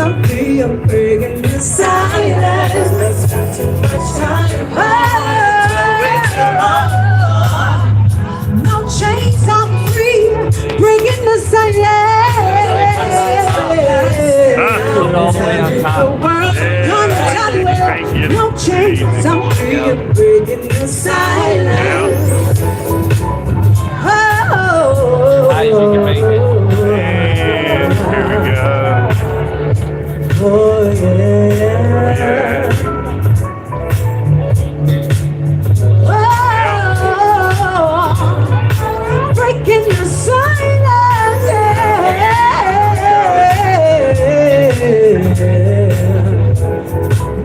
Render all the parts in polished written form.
I'm free, I'm breaking the silence. There's not too much time. No chains, I'm free, breaking the silence. Put it all the way on The top. world's gonna tell you. No chains, I'm free, I'm breaking the silence. High as you can make it. And here we go. Oh yeah. Oh, breaking the silence.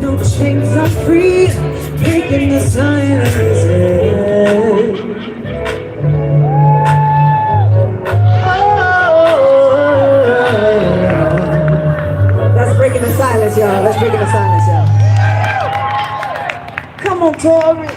No chains, I'm free, breaking the silence. That's breaking the silence, y'all. That's breaking the silence, y'all. Come on, Tori.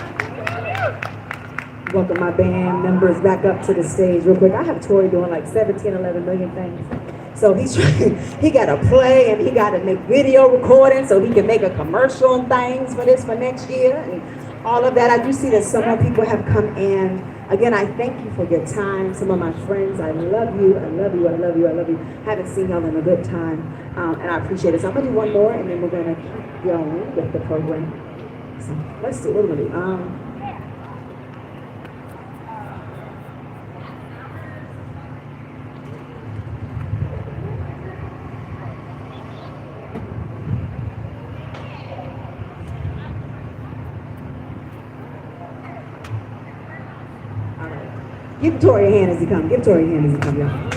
Welcome my band members back up to the stage real quick. I have Tori doing like 17, 11 million things. So he got to play and he got to make video recording so he can make a commercial and things for this for next year and all of that. I do see that some more people have come in. Again, I thank you for your time. Some of my friends, I love you, I love you, I love you, I love you. Haven't seen y'all in a good time, and I appreciate it. So I'm gonna do one more, and then we're gonna keep going with the program. So let's do. What are we gonna do? Give Tori a hand as he comes. Give Tori a hand as he comes, y'all.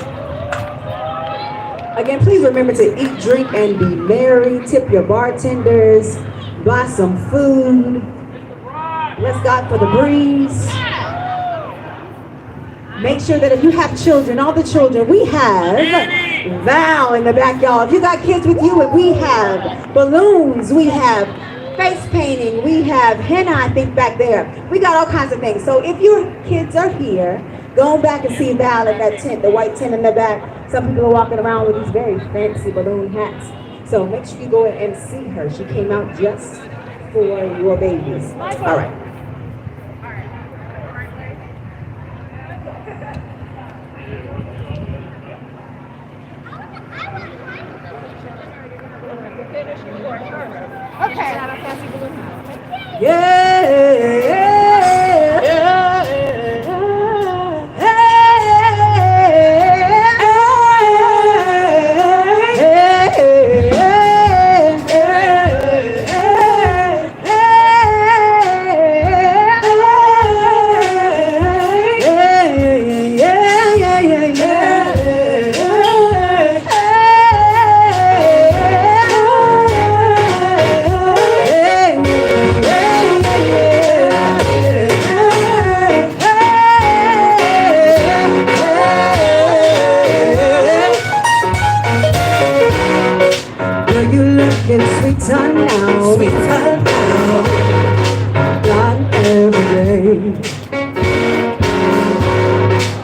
Again, please remember to eat, drink, and be merry. Tip your bartenders. Buy some food. Bless God for the breeze. Make sure that if you have children, all the children, we have Val in the back, y'all. If you got kids with you, we have balloons. We have face painting. We have henna, I think, back there. We got all kinds of things. So if your kids are here, go back and see Val in that tent, the white tent in the back. Some people are walking around with these very fancy balloon hats. So make sure you go and see her. She came out just for your babies. All right. Okay. Yeah. Sweet time now, sweet time now, not every day.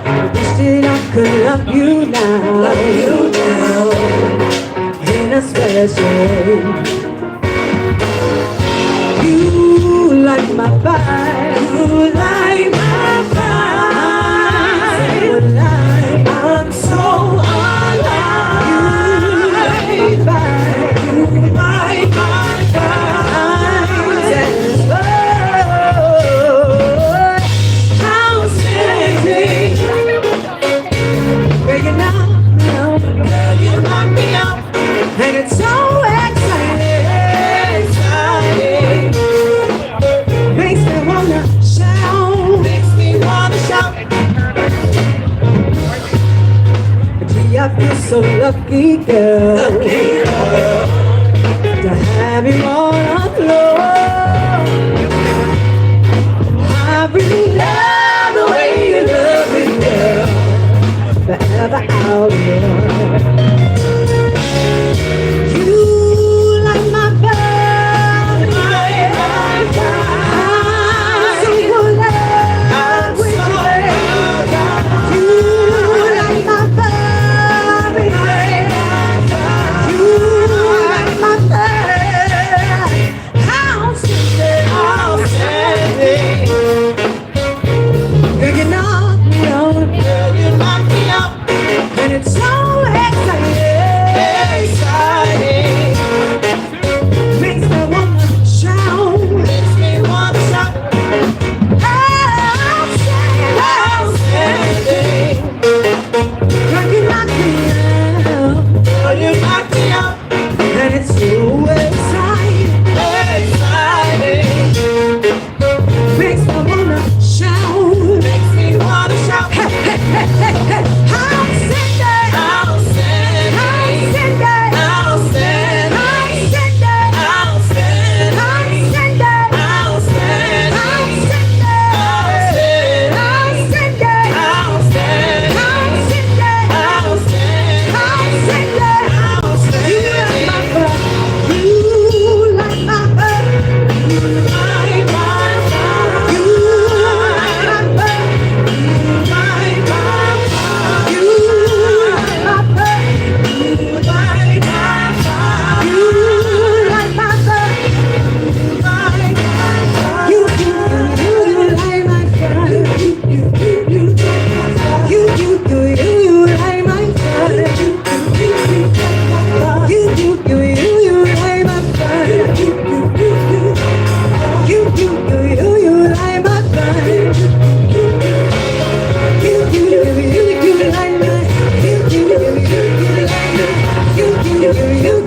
I wish that I could love you now, in a special way. You like my vibe, you like my vibe. I'm so alive. You like my vibe. And it's so exciting, makes me wanna shout. Gee, I feel so lucky, girl, to have you all alone. I really love the way you love me, girl, forever out there.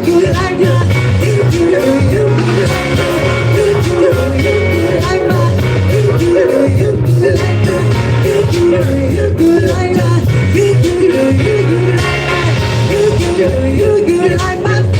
good like that. You good like that. You good like that. You good like that. You good like that. You good like my desire.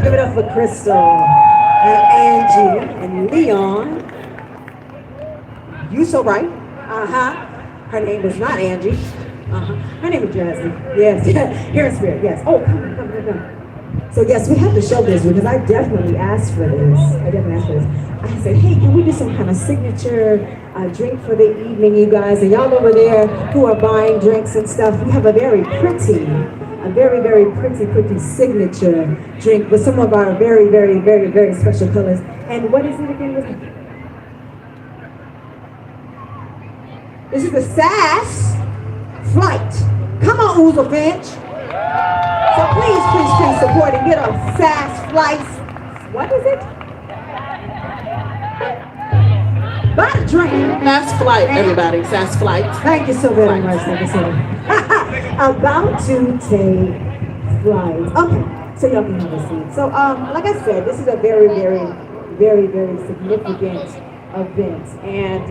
Give it up for Crystal and Angie and Leon. You so right. Her name is not Angie. Her name is Jasmine. Yes, here in spirit. Yes. Oh, come. So yes, we have to show this because I definitely asked for this. I said, hey, can we do some kind of signature drink for the evening, you guys? And y'all over there who are buying drinks and stuff, we have a very, very pretty signature drink with some of our very special colors. And what is it again? This is the SAS Flight. Come on, Oozlefinch. So please support and get a SAS Flight. What is it? Buy a drink. SAS Flight, everybody. SAS Flight. Thank you so very much. Thank you so much. About to take flight. Okay, so y'all can have a seat. So, like I said, this is a very significant event. And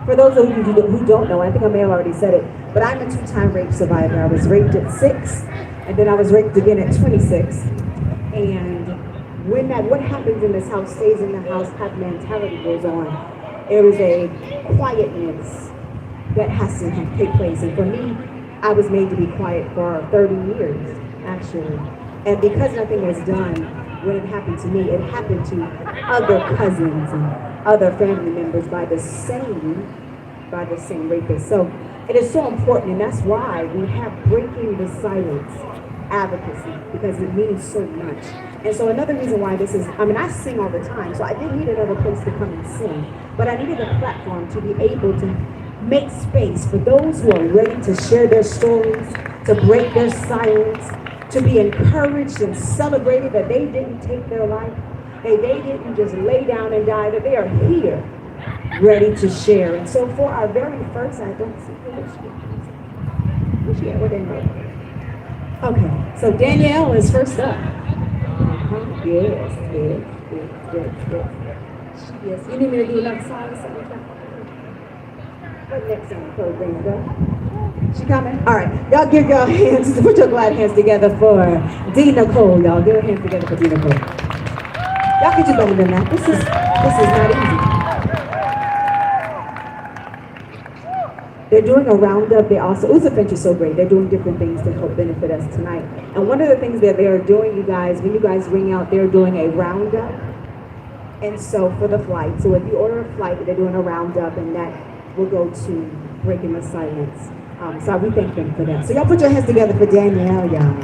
for those of you who don't know, I think I may have already said it, but I'm a two-time rape survivor. I was raped at 6, and then I was raped again at 26. And what happens in this house stays in the house type mentality goes on. There is a quietness that has to take place. And for me, I was made to be quiet for 30 years, actually. And because nothing was done when it happened to me, it happened to other cousins and other family members by the same rapist. So it is so important, and that's why we have Breaking the Silence advocacy, because it means so much. And so another reason why this is, I sing all the time, so I didn't need another place to come and sing, but I needed a platform to be able to make space for those who are ready to share their stories, to break their silence, to be encouraged and celebrated that they didn't take their life, they didn't just lay down and die, that they are here ready to share. And so for our very first, I don't see where Danielle. Okay, so Danielle is first up. Yes. Yes, you need me to do another song or something? What next on the program, girl? She coming? All right, y'all give your hands, put your glad hands together for D. Nicole, y'all. Give your hands together for D. Nicole. Y'all can do better than that. This is not easy. They're doing a roundup. They also, Oozlefinch is so great. They're doing different things to help benefit us tonight. And one of the things that they are doing, you guys, when you guys ring out, they're doing a roundup. And so for the flight, so if you order a flight, they're doing a roundup, and that will go to Breaking the Silence. So we thank them for that. So y'all put your hands together for Danielle, y'all.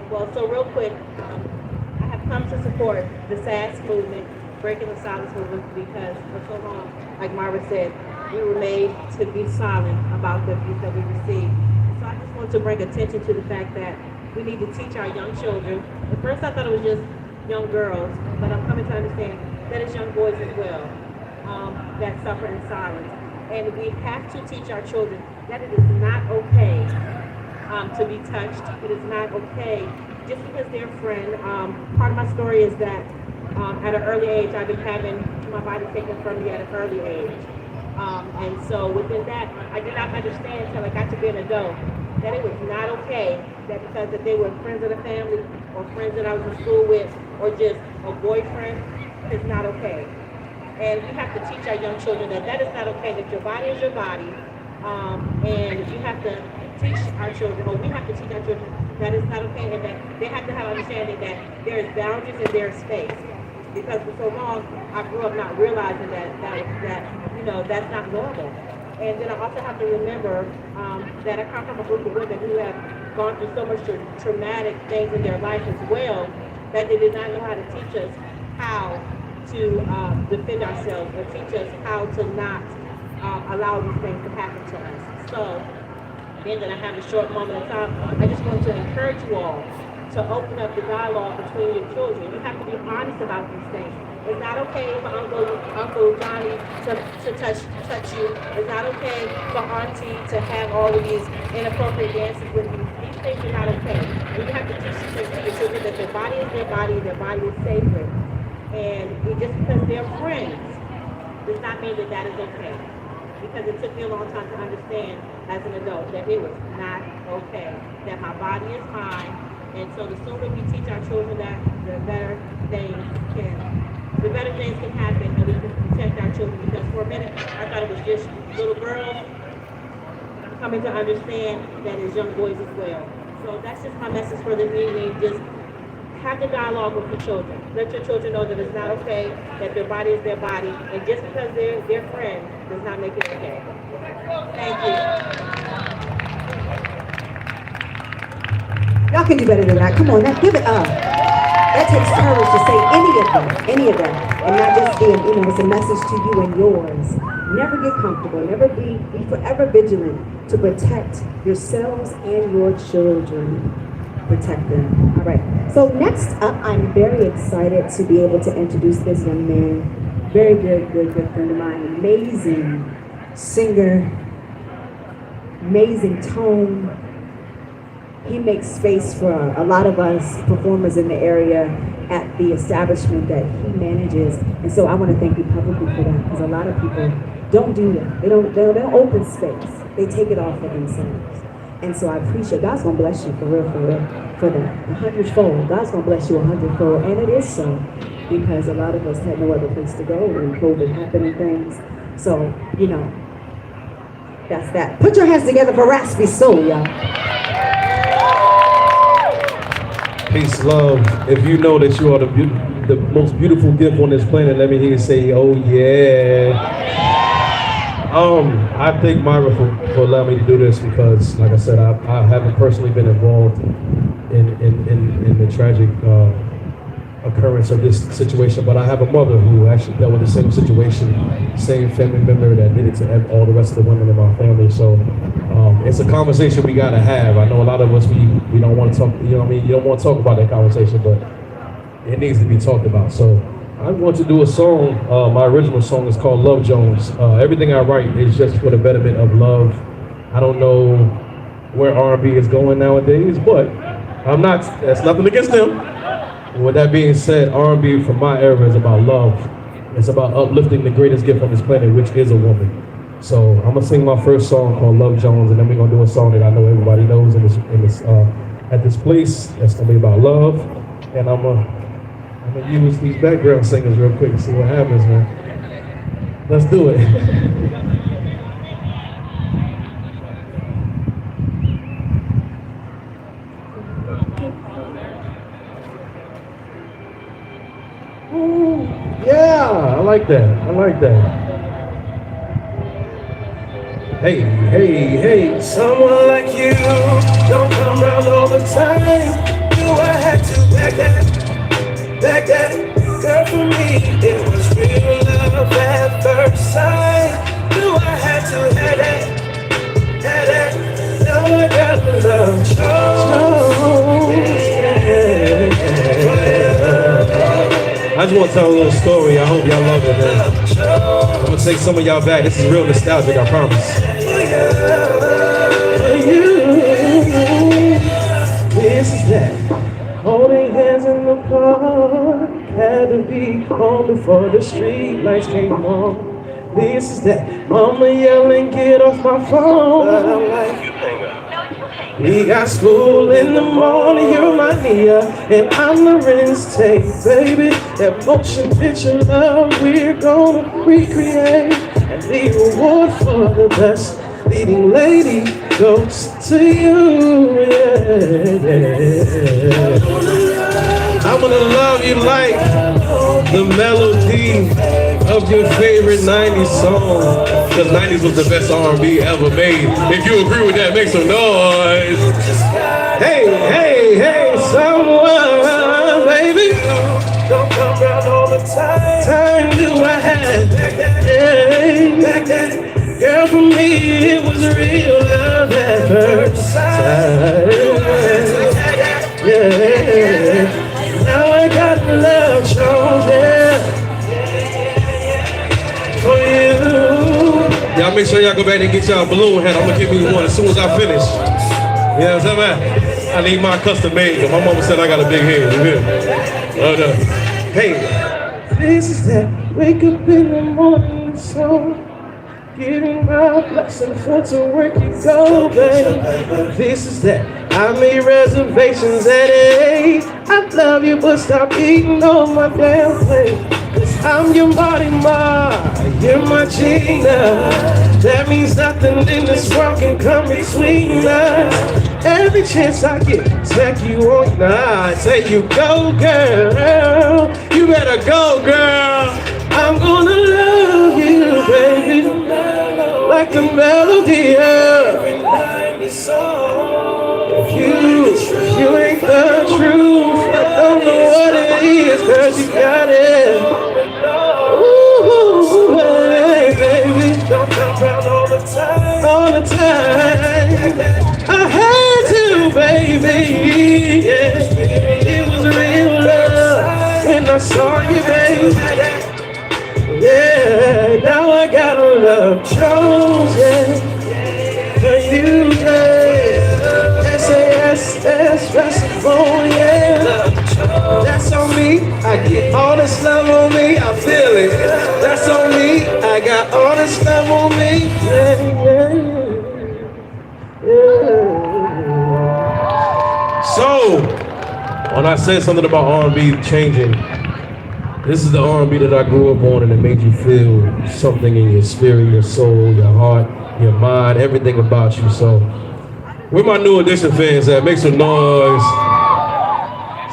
Well, so real quick, I have come to support the SAS movement, Breaking the Silence movement, because for so long, like Marva said, we were made to be silent about the abuse that we received. So I just want to bring attention to the fact that we need to teach our young children. At first I thought it was just young girls, but I'm coming to understand that it's young boys as well that suffer in silence. And we have to teach our children that it is not okay to be touched. It is not okay just because they're a friend. Part of my story is that at an early age, I've been having my body taken from me at an early age. And so within that, I did not understand until I got to be an adult that it was not okay that because that they were friends of the family or friends that I was in school with or just a boyfriend, it's not okay. And we have to teach our young children that that is not okay, that your body is your body. And you have to teach our children, or we have to teach our children that it's not okay and that they have to have understanding that there is boundaries and there is space. Because for so long, I grew up not realizing that you know, that's not normal. And then I also have to remember that I come from a group of women who have gone through so much traumatic things in their life as well, that they did not know how to teach us how to defend ourselves or teach us how to not allow these things to happen to us. So, being that I have a short moment of time, I just want to encourage you all to open up the dialogue between your children. You have to be honest about these things. It's not okay for Uncle Johnny to touch you. It's not okay for Auntie to have all of these inappropriate dances with you. These things are not okay. And you have to teach your children that their body is sacred. And just because they're friends does not mean that that is okay. Because it took me a long time to understand as an adult that it was not okay. That my body is mine. And so the sooner we teach our children that, the better things can happen, and we can protect our children. Because for a minute, I thought it was just little girls. I'm coming to understand that it's young boys as well. So that's just my message for this evening. Just have the dialogue with your children. Let your children know that it's not okay, that their body is their body, and just because they're their friend does not make it okay. Thank you. Y'all can do better than that. Come on, now give it up. That takes courage to say any of them, and not just them. You know, it's a message to you and yours. Never get comfortable. Never be forever vigilant to protect yourselves and your children. Protect them. All right. So next up, I'm very excited to be able to introduce this young man. Very good friend of mine. Amazing singer, amazing tone. He makes space for a lot of us performers in the area at the establishment that he manages. And so I want to thank you publicly for that, because a lot of people don't do that. They don't open space. They take it off for themselves. And so I appreciate, God's gonna bless you for real, for that, 100-fold. God's gonna bless you 100-fold, and it is so, because a lot of us had no other place to go when COVID happened and things. So, you know, that's that. Put your hands together for Raspy Soul, y'all. Peace, love. If you know that you are the most beautiful gift on this planet, let me hear you say, oh yeah. I thank Myra for allowing me to do this, because, like I said, I haven't personally been involved in the tragic occurrence of this situation, but I have a mother who actually dealt with the same situation, same family member that did it to all the rest of the women in my family. So it's a conversation we gotta have. I know a lot of us, we don't want to talk, you know what I mean? You don't want to talk about that conversation, but it needs to be talked about. So I want to do a song. My original song is called Love Jones. Everything I write is just for the betterment of love. I don't know where R&B is going nowadays, but that's nothing against them. With that being said, R&B from my era is about love. It's about uplifting the greatest gift on this planet, which is a woman. So I'm gonna sing my first song called Love Jones, and then we're gonna do a song that I know everybody knows at this place. That's gonna be about love, and I'm gonna use these background singers real quick and see what happens, man. Let's do it. Yeah, I like that. Hey, someone like you don't come around all the time. Do I have to back that? Girl, for me, it was real love at first sight. Do I have to have that? Now I got the love show. I just want to tell a little story. I hope y'all love it, man. I'm gonna take some of y'all back. This is real nostalgic, I promise. This is that. Holding hands in the park. Had to be home before the street lights came on. This is that. Mama yelling, get off my phone. But I'm like, we got school in the morning, you're my Nia, and I'm the rinse tape, baby. That motion picture love we're gonna recreate. And the award for the best leading lady goes to you, yeah. I'm gonna love you like the melody of your favorite 90s song. Because 90s was the best R&B ever made. If you agree with that, make some noise. Hey, hey, hey, someone, baby. Don't come around all the time. Time do I have? Hey, girl, for me, it was real love at first sight. Yeah, now I got love chosen for you. Y'all make sure y'all go back and get y'all balloon hat. I'm gonna give you one as soon as I finish. You know what I'm saying? I need my custom made. My mama said I got a big head. You hear? No. Hey, this is that. Wake up in the morning, so getting my blessing for to work you go, babe. This is that. I made reservations at 8. I love you, but stop eating on my damn plate. Cause I'm your Marty Ma, you're my Gina. That means nothing in this world can come between us. Every chance I get, smack you on the eye. Say you go, girl. You better go, girl. I'm gonna love you, baby, like the melody of you ain't the truth. I don't know what it is, cause you got it. Ooh, hey, baby, don't come around all the time. All the time. I had to, baby. Yeah, it was real love when I saw you, baby. Yeah, now I got a love chosen for you, babe. S.A.S.S. reciprocal, yeah. That's on me. I get all this love on me. I feel it. That's on me. I got all this love on me. Yeah, yeah, yeah. So, when I said something about R&B changing, this is the R&B that I grew up on, and it made you feel something in your spirit, your soul, your heart, your mind, everything about you. So, where my New Edition fans at? Make some noise.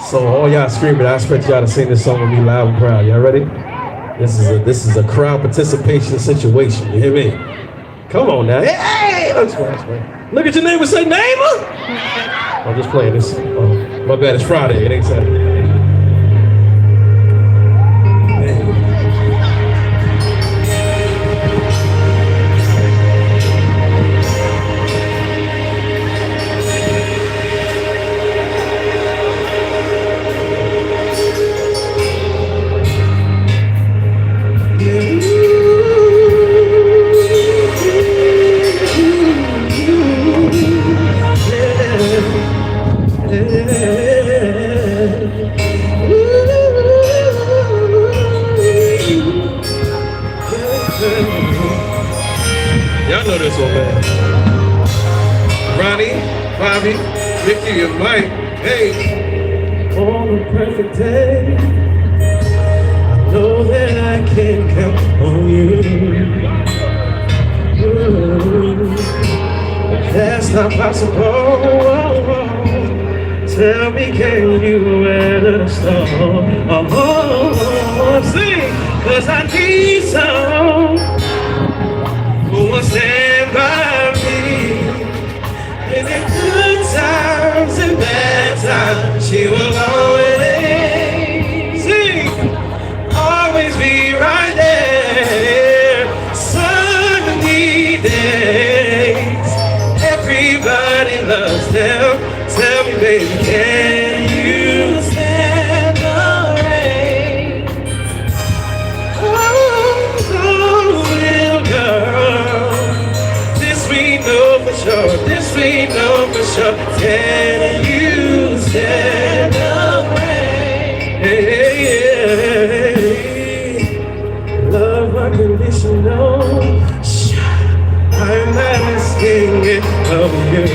So all y'all screaming, I expect y'all to sing this song with me loud and proud. Y'all ready? This is a crowd participation situation. You hear me? Come on now. Hey! Look at your neighbor, say neighbor! I'm just playing this. Oh, my bad, it's Friday, it ain't Saturday. Y'all know this one, man. Ronnie, Bobby, Mickey, and Mike. Hey. On a perfect day, I know that I can count on you. That's not possible. Tell me, can you weather the storm? Sing, 'cause I need some who will stand by me in the good times and bad times. She will always sing, always be right there. Sunny days, everybody loves them. Tell me, baby, can you stand the rain? Oh, little girl, this we know for sure. This we know for sure. Can you stand the rain? Hey, love unconditional. love you.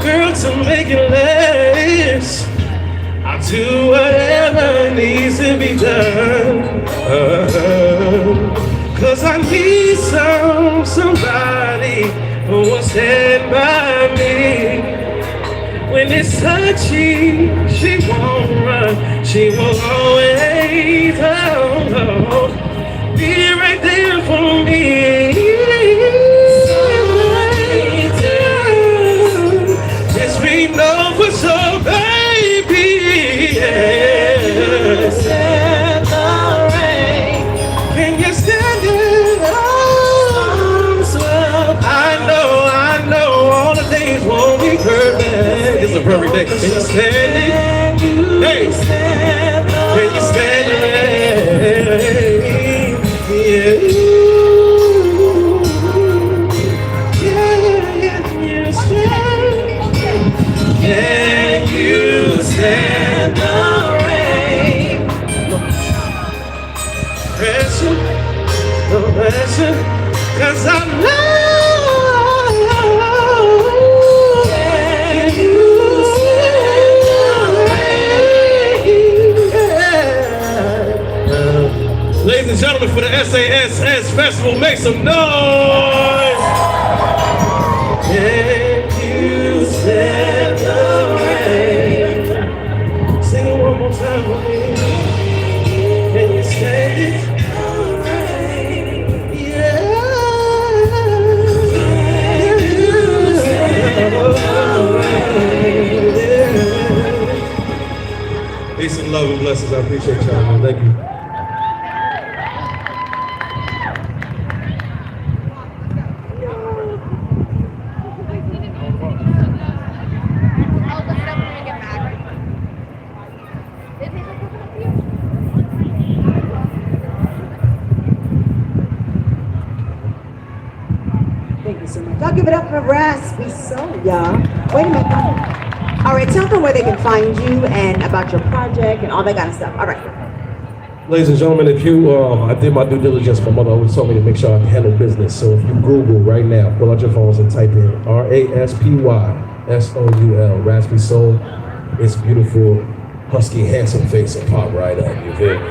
Girl, to make it last, I'll do whatever needs to be done. 'Cause I need somebody who will stand by me. When it's touchy, she won't run. She will always be right there for me. Yes, we know for sure, baby. Stand the rain. Can you stand it? I know all the things won't be perfect. It's a perfect day. Can you stand it? Hey, can you stand it? Yeah. Can you stand the rain? Pressure, no pressure, 'cause I know. Can you stand the rain? Ladies and gentlemen, for the SASS Festival, make some noise! Can you stand the rain? Sing it one more time with me. Can you stand it? Yeah. Peace and love and blessings. I appreciate y'all, man. Thank you. Thank you so much. Y'all give it up for Raspy Soul, y'all. Wait a minute. All right, tell them where they can find you and about your project and all that kind of stuff. All right. Ladies and gentlemen, if you, I did my due diligence. My mother always told me to make sure I handle business. So if you Google right now, pull out your phones and type in RASPYSOUL, Raspy Soul. It's beautiful, husky, handsome face will pop right up. You feel me?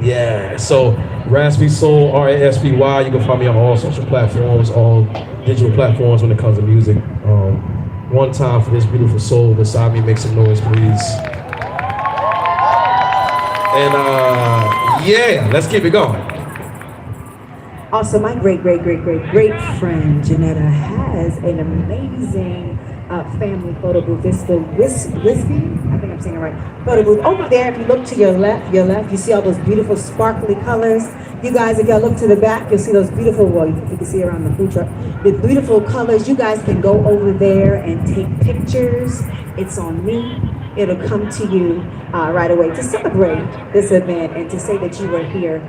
Yeah. So Raspy Soul, RASPY. You can find me on all social platforms, all digital platforms when it comes to music. One time for this beautiful soul beside me, make some noise, please. And yeah, let's keep it going. Also, my great friend Janetta has an amazing family photo booth. It's the Whiskey, I think I'm saying it right, photo booth. Over there, if you look to your left, you see all those beautiful sparkly colors. You guys, if y'all look to the back, you'll see those beautiful, well, you can see around the food truck, the beautiful colors. You guys can go over there and take pictures. It's on me. It'll come to you right away to celebrate this event and to say that you were here.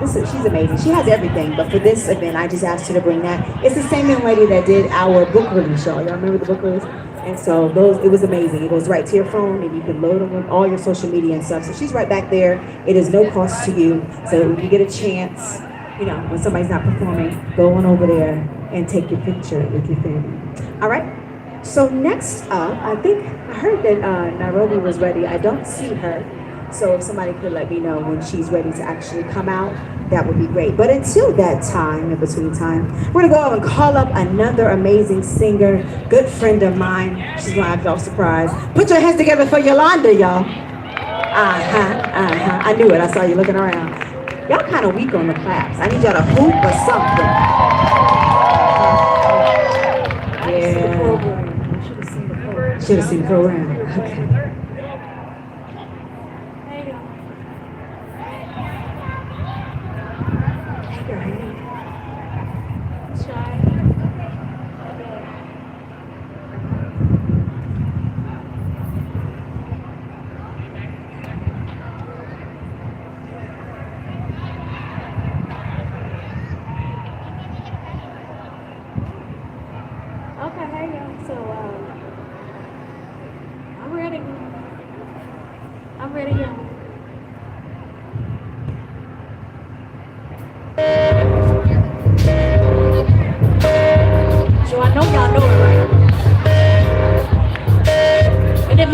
She's amazing. She has everything, but for this event, I just asked her to bring that. It's the same young lady that did our book release, y'all. Y'all remember the book release? And so it was amazing. It goes right to your phone and you can load them on all your social media and stuff. So she's right back there. It is no cost to you. So when you get a chance, you know, when somebody's not performing, go on over there and take your picture with your family. All right? So next up, I think I heard that Nairobi was ready. I don't see her. So if somebody could let me know when she's ready to actually come out, that would be great. But until that time, in between time, we're gonna go out and call up another amazing singer, good friend of mine. She's gonna act all surprised. Put your hands together for Yolanda, y'all. I knew it, I saw you looking around. Y'all kind of weak on the claps. I need y'all to hoop or something. Yeah. Should have seen the program. Okay. I'm ready, y'all.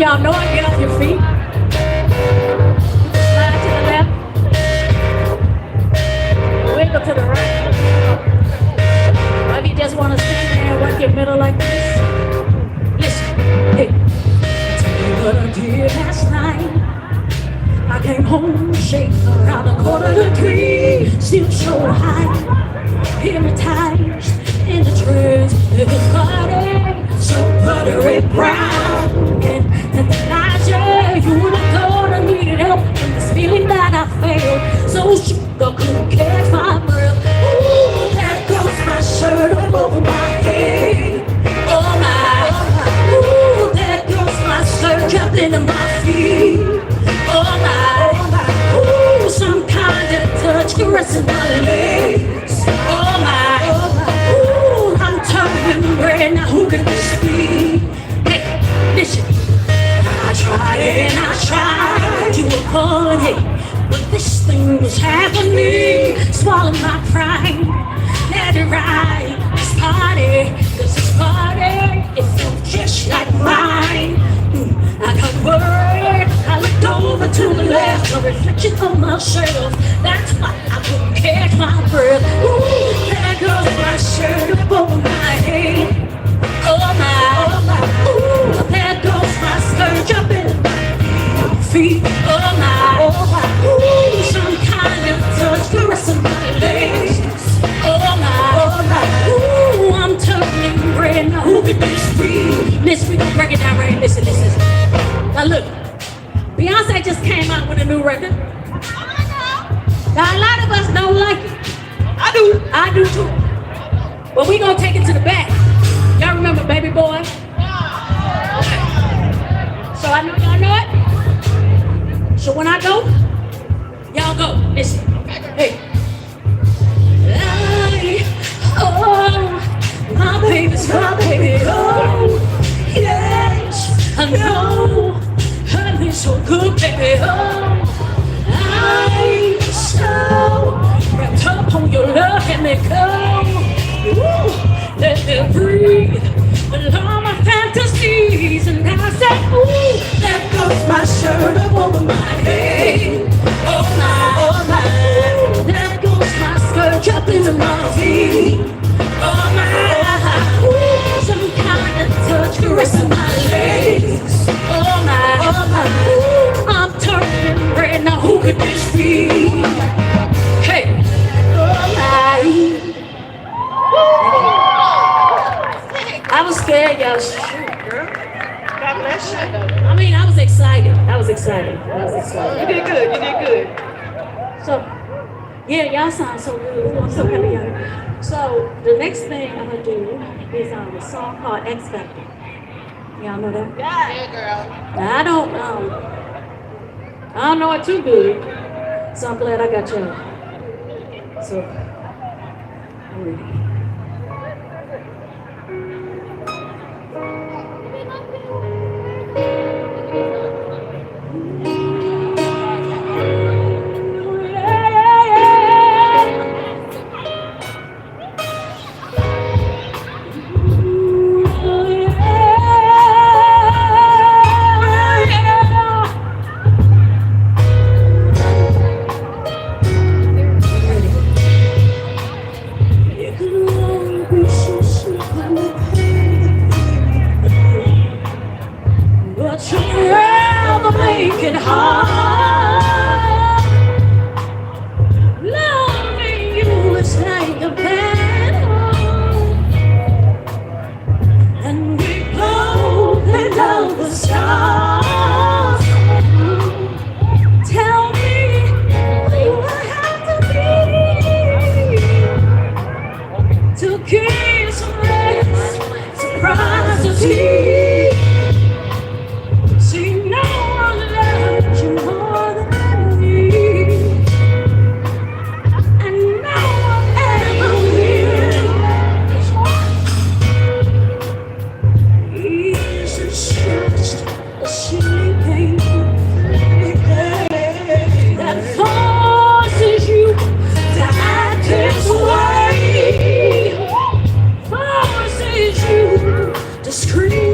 y'all know it, get off your feet. Slide to the left. Wiggle to the right. Or if you just want to stand there and work your middle like this. Listen, hey. Tell me what I did last night. I came home, shake around 2:45, still so high, hypnotized in the trance of his body, so buttery brown. And Elijah, you would have thought I needed help in this feeling that I felt, so shook I couldn't catch my breath. Ooh, there goes my shirt up over my head. Oh my, ooh, there goes my shirt jumping in my feet. Oh my, ooh, some kind of touch caressing my legs. Oh my, ooh, I'm turning red, now who can this be? Hey, listen, I tried and I tried to avoid, but this thing was happening. Swallow my pride, let it ride. This party, it felt just like mine. I got worried, I looked over to the left, a reflection on myself. That's why I couldn't catch my breath. Ooh, there goes my shirt up over my head. Oh my, ooh, there goes my skirt jumping in my feet. Oh my, ooh, some kind of touch caressing my legs. Oh my, ooh, I'm turning red, now who can this be? Listen, we gon' break it down right. Listen. Now look, Beyonce just came out with a new record. Now a lot of us don't like it. I do too. But we gonna take it to the back. Y'all remember Baby Boy? Okay. So I know y'all know it. So when I go, y'all go. Listen. Hey. My baby's my baby. Oh, yes, I know. Honey, so good, baby. Oh, I'm so wrapped up on your love. Let me go. Woo, let me breathe with all my fantasies. And I said, ooh, there goes my shirt up over my head. Oh my, there goes my skirt jumping in my feet. Oh my, ooh, some kind of touch caressing my legs. Oh my, ooh, I'm turning red, now who could this be? Hey, oh my. I was scared, y'all. Shoot, girl. God bless you. I mean, I was excited. You did good. So, yeah, y'all sound so good. I'm so happy y'all. So, the next thing I'm gonna do is a song called X Factor. Y'all know that? Yeah, girl. Now, I don't know it too good. So I'm glad I got y'all. So, I'm ready. Scream.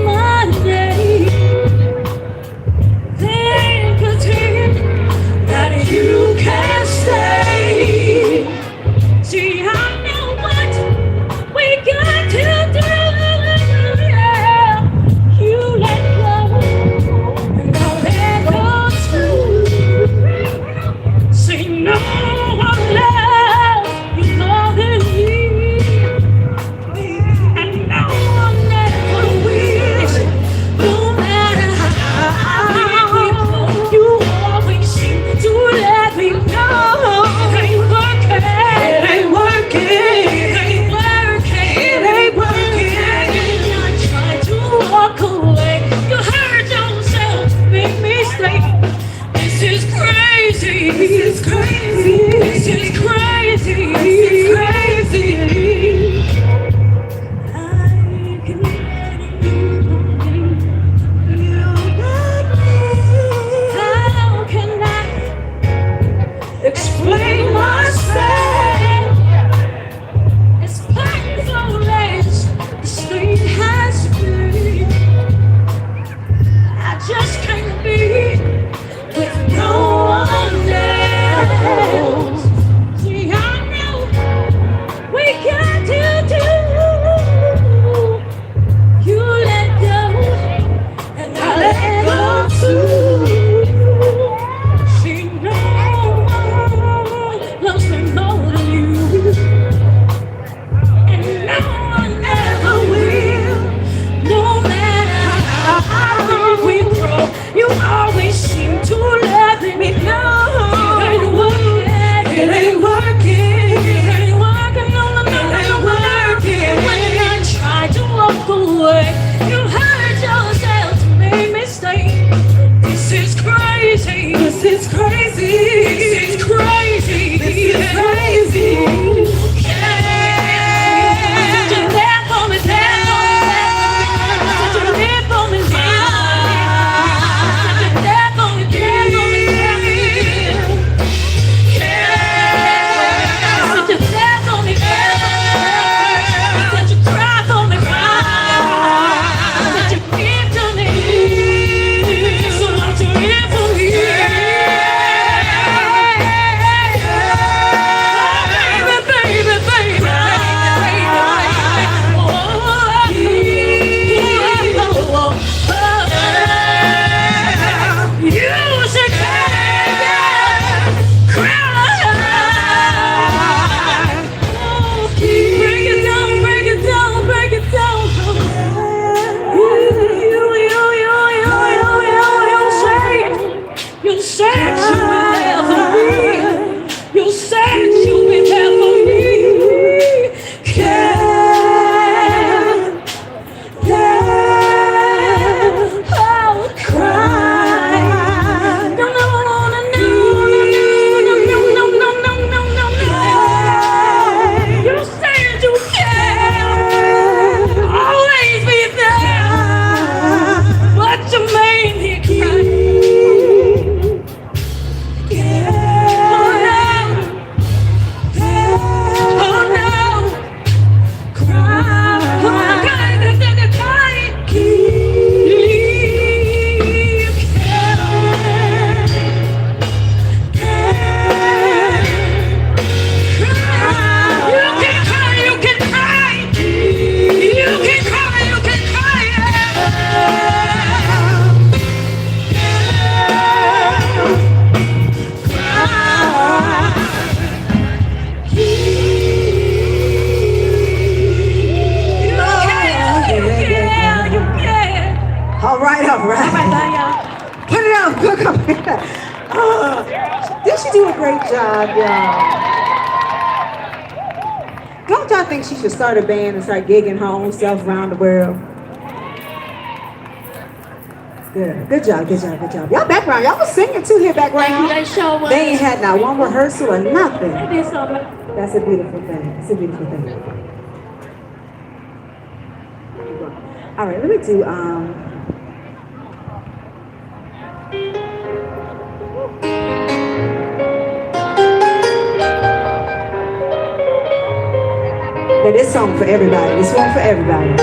do a great job, y'all. Don't y'all think she should start a band and start gigging her own self around the world? Good job, good job, good job. Y'all background, y'all was singing too here background. They show us. They ain't had not one rehearsal or nothing. They did something. That's a beautiful thing. It's a beautiful thing. All right, let me do yeah, this song for everybody. This one for everybody.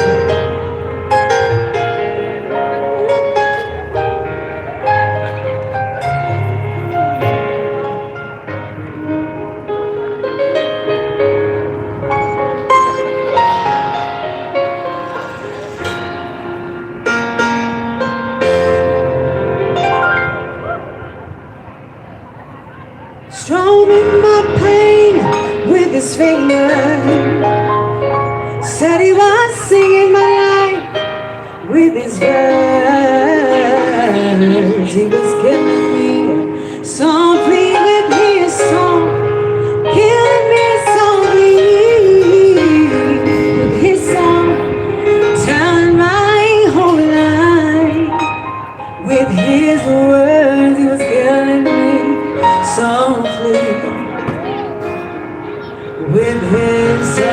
Strumming my pain with his fingers. Said he was singing my life with his words. He was killing me softly with his song, killing me softly with his song, telling my whole life with his words. He was killing me softly with his song.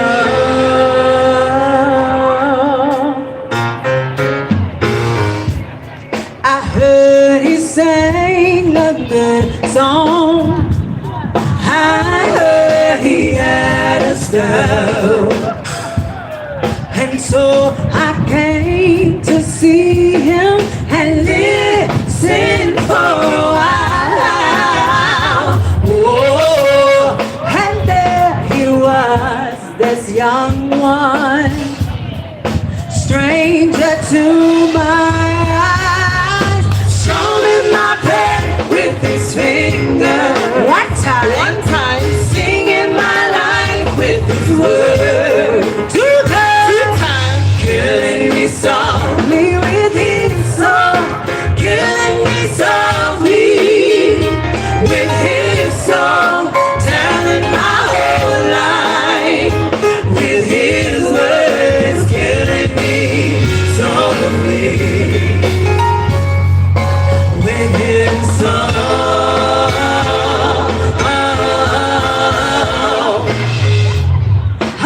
I heard he sang a good song. I heard he had a style, and so I came to see him and listen for a while. Whoa, and there he was, this young one, stranger to my eyes, strumming my pen with his finger. One time, singing my life with his words. Two times, killing me softly with his song, killing me softly with his song, telling my whole life with his words, killing me softly with his song. I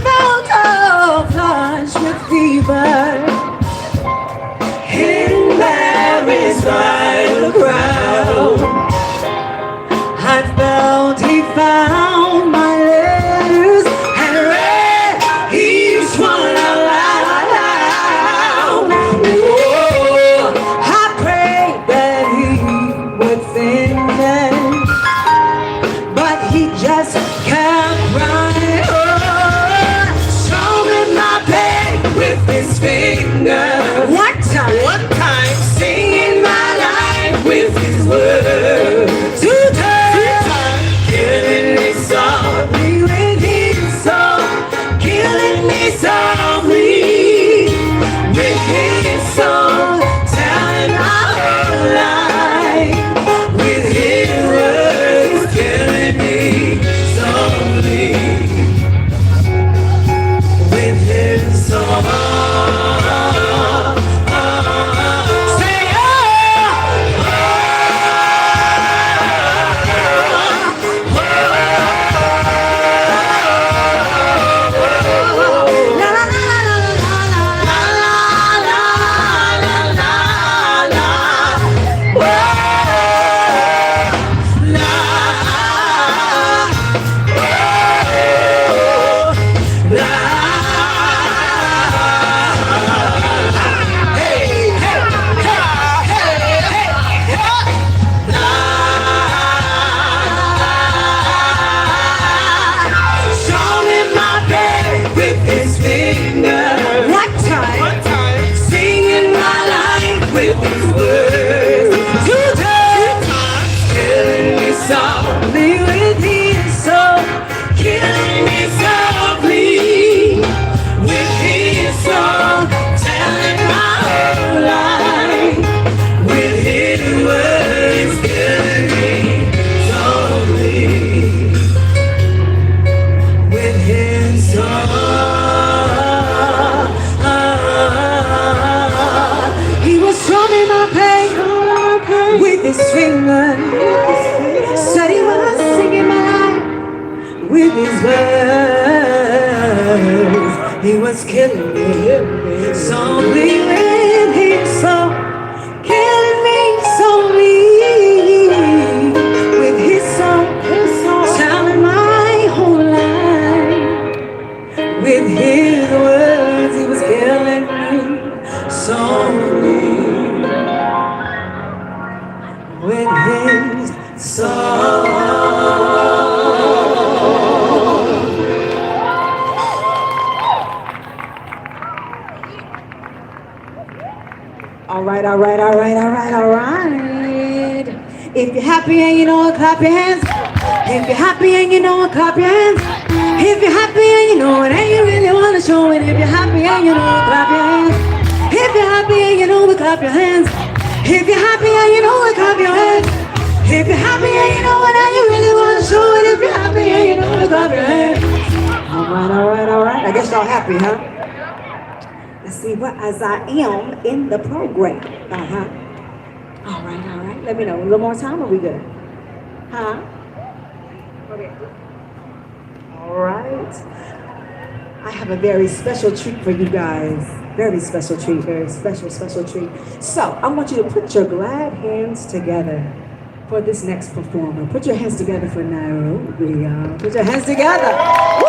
felt all flushed with fever, embarrassed by the crowd. I felt he found my letters and read each one out loud. Whoa, I prayed that he would sing them, but he just kept crying. Oh, strumming my pen with his finger. One time, singing my life with his words. Two times, killing me softly with his song, killing me softly with his song, telling my whole life with his words, killing me softly with his song. La la la la la la la la la. his fingers. Said he was singing my life with his words. He was killing me softly with his song, killing me softly with his song, telling my whole life with his words. He was killing me softly with his song. All right, all right, all right, all right, all right. If you're happy and you know it, clap your hands. If you're happy and you know it, clap your hands. If you're happy and you know it, and you really want to show it. If you're happy and you know it, clap your hands. If you're happy and you know it, clap your hands. If you're happy and you know it, clap your hands. If you're happy and you know it, and you really want to show it. If you're happy and you know it, clap your hands. All right, all right, all right. I guess y'all happy, huh? Let's see what as I am in the program. Uh-huh. All right, all right. Let me know. A little more time, or we good? Huh? Okay. All right. I have a very special treat for you guys. Very special treat, very special, special treat. So I want you to put your glad hands together for this next performer. Put your hands together for Nairobi, y'all. Put your hands together. Woo!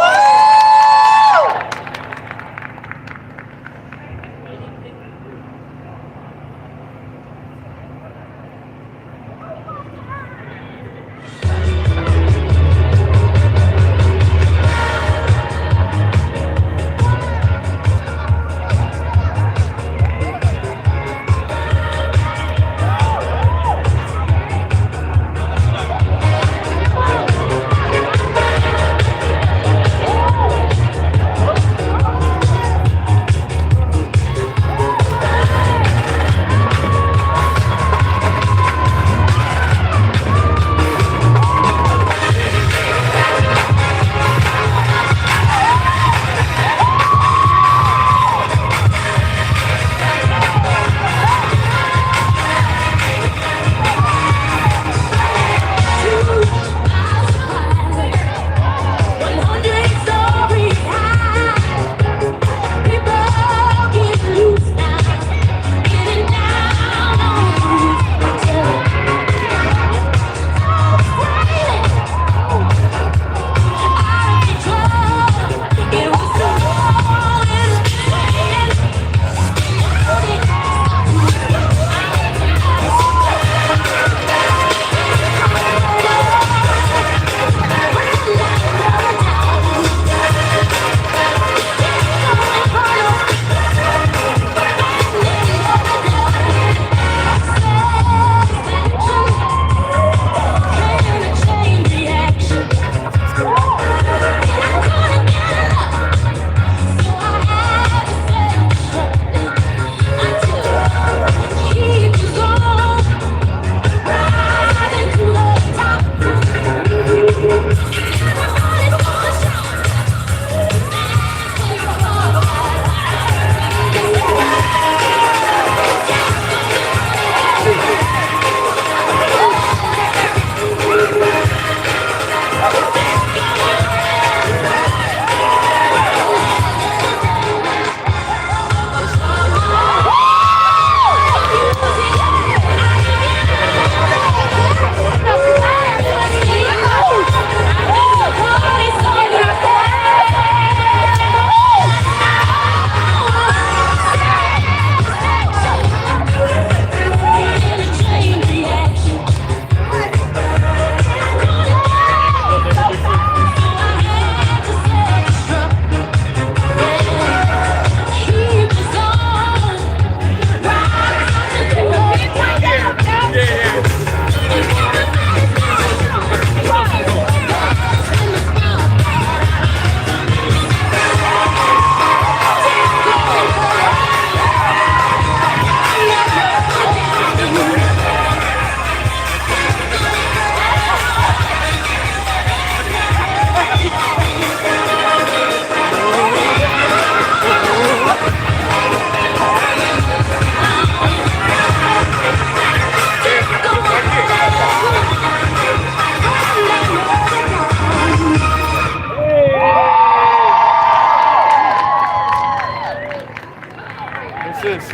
sis.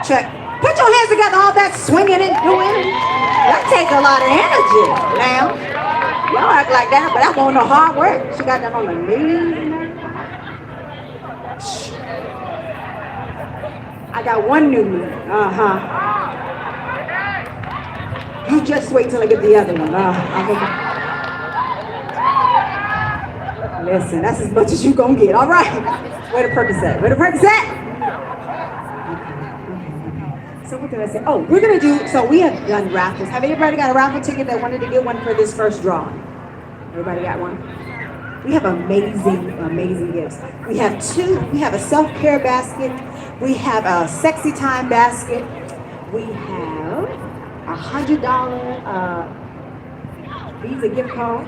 Check. Put your hands together, all that swinging and doing. That takes a lot of energy, now. Y'all act like that, but that won't no hard work. She got that on the knees and everything. I got one new move. You just wait till I get the other one. Listen, that's as much as you gonna get. All right. Where the purpose at? Where the purpose at? So what did I say? Oh, we're gonna do, so we have done raffles. Have anybody got a raffle ticket that wanted to get one for this first drawing? Everybody got one? We have amazing, amazing gifts. We have a self-care basket. We have a sexy time basket. We have $100 Visa gift card.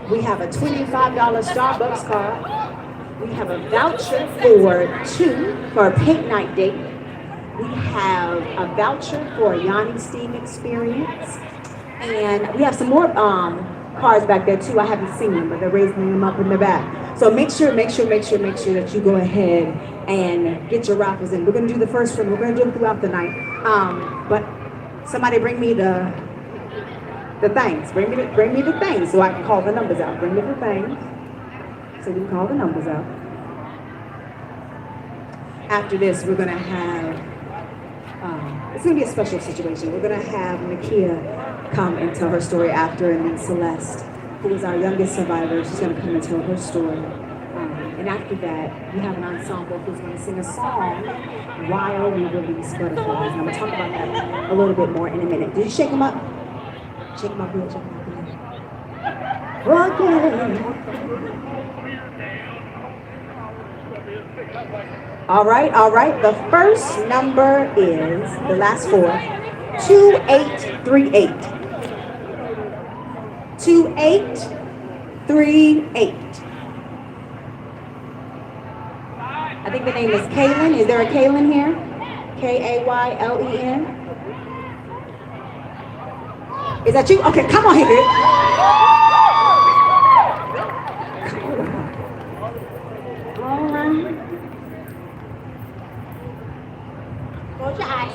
We have a $25 Starbucks card. We have a voucher for a paint night date. We have a voucher for a yachting steam experience. And we have some more cards back there too. I haven't seen them, but they're raising them up in the back. So make sure that you go ahead and get your raffles in. We're gonna do the first one. We're gonna do them throughout the night. But somebody bring me the things. Bring me the things so I can call the numbers out. Bring me the things so we can call the numbers out. After this, we're gonna have. It's gonna be a special situation. We're gonna have Nakia come and tell her story after, and then Celeste, who is our youngest survivor, she's gonna come and tell her story. And after that, we have an ensemble who's gonna sing a song while we release Butterflies. And I'm gonna talk about that a little bit more in a minute. Did you shake them up? Shake them up real, shake them up real. Okay. All right. The first number is the last four, 2838. 2838. I think the name is Kaylin. Is there a Kaylin here? Kaylen? Is that you? Okay, come on here, girl. All right. Close your eyes.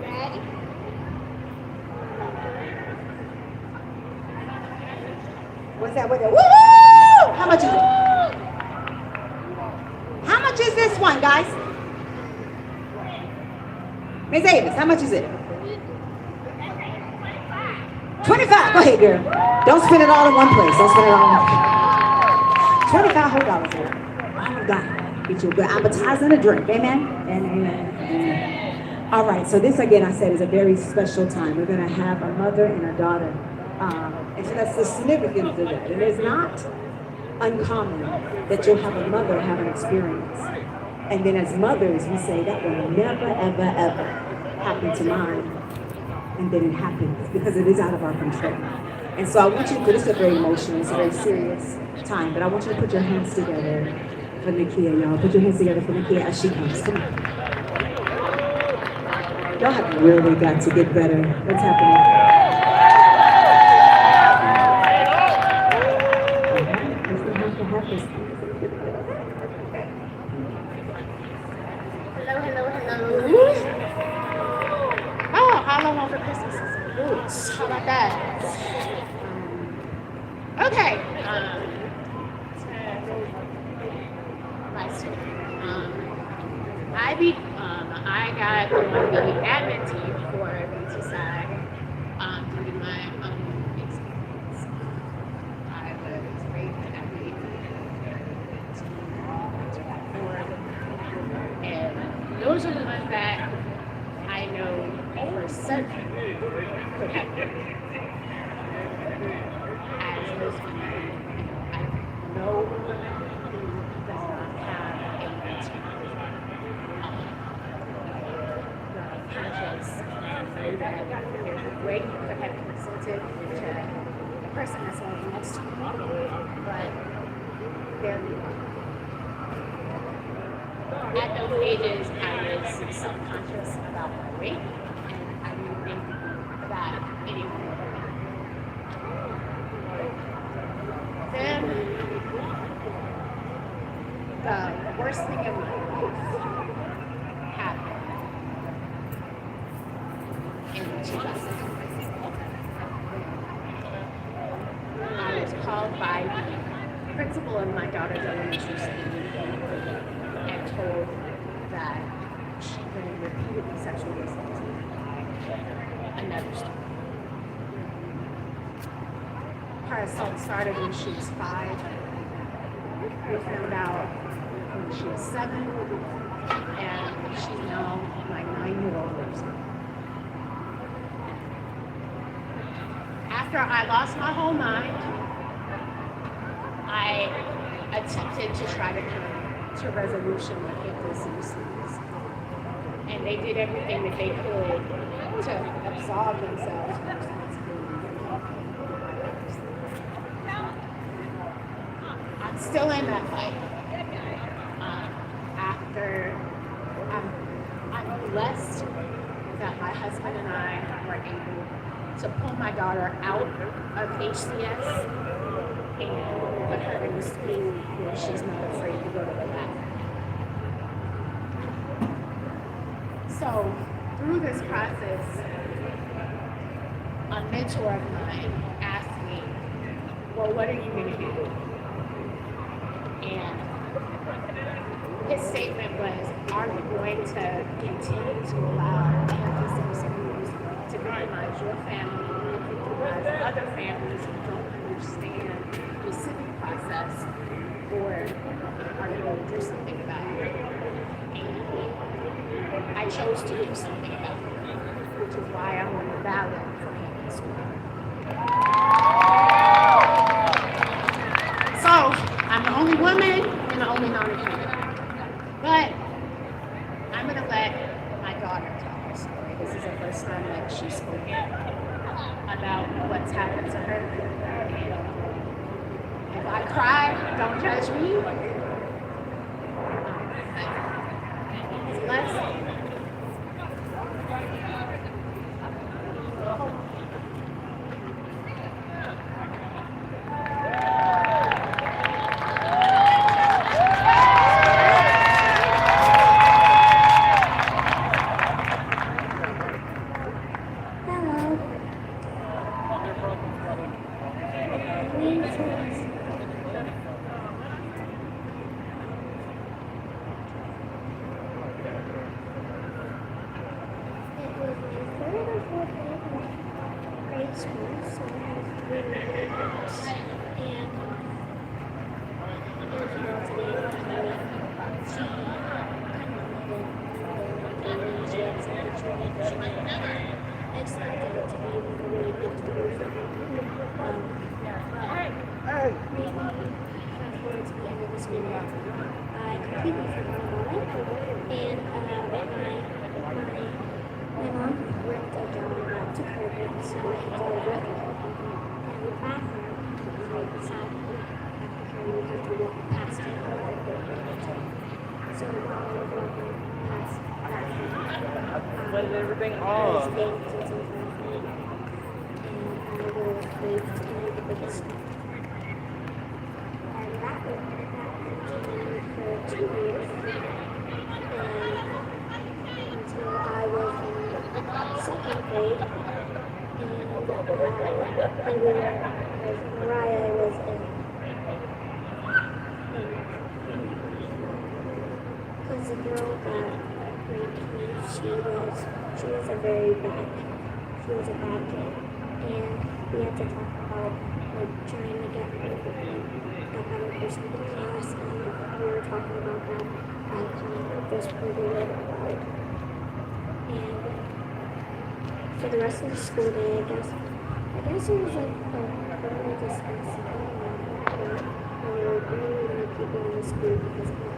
Ready? What's that? Woo! How much is it? How much is this one, guys? Ms. Avis, how much is it? 25. Go ahead, girl. Don't spend it all in one place. Don't spend it all in one place. $25 whole dollars here. Oh, God. Get you a good appetizer and a drink. Amen? And amen. All right. So this, again, I said, is a very special time. We're going to have a mother and a daughter. And so that's the significance of that. It is not uncommon that you'll have a mother have an experience. And then as mothers, we say that will never, ever, ever happen to mine. And then it happens because it is out of our control. And so I want you to, this is a very emotional, it's a very serious time, but I want you to put your hands together for Nakia, y'all. Put your hands together for Nakia as she comes. Come on. Y'all have really got to get better. What's happening? Hello. Oh, all I want for Christmas is boots. How about that? Okay. My story. I got on the admin team for BT Side due to my experience. I was raped at the and those are the ones that I know for certain could happen. As most people, I know who does not have a conscience, know that there's a way you could have consulted to the person that's on next to you, but they're at those ages, I was self-conscious about my weight, and I didn't think worst thing in my life happened in 2020. I was called by the principal of my daughter's elementary school and told that she'd been repeatedly sexually assaulted. Another story. Her assault started when she was 5. We found out when she was 7, and she's now my 9-year-old person. After I lost my whole mind, I attempted to try to come to resolution with NCCs. And they did everything that they could to absolve themselves from responsibility. I'm still in that fight. I'm blessed that my husband and I were able to pull my daughter out of HCS and put her in a school where she's not afraid to go to the lab. So through this process, a mentor of mine asked me, well, what are you going to do? And his statement was, are you going to continue to allow campus schools to victimize your family, victimize other families who don't understand the civic process, or are you going to do something about it? And I chose to do something about it, which is why I'm on the ballot for campus school. So, I'm the only woman and the only non-incumbent. But I'm going to let my daughter tell her story. This is the first time that she's spoken about what's happened to her. And if I cry, don't judge me. It's less. Was everything off? The girl that raped me, she was a very bad, she was a bad kid. And we had to talk about like trying to get her a better person in class, and we were talking about that at this pretty late about it. And for the rest of the school day, I guess it was like a really disgusting where there were really many people in the school because of that.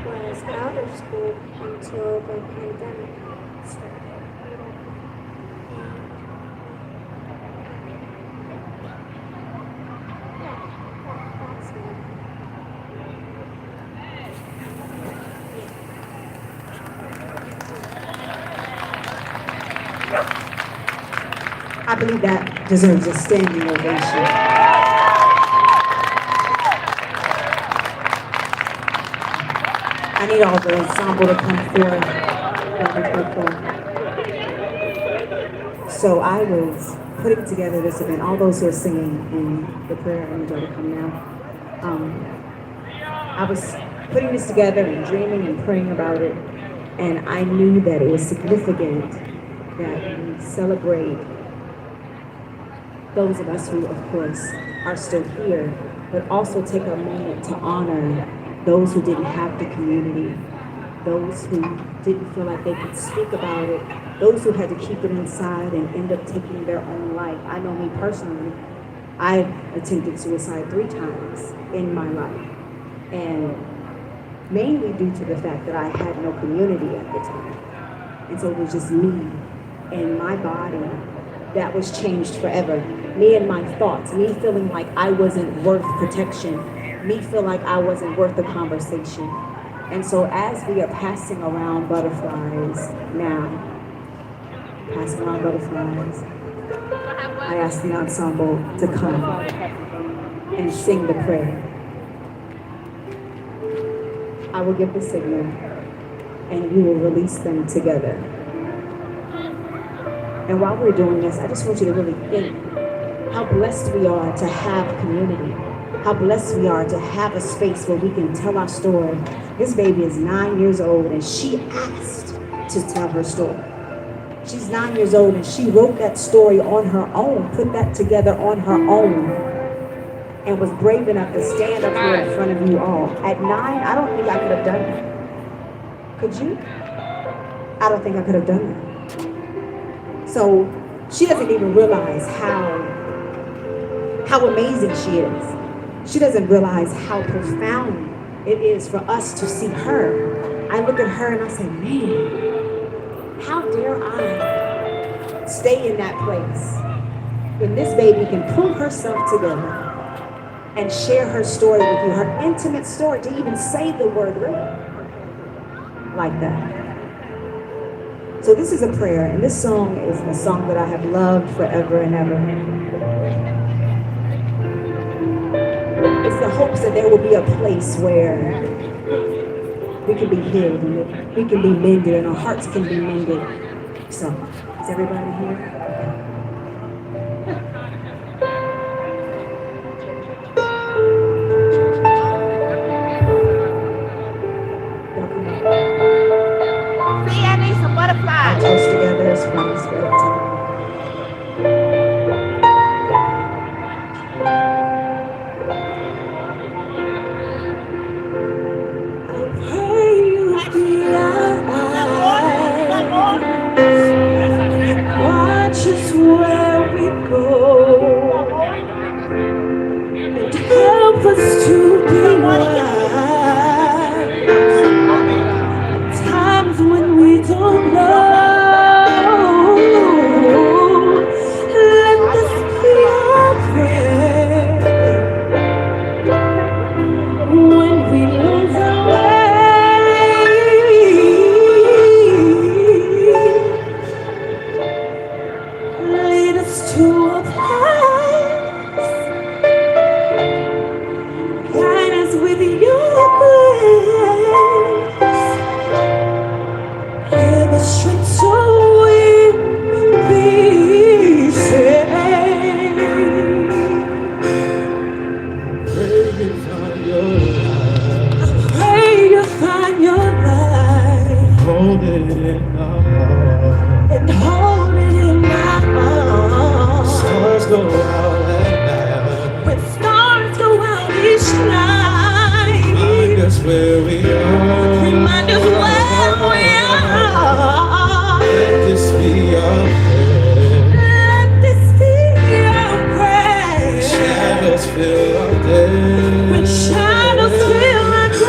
Was out of school until the pandemic started. That's it. I believe that deserves a standing ovation. I need all the ensemble to come forward. So I was putting together this event. All those who are singing in the prayer, I need y'all to come now. I was putting this together and dreaming and praying about it, and I knew that it was significant that we celebrate those of us who, of course, are still here, but also take a moment to honor those who didn't have the community, those who didn't feel like they could speak about it, those who had to keep it inside and end up taking their own life. I know me personally, I've attempted suicide 3 times in my life, and mainly due to the fact that I had no community at the time. And so it was just me and my body that was changed forever. Me and my thoughts, me feeling like I wasn't worth protection, me feel like I wasn't worth the conversation. And so as we are passing around butterflies now, passing around butterflies, I ask the ensemble to come and sing the prayer. I will give the signal and we will release them together. And while we're doing this, I just want you to really think how blessed we are to have community. How blessed we are to have a space where we can tell our story. This baby is 9 years old and she asked to tell her story. She's 9 years old and she wrote that story on her own, put that together on her own, and was brave enough to stand up here in front of you all. At 9, I don't think I could have done that. Could you? I don't think I could have done that. So she doesn't even realize how amazing she is. She doesn't realize how profound it is for us to see her. I look at her and I say, man, how dare I stay in that place when this baby can pull herself together and share her story with you, her intimate story, to even say the word rape like that. So this is a prayer, and this song is a song that I have loved forever and ever. It's the hopes that there will be a place where we can be healed and that we can be mended and our hearts can be mended. So, is everybody here? See, I need some butterflies. Our toast together is from the Spirit. Watch us where we go and help us to be wise. Times when we don't know, let this be our prayer. When we lose our way, lead us to a place, guide us with your grace, give us strength so we'll be saved. Pray you find your life, Pray you find your life hold it in our heart. and hold it in my arms. Stars go out at night, When stars go out each night, remind us where we are. remind us where we are. Let this be our prayer. Let this be our prayer. Shadows fill our day. When shadows fill our day,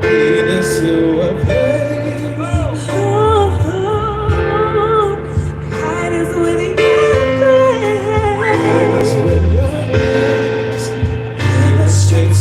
Lead us to a place, guide us with your guide us grace. with your grace. Give us strength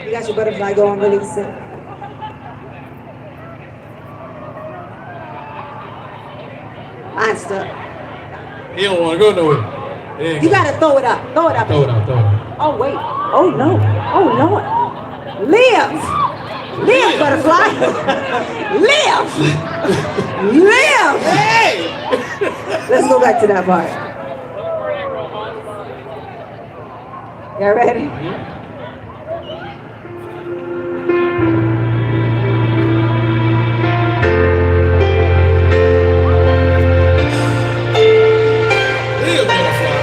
You got your butterfly going, release it. Mine's stuck. He don't want to go nowhere. He ain't You going. gotta throw it up. Throw it up. Throw it out, throw it out. Oh wait. Oh no. Oh Lord. Live. Live, butterfly. Live. Live. Hey! Let's go back to that part. Y'all ready? Live, butterfly.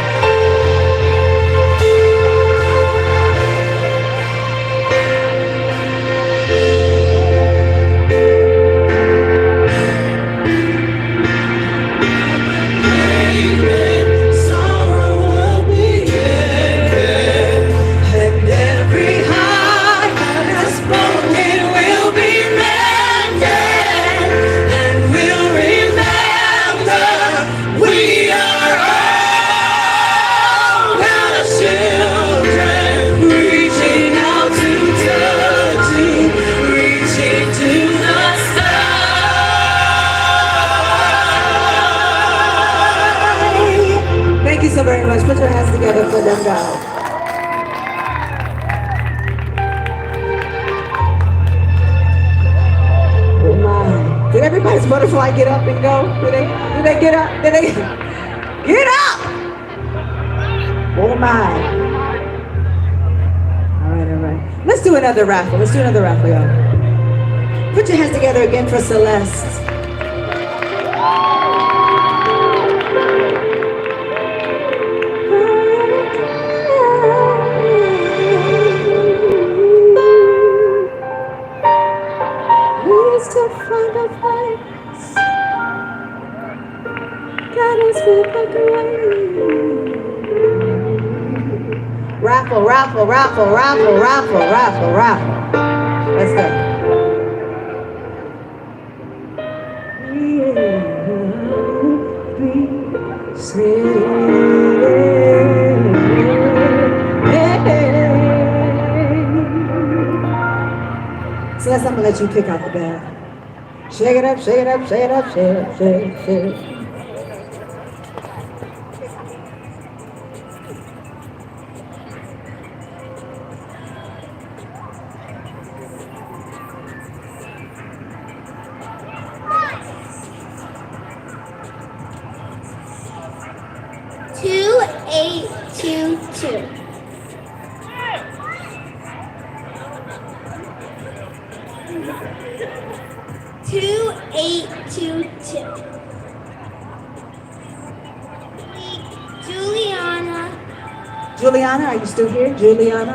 Sorrow will be ended, and every heart that's broken will be mended, and we'll remember we are all God's children, reaching out to touching, reaching to the sky. Thank you so very much. Put your hands together for them guys. Oh my. Did everybody's butterfly get up and go? Did they get up? Did they get up? Oh my. All right. Let's do another raffle. Y'all. Put your hands together again for Celeste. Ways to find a place. God is with the grace. Raffle. Let's go. So that's I'm gonna let you pick out the bag. Shake it up. 2822. 2822. Juliana, are you still here? Juliana?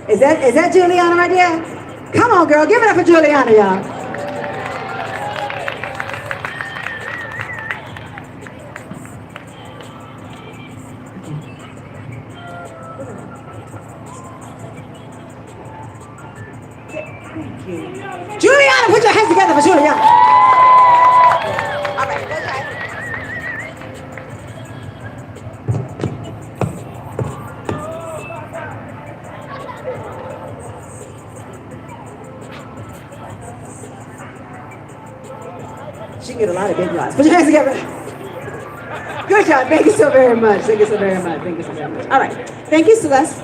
Is that Juliana right there? Come on, girl, give it up for Juliana, y'all. Thank you. Juliana, put your hands together for Juliana. All right, that's right. She can get a lot of big lots. Put your hands together. Good job. Thank you so very much. All right. Thank you, Celeste.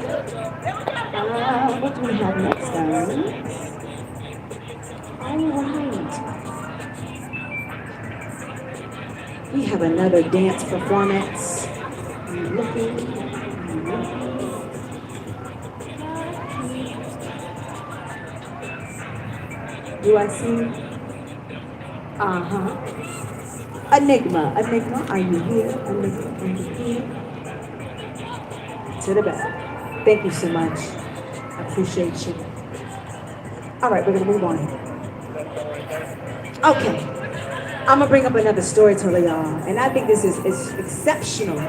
What do we have next time? All right. We have another dance performance. I'm looking. Do I see? Enigma, are you here? Enigma, are you here? To the back. Thank you so much. I appreciate you. All right, we're gonna move on. Okay, I'm gonna bring up another storyteller, y'all, and I think this is exceptional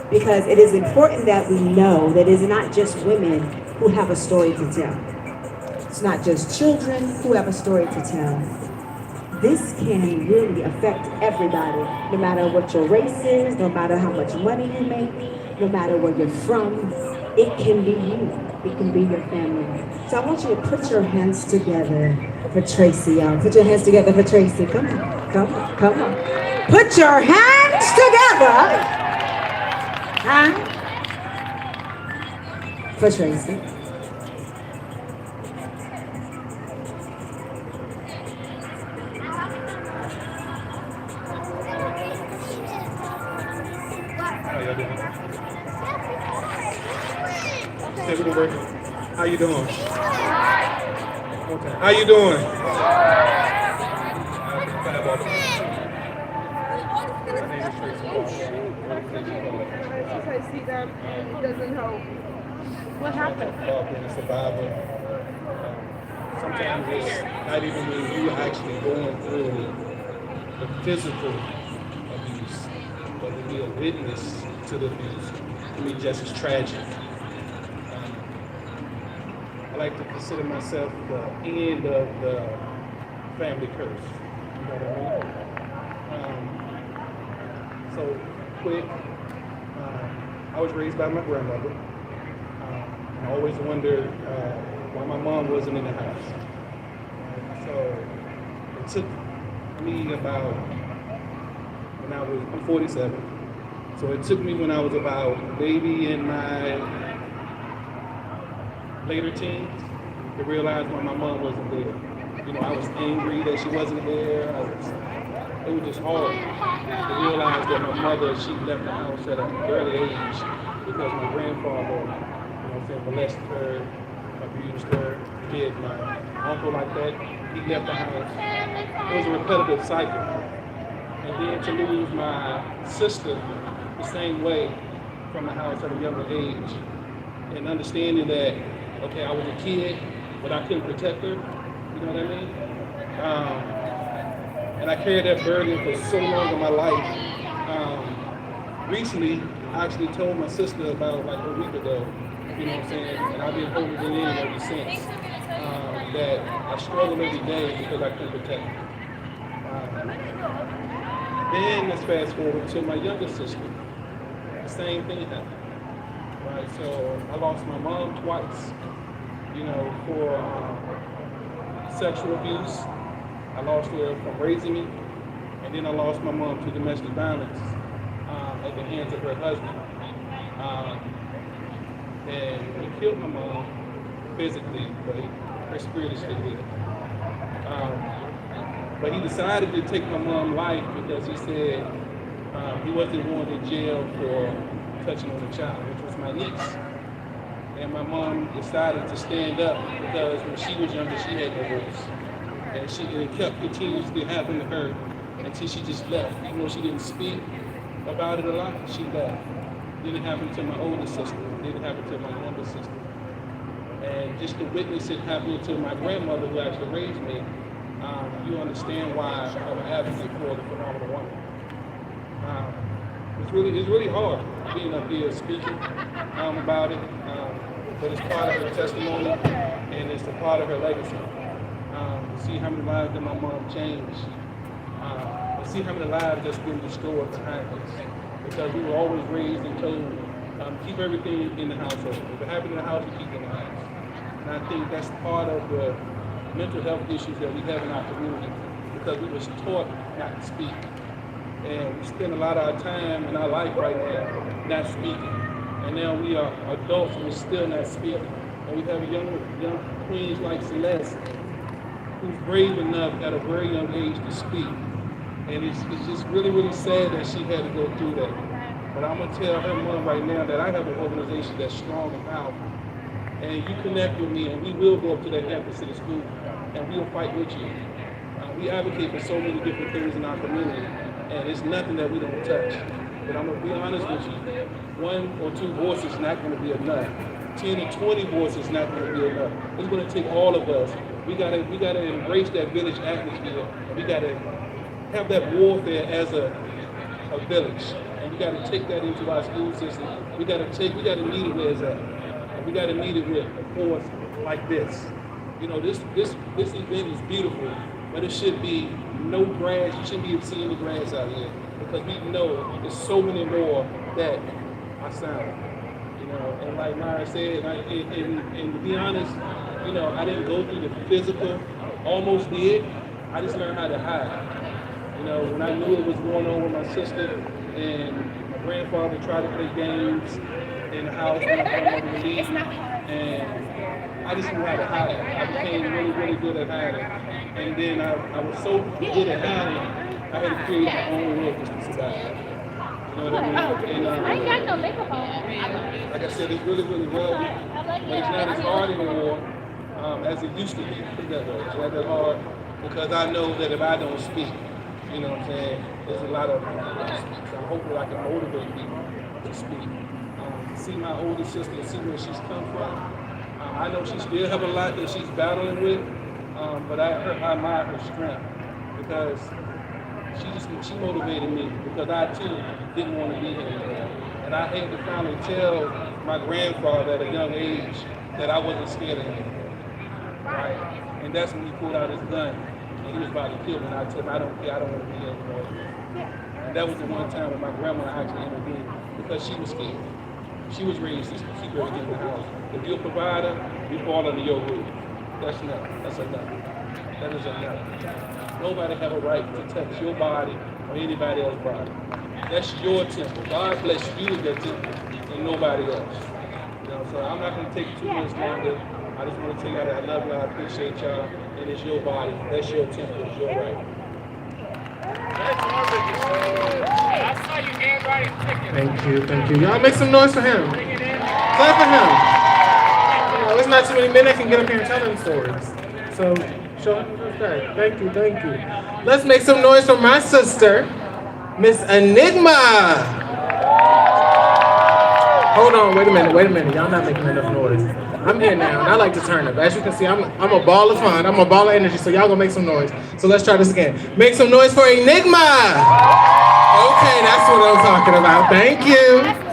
because it is important that we know that it is not just women who have a story to tell. It's not just children who have a story to tell. This can really affect everybody, no matter what your race is, no matter how much money you make, no matter where you're from. It can be you. It can be your family. So I want you to put your hands together for Tracy, y'all. Put your hands together for Tracy. Come on, come on, come on. Put your hands together. Huh? For Tracy. How y'all doing? Stay with the work. How you doing? Okay. How you doing? My name is Tracy. I see them and he doesn't know what happened. Been a survivor. Sometimes it's not even when you actually going through the physical abuse, but to be a witness to the abuse, to me, just as tragic. I like to consider myself the end of the family curse. You know what I mean? So quick, I was raised by my grandmother. I always wondered why my mom wasn't in the house. So it took me about I'm 47. So it took me when I was about maybe in my later teens to realize why my mom wasn't there. You know, I was angry that she wasn't there. It was just hard to realize that my mother, she left the house at an early age because my grandfather, molested her, abused her, did my uncle like that. He left the house. It was a repetitive cycle. And then to lose my sister the same way from the house at a younger age, and understanding that, okay, I was a kid, but I couldn't protect her, you know what I mean? And I carried that burden for so long in my life. Recently, I actually told my sister about like a week ago, you know what I'm saying? And I've been holding it in ever since. That I struggle every day because I couldn't protect her. Then let's fast forward to my younger sister. The same thing happened. Right, so I lost my mom twice, for sexual abuse. I lost her from raising me, and then I lost my mom to domestic violence at the hands of her husband. And he killed my mom physically, but her spirit is still with her. But he decided to take my mom's life because he said he wasn't going to jail for touching on a child, which was my niece. And my mom decided to stand up because when she was younger, she had no voice. And it kept continuously happening to her until she just left. Even though she didn't speak about it a lot, she left. Didn't happen to my older sister. Didn't happen to my younger sister. And just to witness it happening to my grandmother who actually raised me, you understand why I'm an advocate for the phenomenal woman. It's really hard being up here speaking about it, but it's part of her testimony and it's a part of her legacy. To see how many lives that my mom changed, to see how many lives that's been destroyed behind us. Because we were always raised and told, keep everything in the household. If it happened in the house, you keep it in the house. And I think that's part of the mental health issues that we have in our community because we was taught not to speak. And we spend a lot of our time in our life right now not speaking. And now we are adults and we're still not speaking. And we have young queens like Celeste who's brave enough at a very young age to speak. And it's just really, really sad that she had to go through that. But I'm gonna tell her mom right now that I have an organization that's strong and powerful. And you connect with me and we will go up to that campus of the school and we'll fight with you. We advocate for so many different things in our community and it's nothing that we don't touch. But I'm gonna be honest with you, 1 or 2 voices is not gonna be enough. 10 or 20 voices is not gonna be enough. It's gonna take all of us. We gotta embrace that village atmosphere and we gotta have that warfare as a village. And we gotta take that into our school system. We gotta meet it where it's at. And we gotta meet it with a force like this. This event is beautiful, but it should be no grass. You shouldn't be able to see any grass out here because we know there's so many more that are silent. And like Myra said, and to be honest, I didn't go through the physical, almost did. I just learned how to hide. When I knew it was going on with my sister, and my grandfather tried to play games in the house when my grandmother would leave, and I just knew how to hide. I became really, really good at hiding. And then I was so good at hiding, I had to create my own world just to survive. You know what I mean? And, I ain't got no makeup on. like I said, it's really, really well, but it's not as hard anymore as it used to be. Put it that way. It's not that hard because I know that if I don't speak, you know what I'm saying, there's a lot of so hopefully I can motivate people to speak. See my older sister and see where she's come from. I know she still have a lot that she's battling with, but I admire her strength because she motivated me because I too didn't want to be here anymore. And I had to finally tell my grandfather at a young age that I wasn't scared of him. Right? And that's when he pulled out his gun and he was about to kill me. And I told him, I don't care, I don't want to be here anymore. And that was the one time when my grandma actually intervened because she was scared. She was raised to keep everything in the house. If you're a provider, you fall under your roof. That's enough. That's enough. That is enough. Nobody have a right to touch your body or anybody else's body. That's your temple. God bless you with that temple and nobody else. So I'm not going to take too much longer. I just want to tell you that I love y'all, I appreciate y'all, and it's your body. That's your temple. It's your right. Thank you. Y'all make some noise for him. Clap for him. There's not too many men that can get up here and tell them stories. So, show him respect. Thank you. Let's make some noise for my sister, Miss Enigma. Hold on, wait a minute. Y'all not making enough noise. I'm here now, and I like to turn up. As you can see, I'm a ball of fun. I'm a ball of energy, so y'all gonna make some noise. So let's try this again. Make some noise for Enigma. Okay, that's what I'm talking about. Thank you.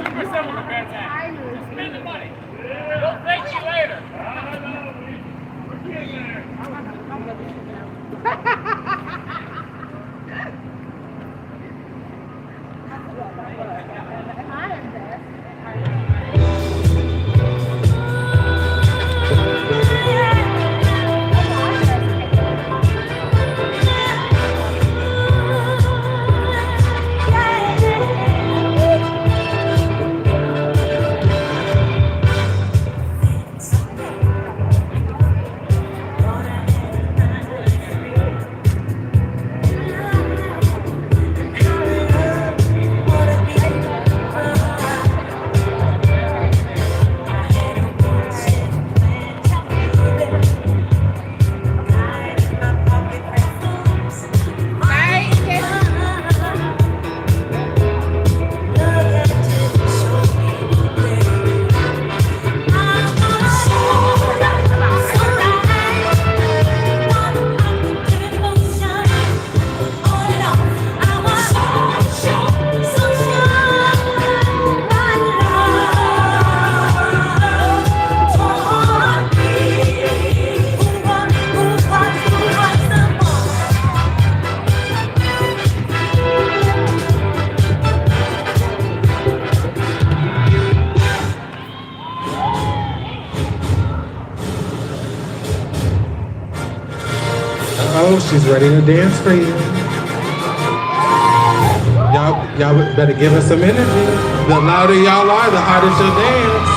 Oh, she's ready to dance for you. Y'all better give us some energy. The louder y'all are, the harder she'll dance.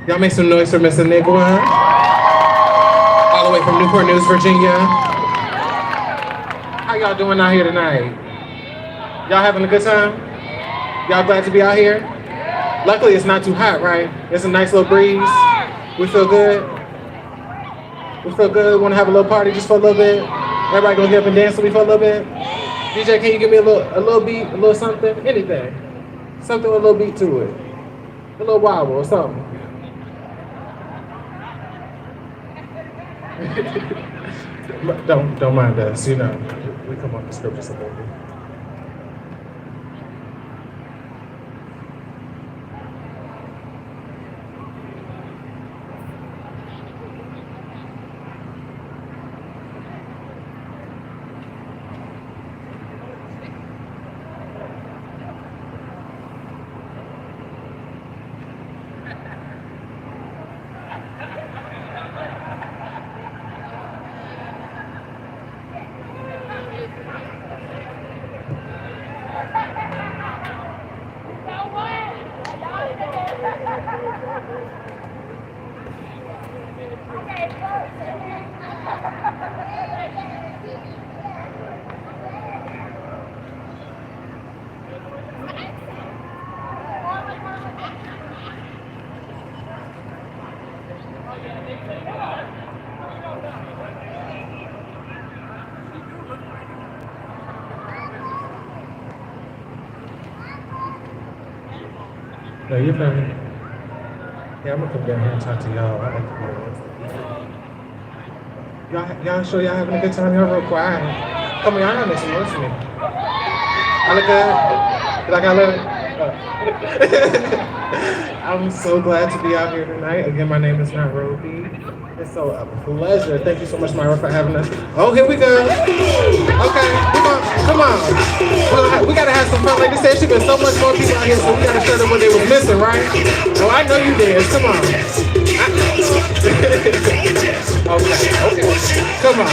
Y'all make some noise for Miss Anigua. All the way from Newport News, Virginia. How y'all doing out here tonight? Y'all having a good time? Y'all glad to be out here? Luckily, it's not too hot, right? It's a nice little breeze. We feel good. We feel good. Want to have a little party just for a little bit? Everybody gonna get up and dance with me for a little bit? DJ, can you give me a little beat, a little something, anything? Something with a little beat to it. A little wobble or something. Don't mind us, you know. We come off the script just a little bit. No, you're fine. Yeah, I'm gonna come down here and talk to y'all. I like to be y'all sure y'all having a good time? Y'all real quiet. Come on, y'all not making noise for me. I look good? Like I look? I'm so glad to be out here tonight. Again, my name is Monroe. It's so a pleasure. Thank you so much, Myra, for having us. Oh, here we go. Okay, come on. We gotta have some fun. Like they said, she's been so much more people out here, so we gotta show them what they was missing, right? Oh, I know you did. Come on. Okay. Come on.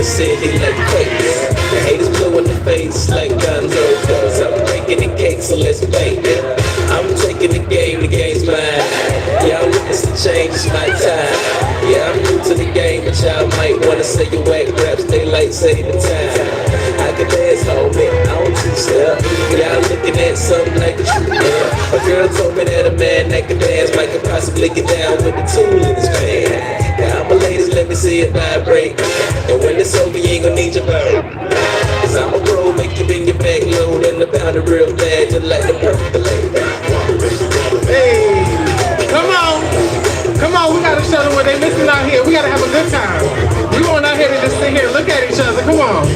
City like cakes. The haters blue in the face like Gonzo. Cause I'm breaking the cake, so let's bake it. I'm taking the game's mine. Y'all witness the change, it's my time. Yeah, I'm new to the game, but y'all might wanna say you whack raps, they like say the time. I can dance, homie, I don't two-step. Y'all looking at something like a true man. A girl told me that a man that can dance might could possibly get down with the tool in his hand. Now my ladies, let me see it vibrate. And when it's over, you ain't gonna need your bird. Cause I'm a pro, make you bring your back low and the pound of real bad, just like the percolate. Hey, come on, we gotta show them what they missing out here. We gotta have a good time. We going out here to just sit here and look at each other. Come on.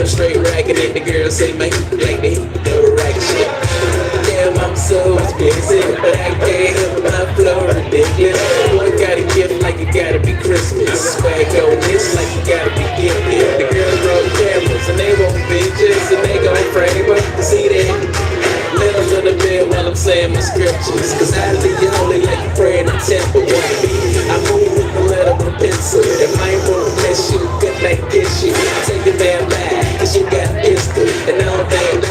Straight racking it, the girls say, man, like they no rack shit. Damn, I'm so busy, but I can't help my flow ridiculous. Boy, got a gift like it gotta be Christmas. Swag on this like you gotta be gifted. The girls roll cameras and they want pictures and they gon' frame up to see that. Let them to the bed while I'm saying my scriptures. Cause I leave you only like you pray in the temple. I move with the letter of a pencil. If I ain't wanna miss you, good night, kiss you. Take your man back, cause you got pistol. And I don't think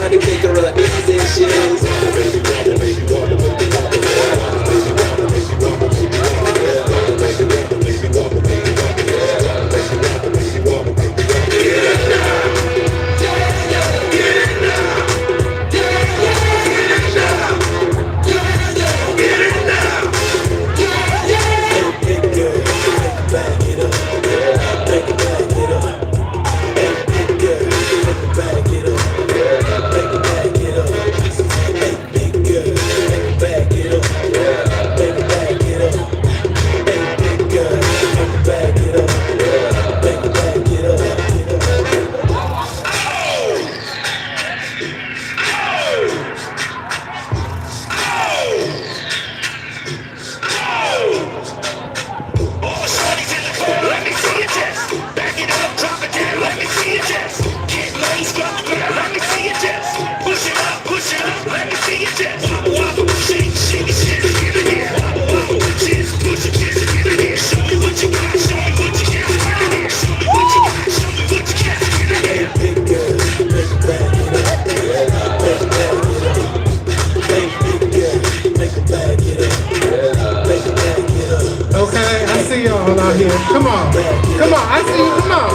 Come on. Come on. I see you. Come on.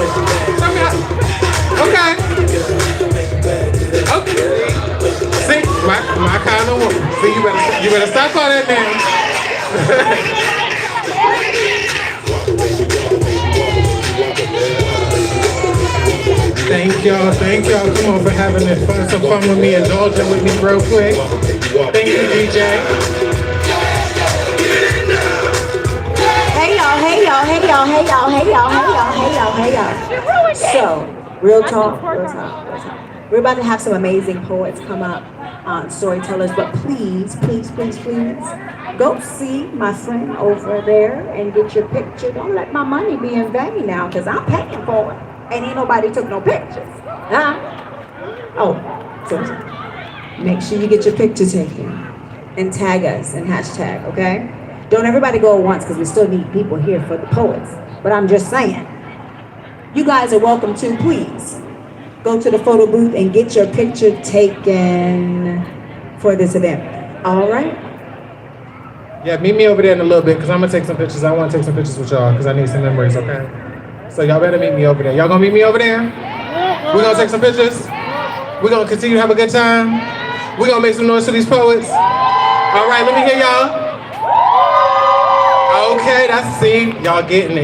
Show me how. Okay. Okay. See, my kind of woman. See, you better stop all that now. Thank y'all. Come on for having some fun with me, indulging with me real quick. Thank you, DJ. Hey y'all. So, real talk. We're about to have some amazing poets come up, storytellers, but please, go see my friend over there and get your picture. Don't let my money be in vain now, because I'm paying for it. And ain't nobody took no pictures. Huh? Oh, so make sure you get your picture taken and tag us and hashtag, okay? Don't everybody go at once, because we still need people here for the poets. But I'm just saying, you guys are welcome to, please, go to the photo booth and get your picture taken for this event. All right? Yeah, meet me over there in a little bit, because I'm going to take some pictures. I want to take some pictures with y'all, because I need some memories, okay? So y'all better meet me over there. Y'all gonna meet me over there? We're gonna take some pictures. We're gonna continue to have a good time. We're gonna make some noise for these poets. All right, let me hear y'all. Okay, that's see, y'all getting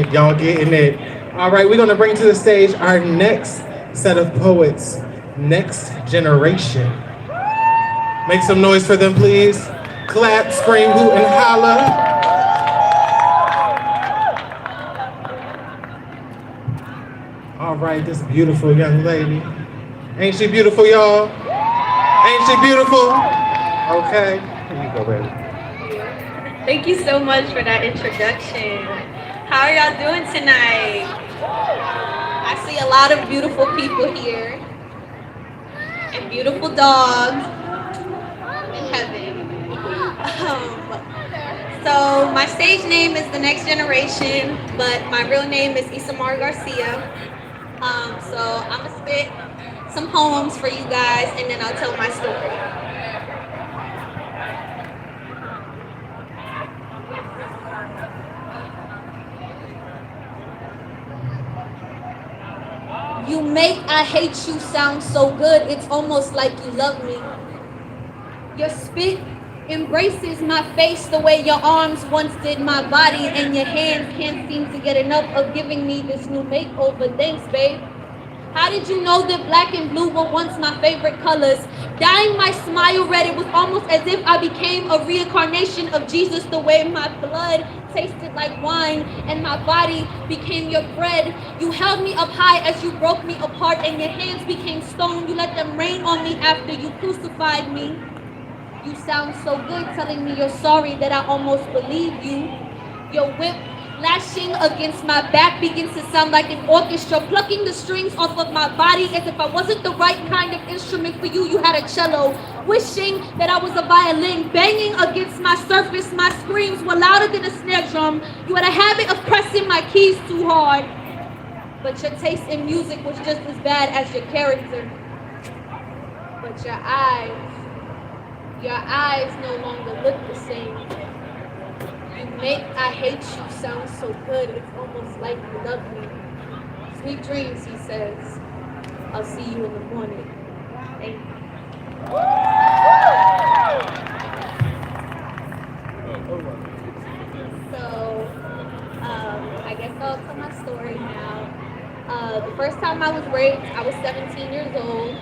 it. All right, we're gonna bring to the stage our next set of poets, next generation. Make some noise for them, please. Clap, scream, hoot, and holla. All right, this beautiful young lady. Ain't she beautiful, y'all? Ain't she beautiful? Okay, here you go, baby. Thank you so much for that introduction. How are y'all doing tonight? I see a lot of beautiful people here and beautiful dogs in heaven. So my stage name is The Next Generation, but my real name is Isamar Garcia. So I'm gonna spit some poems for you guys, and then I'll tell my story. You make I hate you sound so good, it's almost like you love me. Your spit embraces my face the way your arms once did my body, and your hands can't seem to get enough of giving me this new makeover. Thanks, babe. How did you know that black and blue were once my favorite colors? Dyeing my smile red, it was almost as if I became a reincarnation of Jesus, the way my blood tasted like wine and my body became your bread. You held me up high as you broke me apart, and your hands became stone. You let them rain on me after you crucified me. You sound so good telling me you're sorry that I almost believe you. Your whip lashing against my back begins to sound like an orchestra, plucking the strings off of my body as if I wasn't the right kind of instrument for you. You had a cello, wishing that I was a violin, banging against my surface. My screams were louder than a snare drum. You had a habit of pressing my keys too hard, but your taste in music was just as bad as your character. But your eyes no longer look the same. You make I hate you sound so good, it's almost like you love me. Sweet dreams, he says. I'll see you in the morning. Thank you. So, I guess I'll tell my story now. The first time I was raped, I was 17 years old.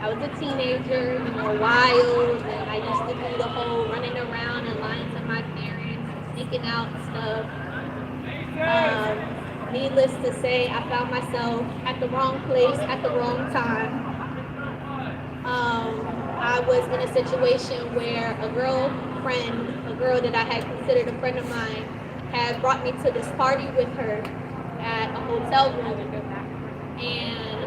I was a teenager, wild, and I used to do the whole running around and lying to my parents, sneaking out and stuff. Needless to say, I found myself at the wrong place at the wrong time. I was in a situation where a girl that I had considered a friend of mine, had brought me to this party with her at a hotel room, and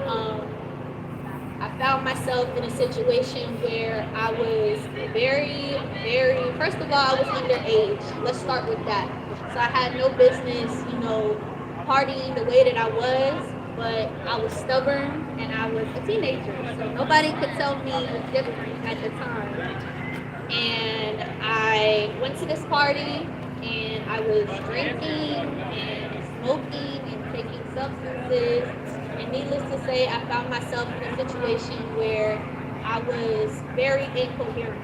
I found myself in a situation where I was first of all, I was underage. Let's start with that. So I had no business, partying the way that I was, but I was stubborn and I was a teenager. So nobody could tell me different at the time. And I went to this party and I was drinking and smoking and taking substances. And needless to say, I found myself in a situation where I was very incoherent.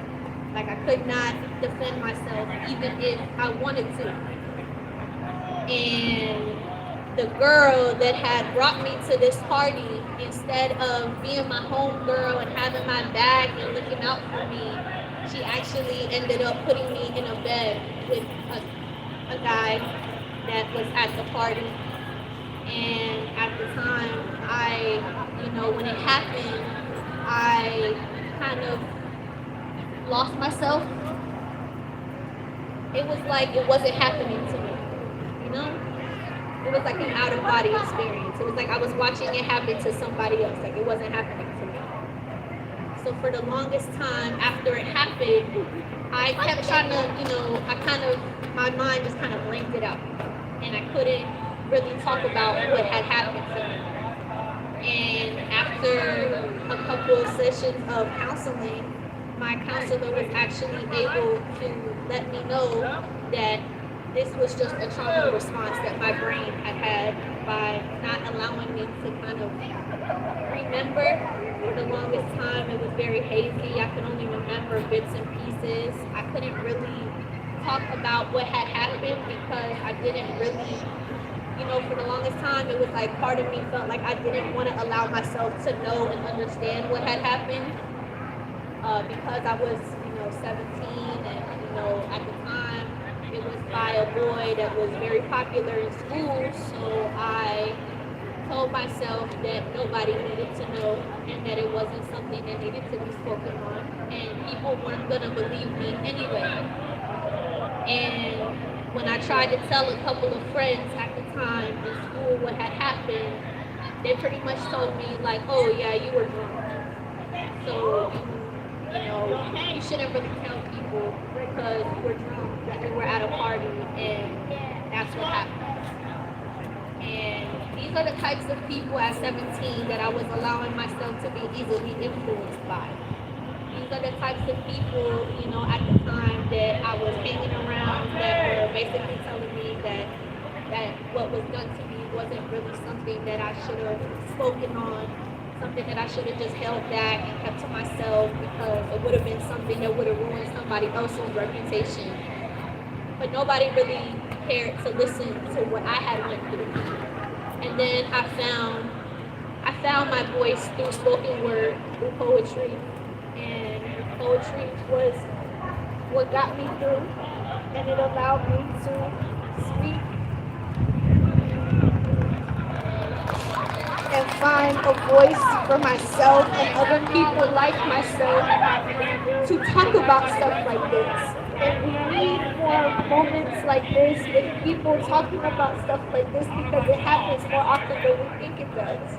Like I could not defend myself even if I wanted to. And the girl that had brought me to this party, instead of being my home girl and having my back and looking out for me, she actually ended up putting me in a bed with a guy that was at the party. And at the time, when it happened, I kind of lost myself. It was like it wasn't happening to me, you know? It was like an out-of-body experience. It was like I was watching it happen to somebody else, like it wasn't happening to me. So for the longest time after it happened, I kept trying to, my mind just kind of blanked it out. And I couldn't really talk about what had happened to me. And after a couple of sessions of counseling, my counselor was actually able to let me know that this was just a trauma response that my brain had by not allowing me to kind of remember. For the longest time, it was very hazy. I could only remember bits and pieces. I couldn't really talk about what had happened because I didn't really, for the longest time, it was like part of me felt like I didn't want to allow myself to know and understand what had happened because I was, 17 and, at the time, it was by a boy that was very popular in school, so I told myself that nobody needed to know and that it wasn't something that needed to be spoken on, and people weren't gonna believe me anyway. And when I tried to tell a couple of friends at the time in school what had happened, they pretty much told me like, oh yeah, you were drunk. So, you shouldn't really tell people because you were drunk, that we were at a party, and that's what happened. And these are the types of people at 17 that I was allowing myself to be easily influenced by. These are the types of people, at the time that I was hanging around that were basically telling me that what was done to me wasn't really something that I should have spoken on, something that I should have just held back and kept to myself because it would have been something that would have ruined somebody else's reputation. But nobody really cared to listen to what I had went through. And then I found my voice through spoken word, through poetry. And poetry was what got me through, and it allowed me to speak and find a voice for myself and other people like myself to talk about stuff like this. And we need more moments like this with people talking about stuff like this because it happens more often than we think it does.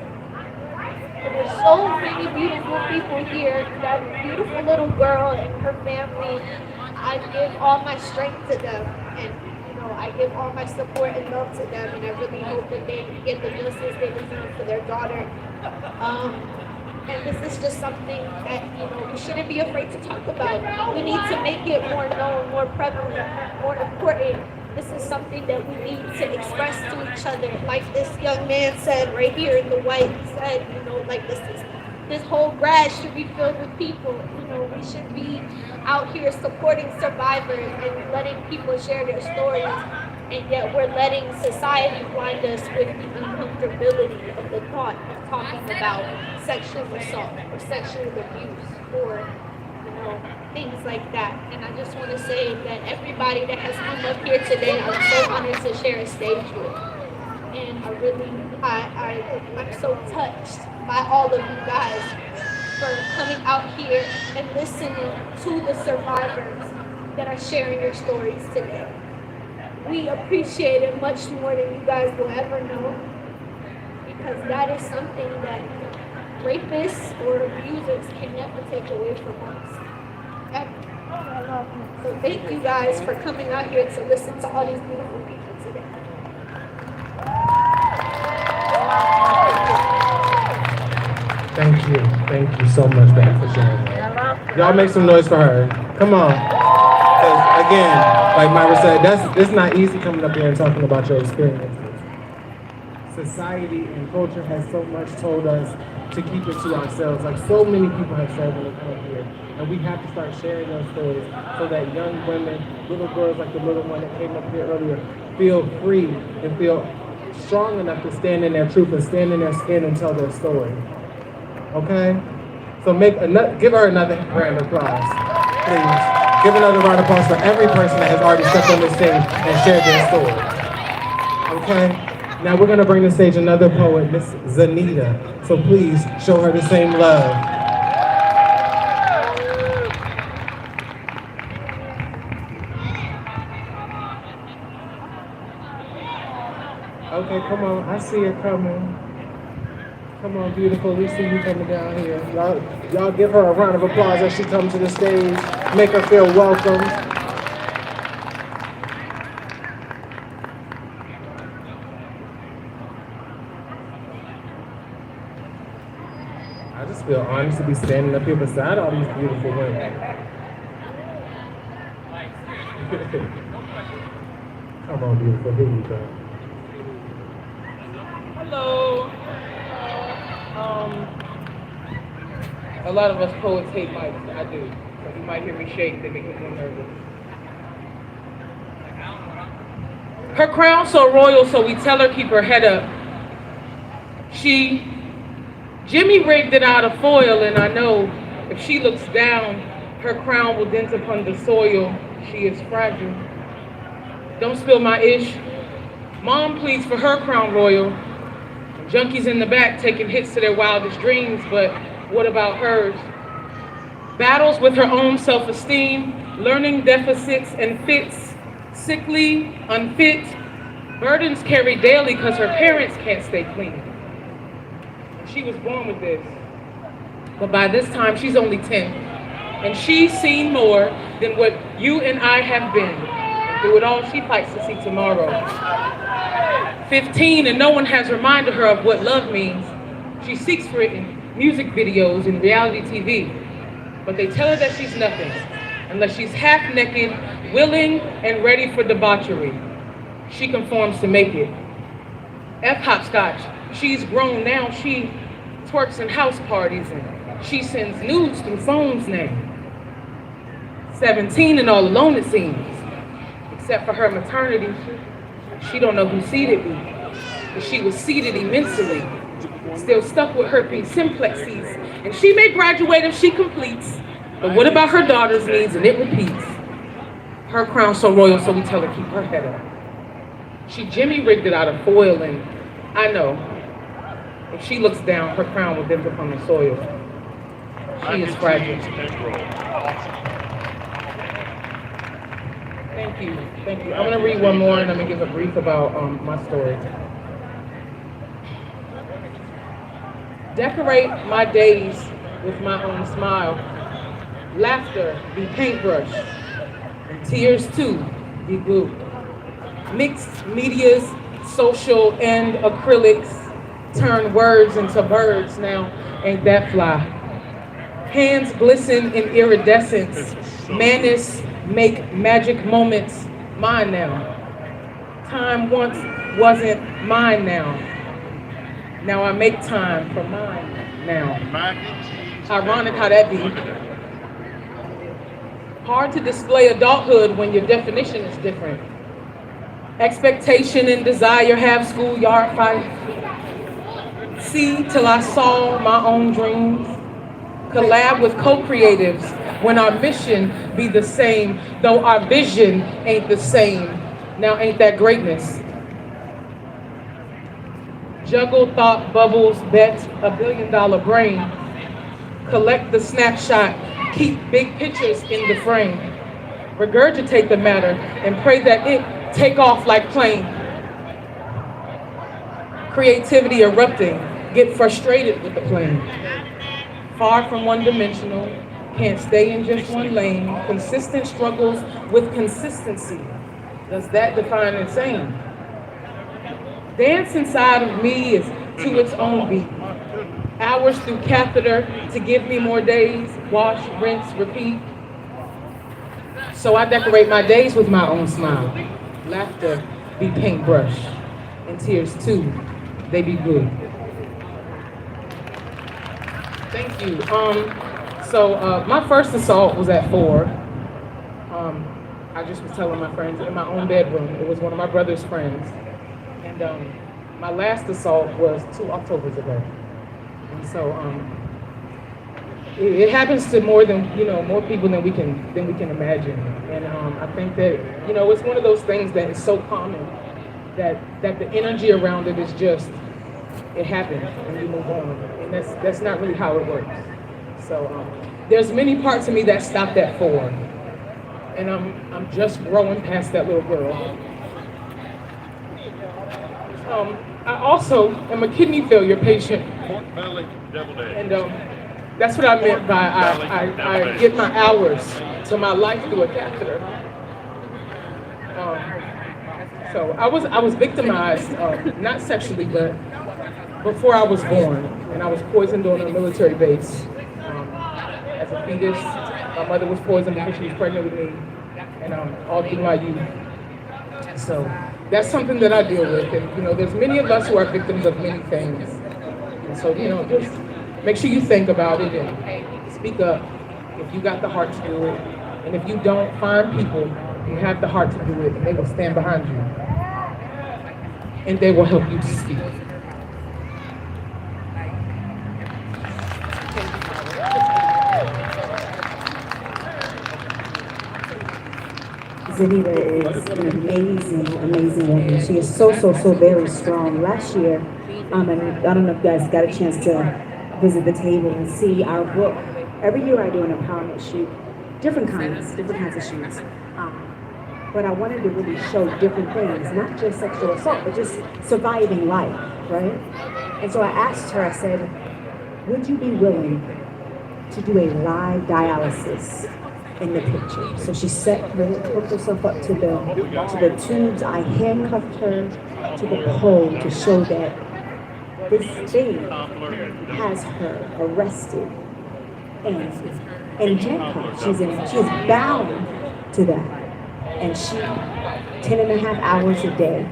And there's so many beautiful people here. That beautiful little girl and her family, I give all my strength to them. And I give all my support and love to them, and I really hope that they get the justice they deserve for their daughter. And this is just something that, we shouldn't be afraid to talk about. We need to make it more known, more prevalent, more important. This is something that we need to express to each other. Like this young man said right here in the white, he said, this whole grass should be filled with people. We should be out here supporting survivors and letting people share their stories. And yet we're letting society blind us with the uncomfortability of the thought of talking about sexual assault or sexual abuse or, things like that. And I just want to say that everybody that has come up here today, I'm so honored to share a stage with. And I'm so touched by all of you guys for coming out here and listening to the survivors that are sharing their stories today. We appreciate it much more than you guys will ever know, because that is something that rapists or abusers can never take away from us. Ever. So thank you guys for coming out here to listen to all these beautiful people today. Thank you so much, Beck, for sharing that. Y'all make some noise for her. Come on. Because again, like Myra said, it's not easy coming up here and talking about your experiences. society and culture has so much told us to keep it to ourselves. Like so many people have said when they come up here. And we have to start sharing those stories so that young women, little girls like the little one that came up here earlier, feel free and feel strong enough to stand in their truth and stand in their skin and tell their story. Okay? So give her another round of applause, please. Give another round of applause for every person that has already stepped on this stage and shared their story. Okay? Now we're gonna bring to the stage another poet, Miss Zanita. So please show her the same love. Okay, come on, I see her coming. Come on, beautiful, we see you coming down here. Y'all give her a round of applause as she comes to the stage. Make her feel welcome. I just feel honored to be standing up here beside all these beautiful women. Come on, beautiful, here you go. Hello. A lot of us poets hate mics. I do. So you might hear me shake. They make me more nervous. Her crown so royal, so we tell her keep her head up. Jimmy rigged it out of foil, and I know if she looks down, her crown will dent upon the soil. She is fragile. Don't spill my ish. Mom pleads for her crown royal. Junkies in the back taking hits to their wildest dreams, but what about hers? Battles with her own self-esteem, learning deficits and fits, sickly, unfit, burdens carried daily because her parents can't stay clean. She was born with this, but by this time she's only 10, and she's seen more than what you and I have been. And through it all, she fights to see tomorrow. 15, and no one has reminded her of what love means. She seeks for it in music videos and reality TV, but they tell her that she's nothing unless she's half naked, willing and ready for debauchery. She conforms to make it. Hopscotch, she's grown now. She twerks in house parties and she sends nudes through phones now. 17 and all alone it seems, except for her maternity. She don't know who seated me, but she was seated immensely, still stuck with herpes simplexes, and she may graduate if she completes, but what about her daughter's needs, and it repeats. Her crown so royal, so we tell her keep her head up. She Jimmy rigged it out of foil, and I know, if she looks down, her crown will dip upon the soil. She is fragile. Thank you, thank you. I'm gonna read one more and I'm gonna give a brief about my story. Decorate my days with my own smile. Laughter be paintbrush, and tears too be glue. Mixed medias, social and acrylics, turn words into birds now, ain't that fly? Hands glisten in iridescence, madness make magic moments mine now. Time once wasn't mine now. Now I make time for mine now. Ironic how that be. Hard to display adulthood when your definition is different. Expectation and desire have schoolyard fight. See till I saw my own dreams. Collab with co-creatives when our mission be the same, though our vision ain't the same. Now ain't that greatness? Juggle thought bubbles, bet $1 billion brain. Collect the snapshot, keep big pictures in the frame. Regurgitate the matter and pray that it take off like plane. Creativity erupting, get frustrated with the plane. Far from one-dimensional, can't stay in just one lane. Consistent struggles with consistency. Does that define insane? Dance inside of me is to its own beat. Hours through catheter to give me more days. Wash, rinse, repeat. So I decorate my days with my own smile. Laughter be paintbrush, and tears too they be good. Thank you. My first assault was at 4. I just was telling my friends in my own bedroom. It was one of my brother's friends. And my last assault was 2 Octobers ago. And so it happens to more people than we can imagine. And I think that, it's one of those things that is so common that the energy around it is just, it happens and you move on. And that's not really how it works. So there's many parts of me that stopped at 4. And I'm just growing past that little girl. I also am a kidney failure patient. Pork belly, deviled eggs. And that's what I meant by I get my hours to my life through a catheter. So I was victimized, not sexually, but before I was born, and I was poisoned on a military base as a fetus. My mother was poisoned because she was pregnant with me, and all through my youth. So that's something that I deal with, and there's many of us who are victims of many things. And so just make sure you think about it and speak up if you got the heart to do it, and if you don't, find people who have the heart to do it, and they will stand behind you, and they will help you to speak. Zanita is an amazing woman. She is so very strong. Last year, and I don't know if you guys got a chance to visit the table and see our book. Every year I do an empowerment shoot, different kinds of shoots. But I wanted to really show different things, not just sexual assault, but just surviving life, right? And so I asked her, I said, would you be willing to do a live dialysis in the picture? So she hooked herself up to the tubes. I handcuffed her to the pole to show that this thing has her arrested and handcuffed. She is bound to that. And she, 10.5 hours a day,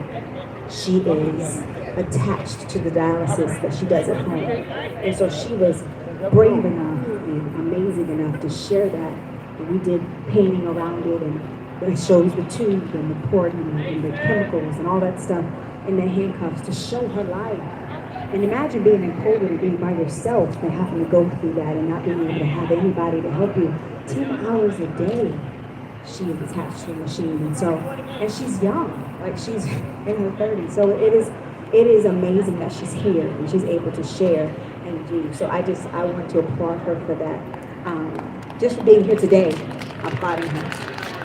she is attached to the dialysis that she does at home. And so she was brave enough and amazing enough to share that. And we did painting around it, and it shows the tube and the port and the chemicals and all that stuff in the handcuffs to show her life. And imagine being in COVID and being by yourself and having to go through that and not being able to have anybody to help you. 10 hours a day. She is attached to a machine, and she's young, like she's in her 30s. So it is amazing that she's here and she's able to share and do. So I want to applaud her for that. Just for being here today, I'm applauding her.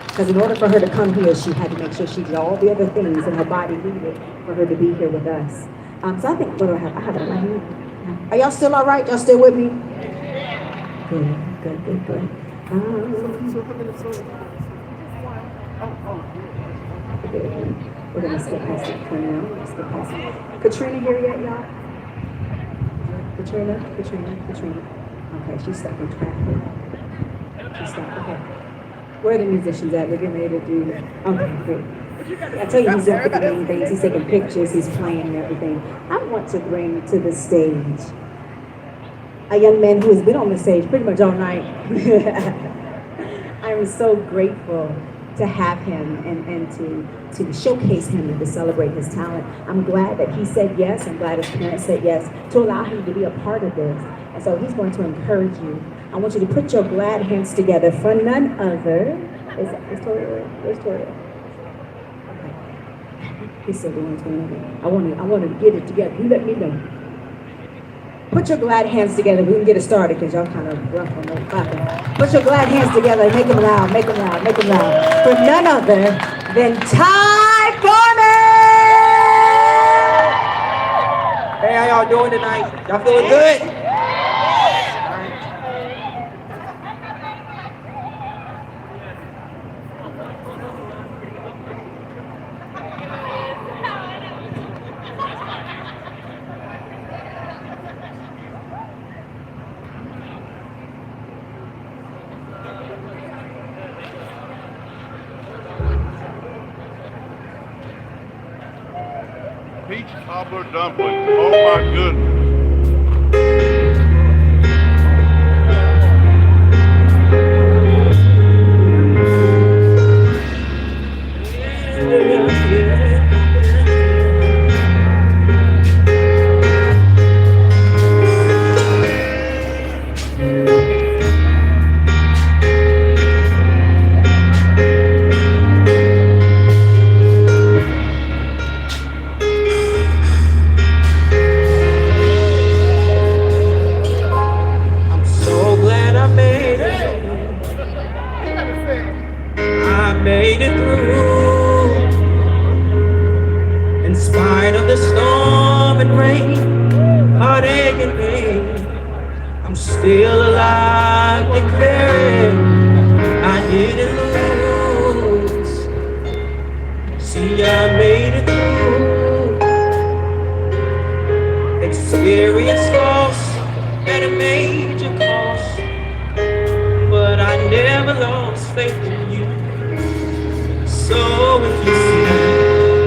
Because in order for her to come here, she had to make sure she did all the other things that her body needed for her to be here with us. So I think, what do I have? I have it right here. Are y'all still all right? Y'all still with me? Good. We're gonna skip past it for now. Katrina here yet, y'all? Katrina. Okay, she's stuck in traffic. She's stuck. Okay. Where are the musicians at? They're getting ready to do. Okay, great. I tell you, he's doing the main things. He's taking pictures. He's playing and everything. I want to bring to the stage a young man who has been on the stage pretty much all night. I am so grateful to have him and to showcase him and to celebrate his talent. I'm glad that he said yes. I'm glad his parents said yes to allow him to be a part of this. And so he's going to encourage you. I want you to put your glad hands together for none other. Is Toria? Where's Toria? Okay. He's still doing it. I want to get it together. You let me know. Put your glad hands together. We can get it started because y'all kind of rough on the clapping. Put your glad hands together and make them loud. For none other than Ty Foreman! Hey, how y'all doing tonight? Y'all feeling good? peach cobbler dumplings. Oh my goodness. I'm so glad I made it. I made it through. In spite of the storm and rain, heartache and pain, I'm still alive, declaring I didn't lose. See, I made it through. Experience loss at a major cost, but I never lost faith in you. So if you see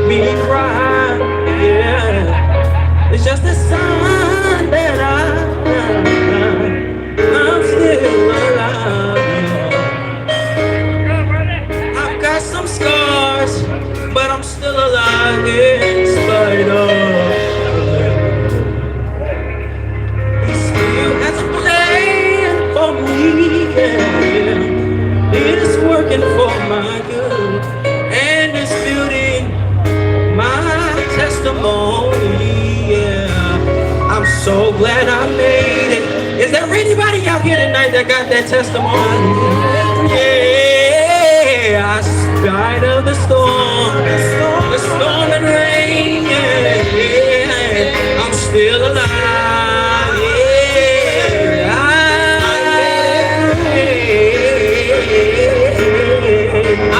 me cry, yeah, it's just a sign that I'm still alive. I've got some scars, but I'm still alive in spite of. He still has a plan for me, yeah. It is working for my good, and it's building my testimony, yeah. I'm so glad I made it. Is there anybody out here tonight that got that testimony? Yeah, in spite of the storm and rain, yeah, I'm still alive, yeah. I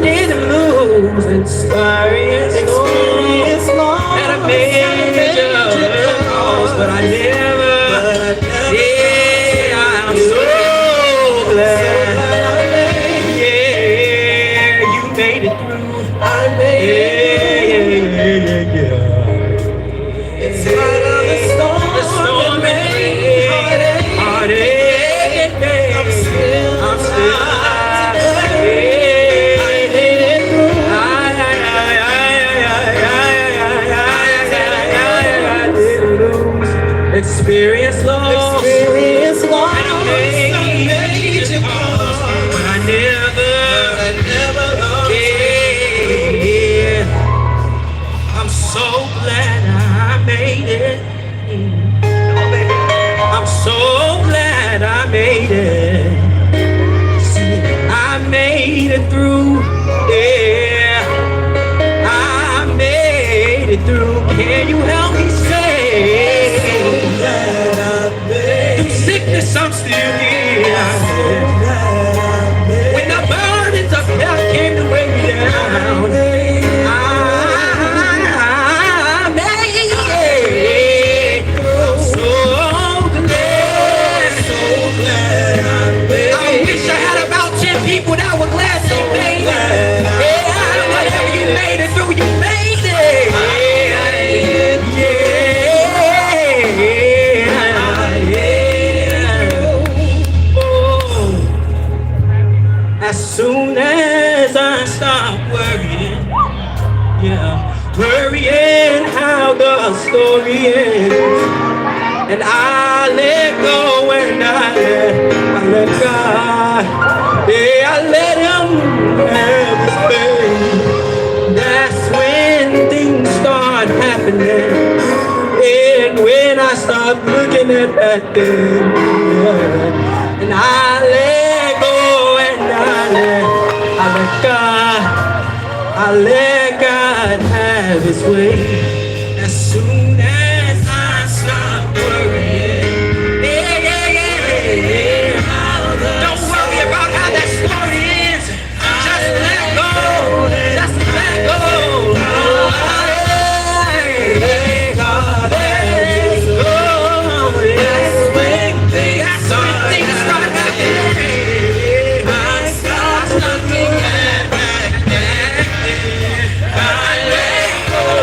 didn't lose. Experience long at a major cost, but I never, yeah, I'm so glad, yeah, you made it through. I made it, yeah. In spite of the storm and heartache, I'm still alive, experience loss, and a major cost, but I never lost. Yeah, I'm so glad I made it. I'm so glad I made it. See, I made it through. Yeah, I made it through. Can you help me say? Through sickness, I'm still here. When the burdens of death came to weigh me down, I made it. I'm so glad. I wish I had about 10 people that were glad they made it. Yeah, whatever you made it through, you made it. As soon as I stop worrying, yeah, worrying how the story ends, and I let go and I let God, yeah, I let Him have His way. That's when things start happening, and when I start looking at that thing, yeah, and I let go and I let God have His way. As soon as I stop worrying, yeah. Don't worry about how that story ends. Just let go. Just let go. Let God have His way. That's when things start happening. I start looking at that. I let go.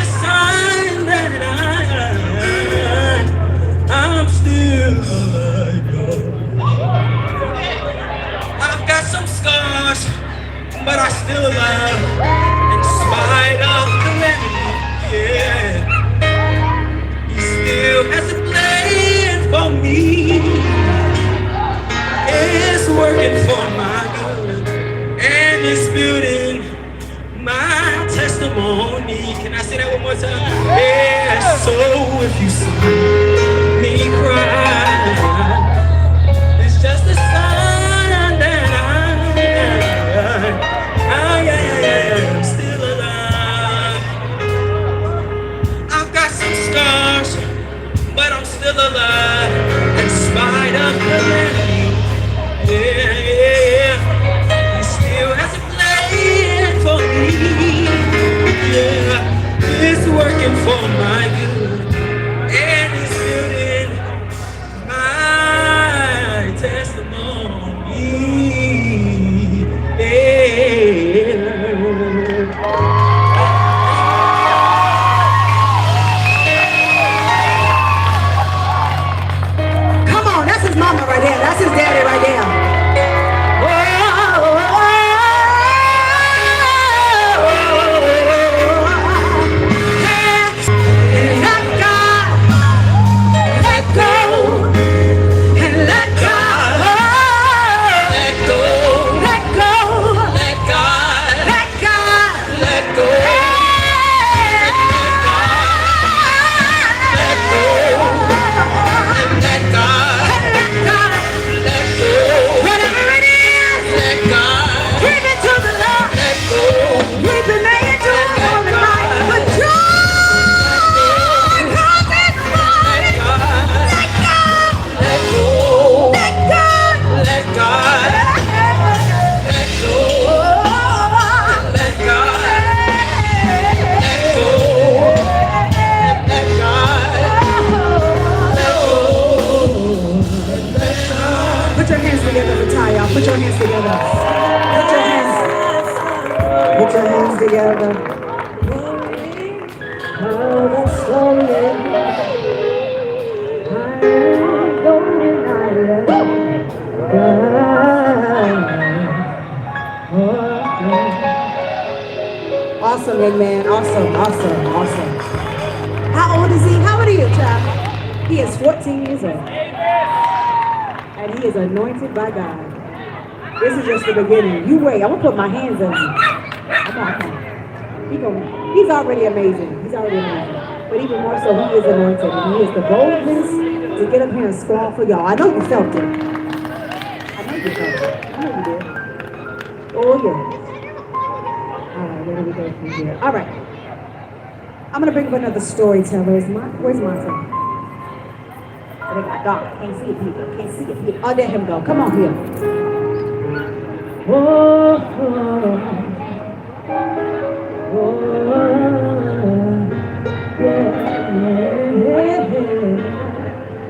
a sign that I'm still alive. I've got some scars, but I still alive. In spite of calamity, yeah. He still has a plan for me. It's working for my good, and it's building my testimony. Can I say that one more time? Yeah. So if you see me cry, it's just a sign that I'm still alive. I've got some scars, but I'm still alive in spite of calamity. Yeah. He still has a plan for me. Yeah, it's working for my good, and it's building my testimony. Come on, that's his mama right there. That's his daddy right there. Let God, let go, and let God, let go, let go, let God, let God, let go, let go, let God, let God, let go, whatever it is, let God, give it to the Lord, let go, we've been made to it all the night, but joy. Put your hands together for Ty, y'all. Put your hands together. Put your hands together. Oh, that's slowly. Golden island. Awesome, young man. Awesome. How old is he? How old are you, child? He is 14 years old. And he is anointed by God. This is just the beginning. You wait. I'm going to put my hands on you. Come on. He's already amazing. But even more so, he is anointed. And he has the boldness to get up here and squall for y'all. I know you felt it. I know you did. Oh, yeah. All right, where do we go from here? All right. I'm going to bring up another storyteller. Where's Monte? Oh, they got dark. Can't see it, people. Oh, let him go. Come on here.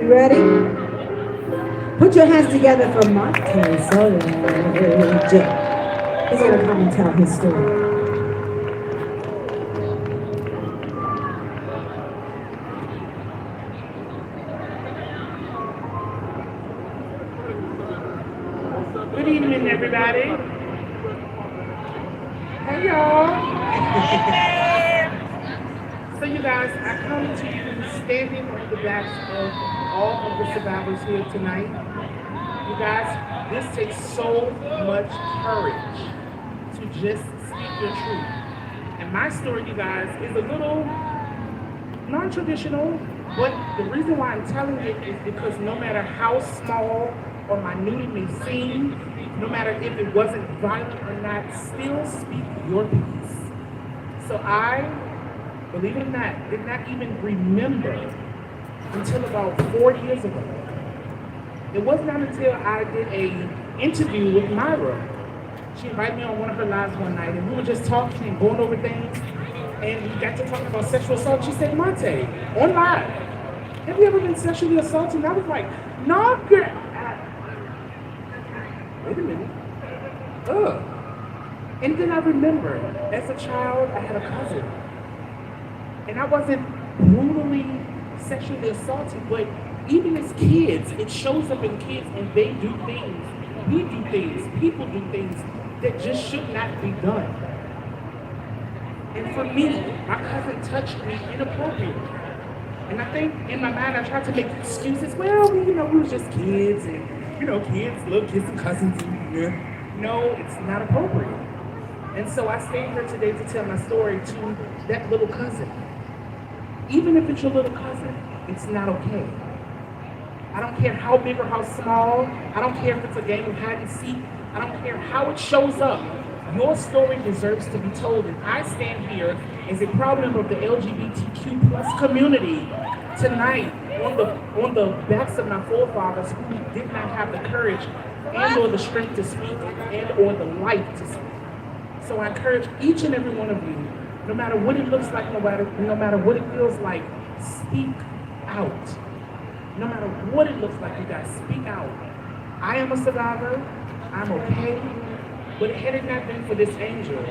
You ready? Put your hands together for Monte Solange. He's going to come and tell his story. Good evening, everybody. Hey, y'all. So, you guys, I come to you standing on the backs of all of the survivors here tonight. You guys, this takes so much courage to just speak your truth. And my story, you guys, is a little non-traditional, but the reason why I'm telling it is because no matter how small or minute it may seem, no matter if it wasn't violent or not, still speak your piece. So I, believe it or not, did not even remember until about 4 years ago. It was not until I did an interview with Monroe. She invited me on one of her lives one night, and we were just talking and going over things, and we got to talking about sexual assault. She said, Monte, on live, have you ever been sexually assaulted? And I was like, no, girl. Wait a minute. And then I remember, as a child, I had a cousin And I wasn't brutally sexually assaulted, but even as kids, it shows up in kids and they do things, we do things, people do things that just should not be done. And for me, my cousin touched me inappropriately. And I think in my mind, I tried to make excuses. Well, we were just kids, and kids, little kids and cousins. And, no, it's not appropriate. And so I stand here today to tell my story to that little cousin. Even if it's your little cousin, it's not okay. I don't care how big or how small. I don't care if it's a game of hide and seek. I don't care how it shows up. Your story deserves to be told, and I stand here as a proud member of the LGBTQ plus community tonight on the backs of my forefathers who did not have the courage and or the strength to speak and or the life to speak. So I encourage each and every one of you, no matter what it looks like, no matter what it feels like, speak out. No matter what it looks like, you guys, speak out. I am a survivor. I'm okay. But had it not been for this angel,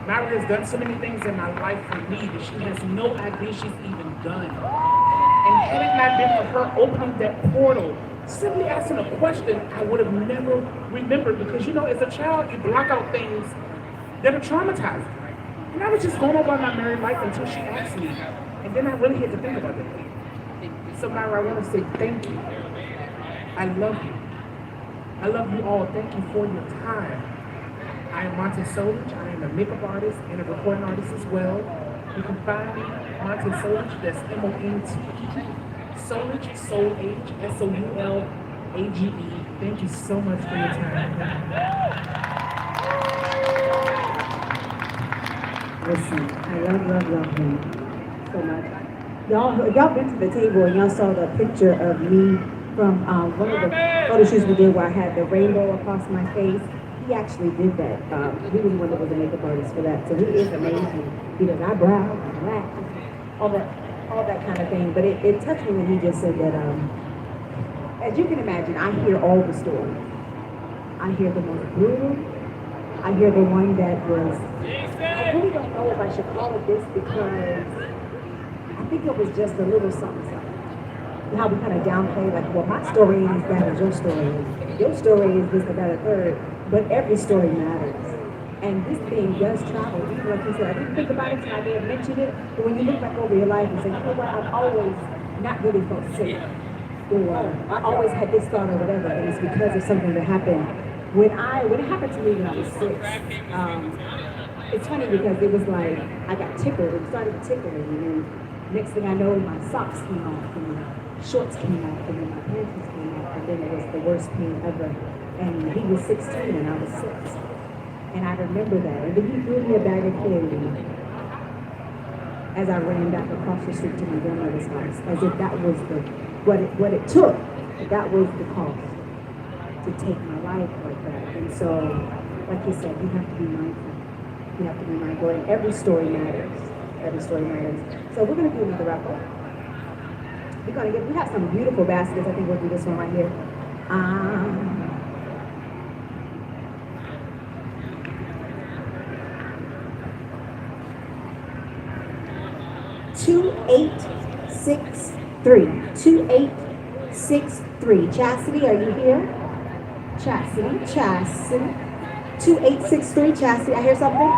Myra has done so many things in my life for me that she has no idea she's even done. And had it not been for her opening that portal, simply asking a question, I would have never remembered. Because, as a child, you block out things that are traumatizing. And I was just going on by my married life until she asked me. And then I really had to think about it. So, Myra, I want to say thank you. I love you. I love you all. Thank you for your time. I am Monte Solich. I am a makeup artist and a recording artist as well. You can find me, Monte Solich, that's M-O-N-T-E, Solich, Soul-H, S-O-U-L-A-G-E. Thank you so much for your time. Listen, I love him so much. Y'all been to the table and y'all saw the picture of me from one of the photo shoots we did where I had the rainbow across my face. He actually did that. He was one that was a makeup artist for that. So he is amazing. He does eyebrows, black, all that kind of thing. But it touched me when he just said that, as you can imagine, I hear all the stories. I hear the most brutal. I hear the one that was, I really don't know if I should call it this because I think it was just a little something. How we kind of downplay, like, well, my story is that as your story is. Your story is this and that, a third. But every story matters. And this thing does travel. Even like you said, I didn't think about it until I may have mentioned it. But when you look back over your life and say, you know what, I've always not really felt safe. Or I always had this thought or whatever. And it's because of something that happened. When it happened to me when I was 6, it's funny because it was like, I got tickled. It started tickling. And then next thing I know, my socks came off. And my shorts came off. And then my pants came off. And then it was the worst pain ever. And he was 16 and I was 6. And I remember that. And then he threw me a bag of candy as I ran back across the street to my grandmother's house, as if that was what it took. That was the cost to take my life like that. And so, like you said, you have to be mindful. You have to be mindful. And every story matters. Every story matters. So we're going to do another raffle. We have some beautiful baskets. I think we'll do this one right here. 2863. 2863. Chastity, are you here? Chastity. 2863. Chastity, I hear something?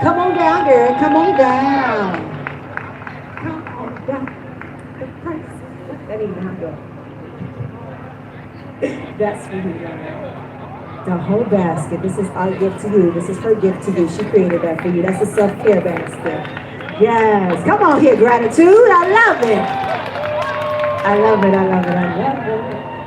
Come on down, girl. Come on down. Come on down. The price. That ain't how go. That's for you, girl. The whole basket. This is our gift to you. This is her gift to you. She created that for you. That's a self-care basket. Yes. Come on here, gratitude. I love it. I love it.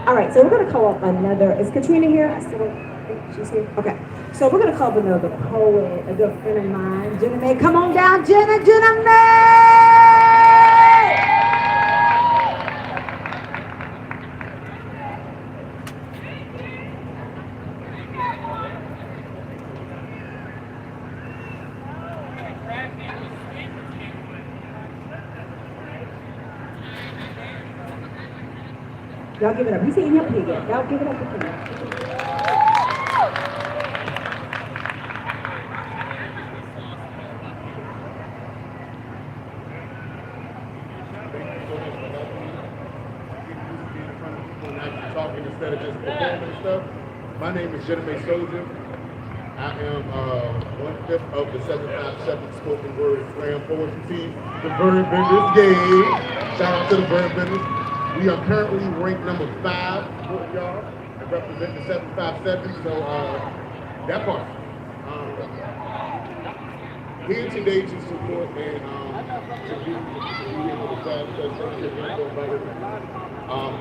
All right, so we're going to call up another. Is Katrina here? I still think she's here. Okay. So we're going to call up another poet, a good friend of mine, Jenna May. Come on down, Jenna May! Y'all give it up. He's sitting up here yet. Y'all give it up with him. actually talking instead of just performing stuff. My name is Jeremy Soldier. I am 1/5 of the 757 Spoken Word Slam Poetry Team, the Bird Benders game. Shout out to the Bird Benders. We are currently ranked number 5 for y'all and represent the 757. So that part. Here today to support and to be able to find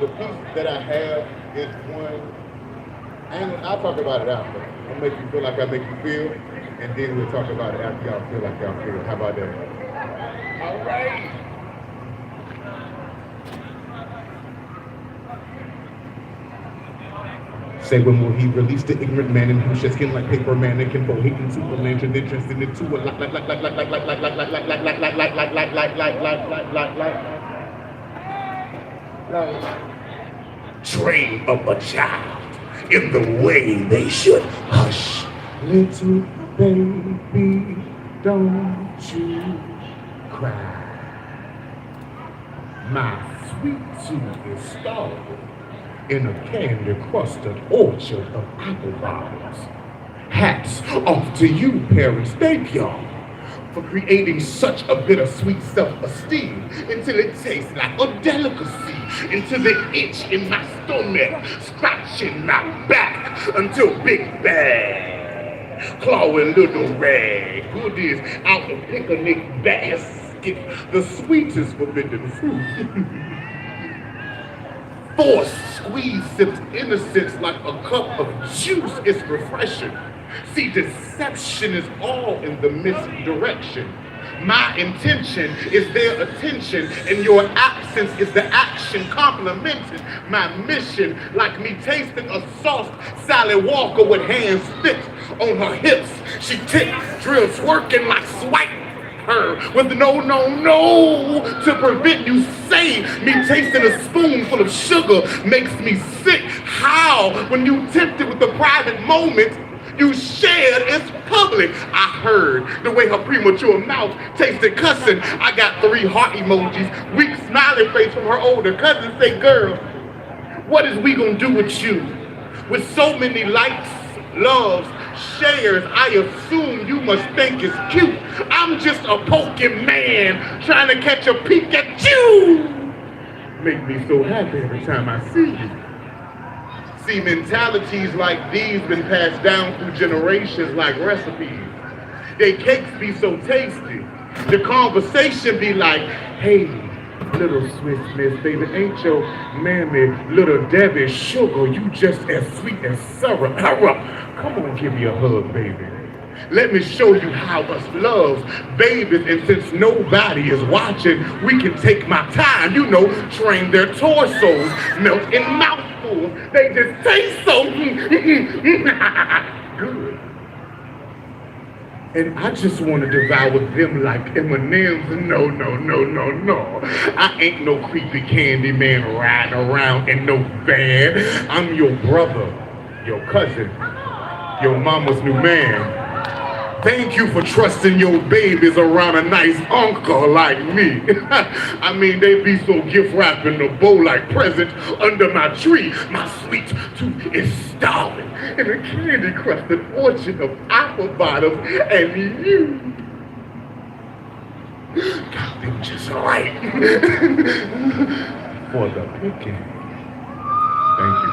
the piece that I have is one, and I'll talk about it after. I'll make you feel like I make you feel, and then we'll talk about it after y'all feel like y'all feel. How about that? All right. Say when will he release the ignorant man in who sheds skin like paper mannequin for hating Superman and then transcend into a train up a child in the way they should. Hush, little baby, don't you cry. My sweet tooth is starving in a candy-crusted orchard of apple bottoms. Hats off to you, parents. Thank y'all for creating such a bittersweet self-esteem until it tastes like a delicacy, until the itch in my stomach, scratching my back until Big Bad, clawing little rag goodies out the picnic basket, the sweetest forbidden fruit. Force squeeze sips innocence like a cup of juice is refreshing. See, deception is all in the misdirection. My intention is their attention, and your absence is the action complimented. My mission, like me tasting a sauced Sally Walker with hands fit on her hips. She tick, drill twerking like swipe her with no to prevent you say me tasting a spoonful of sugar makes me sick. How, when you tempted with the private moment you shared is public? I heard the way her premature mouth tasted cussing. I got 3 heart emojis, weak smiley face from her older cousin. Say, girl, what is we gonna do with you? With so many likes, loves, shares, I assume you must think it's cute. I'm just a poking man trying to catch a peek at you. Make me so happy every time I see you. See, mentalities like these been passed down through generations like recipes. They cakes be so tasty. The conversation be like, hey, little Swiss Miss, baby, ain't your mammy little Debbie sugar? You just as sweet as syrup. Come on, give me a hug, baby. Let me show you how us loves babies, and since nobody is watching, we can take my time, train their torsos, melt in mouthfuls. They just taste so good. And I just want to devour them like M&M's. No. I ain't no creepy candy man riding around in no van. I'm your brother, your cousin, your mama's new man. Thank you for trusting your babies around a nice uncle like me. I mean, they be so gift wrapping the bow like presents under my tree. My sweet tooth is starving in a candy crusted orchard of apple bottoms, and you got them just right for the picking. Thank you.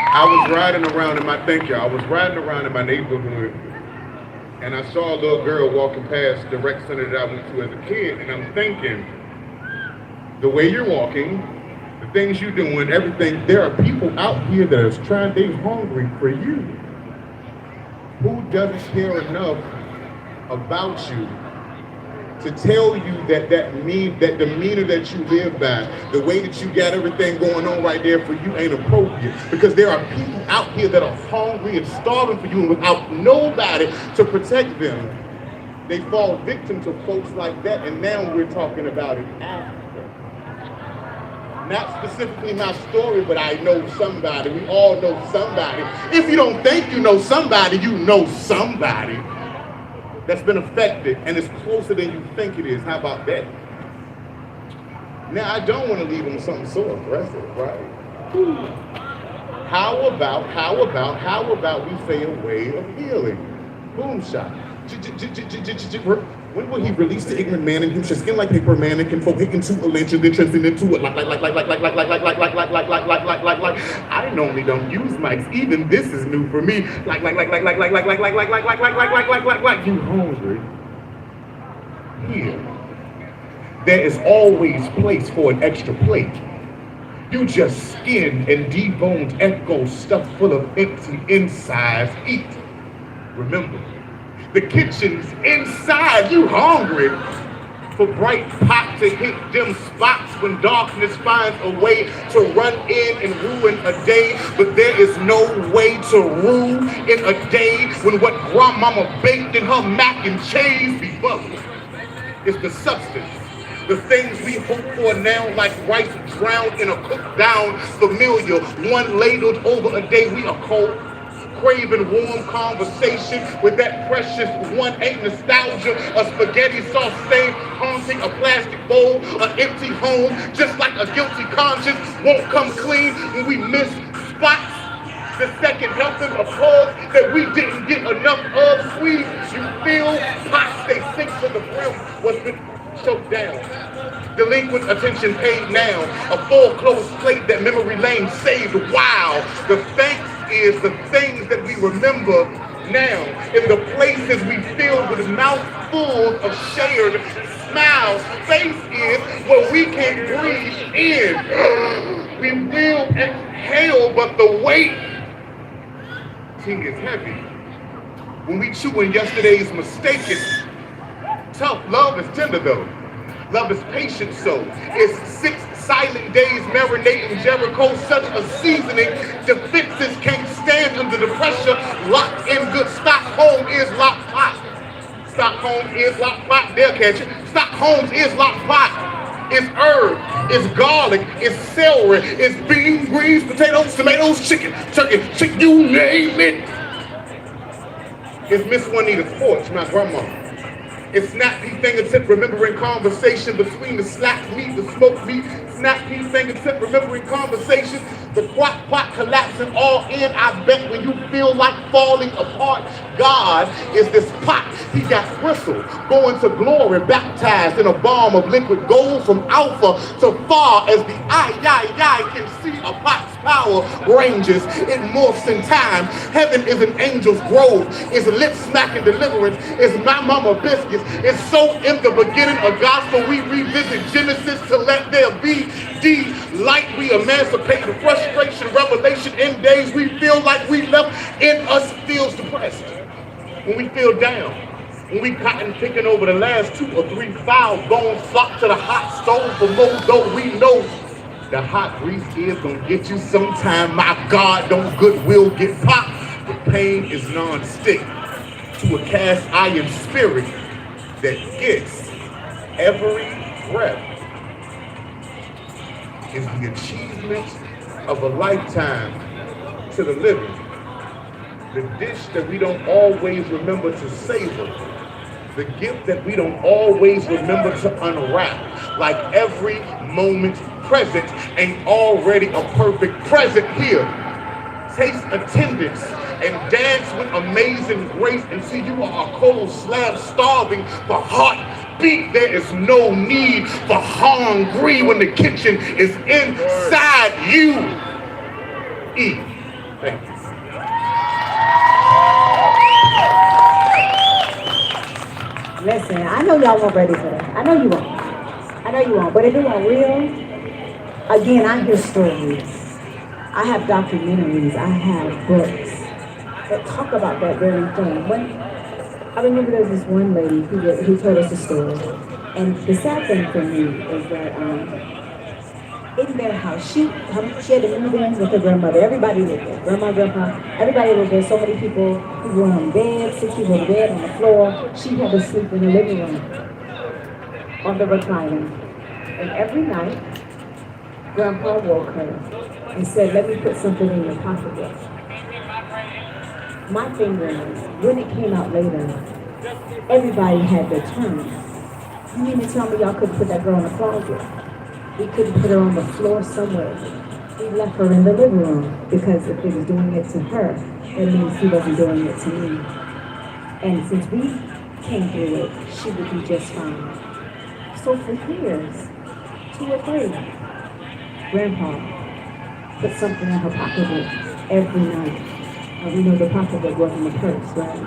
I was riding around in my neighborhood, and I saw a little girl walking past the rec center that I went to as a kid, and I'm thinking, the way you're walking, the things you're doing, everything, there are people out here that are they're hungry for you. Who doesn't care enough about you to tell you that demeanor that you live by, the way that you got everything going on right there for you ain't appropriate? Because there are people out here that are hungry and starving for you, and without nobody to protect them, they fall victim to folks like that, and now we're talking about it after. Not specifically my story, but I know somebody. We all know somebody. If you don't think you know somebody that's been affected and is closer than you think it is. How about that? Now, I don't want to leave them with something so aggressive, right? How about we say a way of healing? Boom shot. When will he release the ignorant man in him? Shall skin like paper mannequin, folk hick into a lynch and then transcend into it like. I normally don't use mics. Even this is new for me. Like. You hungry? Here. There is always place for an extra plate. You just skinned and deboned echoes stuffed full of empty insides. Eat. Remember, the kitchen's inside. You hungry for bright pot to hit dim spots when darkness finds a way to run in and ruin a day. But there is no way to rule in a day when what grandmama baked in her mac and cheese be bubbling. It's the substance. The things we hope for now, like rice drowned in a cooked down familiar, one ladled over a day we are cold, craving warm conversation with that precious one. Ain't nostalgia, a spaghetti sauce stain haunting a plastic bowl, an empty home, just like a guilty conscience won't come clean when we miss spots. The second helping of cause that we didn't get enough of. Squeeze, you feel pots they sink to the brim. What's been choked down. Delinquent attention paid now. A full closed plate that memory lane saved. Wow. The thanks is the things that we remember now. In the places we filled with mouthfuls of shared smiles. Space is where we can breathe in. We will exhale, but the weight is heavy. When we chewing yesterday's mistake, it's tough. Love is tender though. Love is patient so. It's 6 silent days marinating Jericho, such a seasoning. Defenses can't stand under the pressure. Locked in good. Stockholm is locked pot. Stockholm is locked pot. They'll catch it. Stockholm is locked pot. It's herb, it's garlic, it's celery, it's beans, greens, potatoes, tomatoes, chicken, turkey, you name it. It's Miss Juanita's porch, my grandma. It's snappy fingertip remembering conversation between the slack meat, the smoked meat, snappy fingertip remembering conversation, the crock pot collapsing all in. I bet when you feel like falling apart, God is this pot. He got bristle, going to glory, baptized in a balm of liquid gold from alpha to far as the eye can see. A pot's power ranges, it morphs in time. Heaven is an angel's grove, it's lip smacking deliverance, it's my mama biscuits. It's so in the beginning a gospel we revisit Genesis to let there be delight. We emancipate the frustration, revelation in days we feel like we left in us feels depressed. When we feel down, when we cotton picking over the last 2 or 3 foul bones flock to the hot stove for more, though we know the hot grease is gonna get you sometime. My God, don't goodwill get popped, but pain is non-stick to a cast iron spirit that gets every breath is the achievement of a lifetime to the living. The dish that we don't always remember to savor. The gift that we don't always remember to unwrap. Like every moment present ain't already a perfect present here. Taste attendance and dance with amazing grace and see you are a cold slab starving for heartbeat. There is no need for hungry when the kitchen is inside you. Eat. Thank you. Listen, I know y'all weren't ready for that. I know you won't. But if you want real, again, I hear stories. I have documentaries. I have books that talk about that very thing. I remember there was this one lady who told us a story. And the sad thing for me is that in their house, she had to move in with her grandmother. Everybody lived there. Grandma, grandpa, everybody lived there. So many people who were on bed, 6 people in bed, on the floor. She had to sleep in the living room on the recliner. And every night, Grandpa woke her and said, let me put something in your pocketbook. My thing was, when it came out later, everybody had their turn. You mean to tell me y'all couldn't put that girl in the closet? We couldn't put her on the floor somewhere. We left her in the living room because if he was doing it to her, it means he wasn't doing it to me. And since we came through it, she would be just fine. So for years, 2 or 3, Grandpa put something in her pocketbook every night. And we know the pocketbook wasn't a purse, right?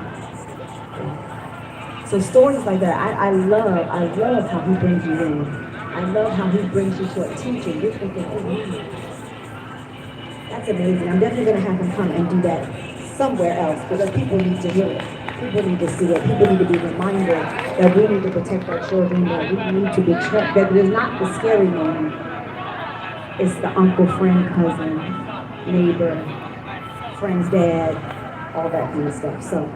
So stories like that, I love how he brings you in. I love how he brings you to a teaching. You're thinking, oh, man, that's amazing. I'm definitely going to have him come and do that somewhere else because people need to hear it. People need to see it. People need to be reminded that we need to protect our children, that we need to be checked, that it is not the scary man. It's the uncle, friend, cousin, neighbor, friend's dad, all that kind of stuff. So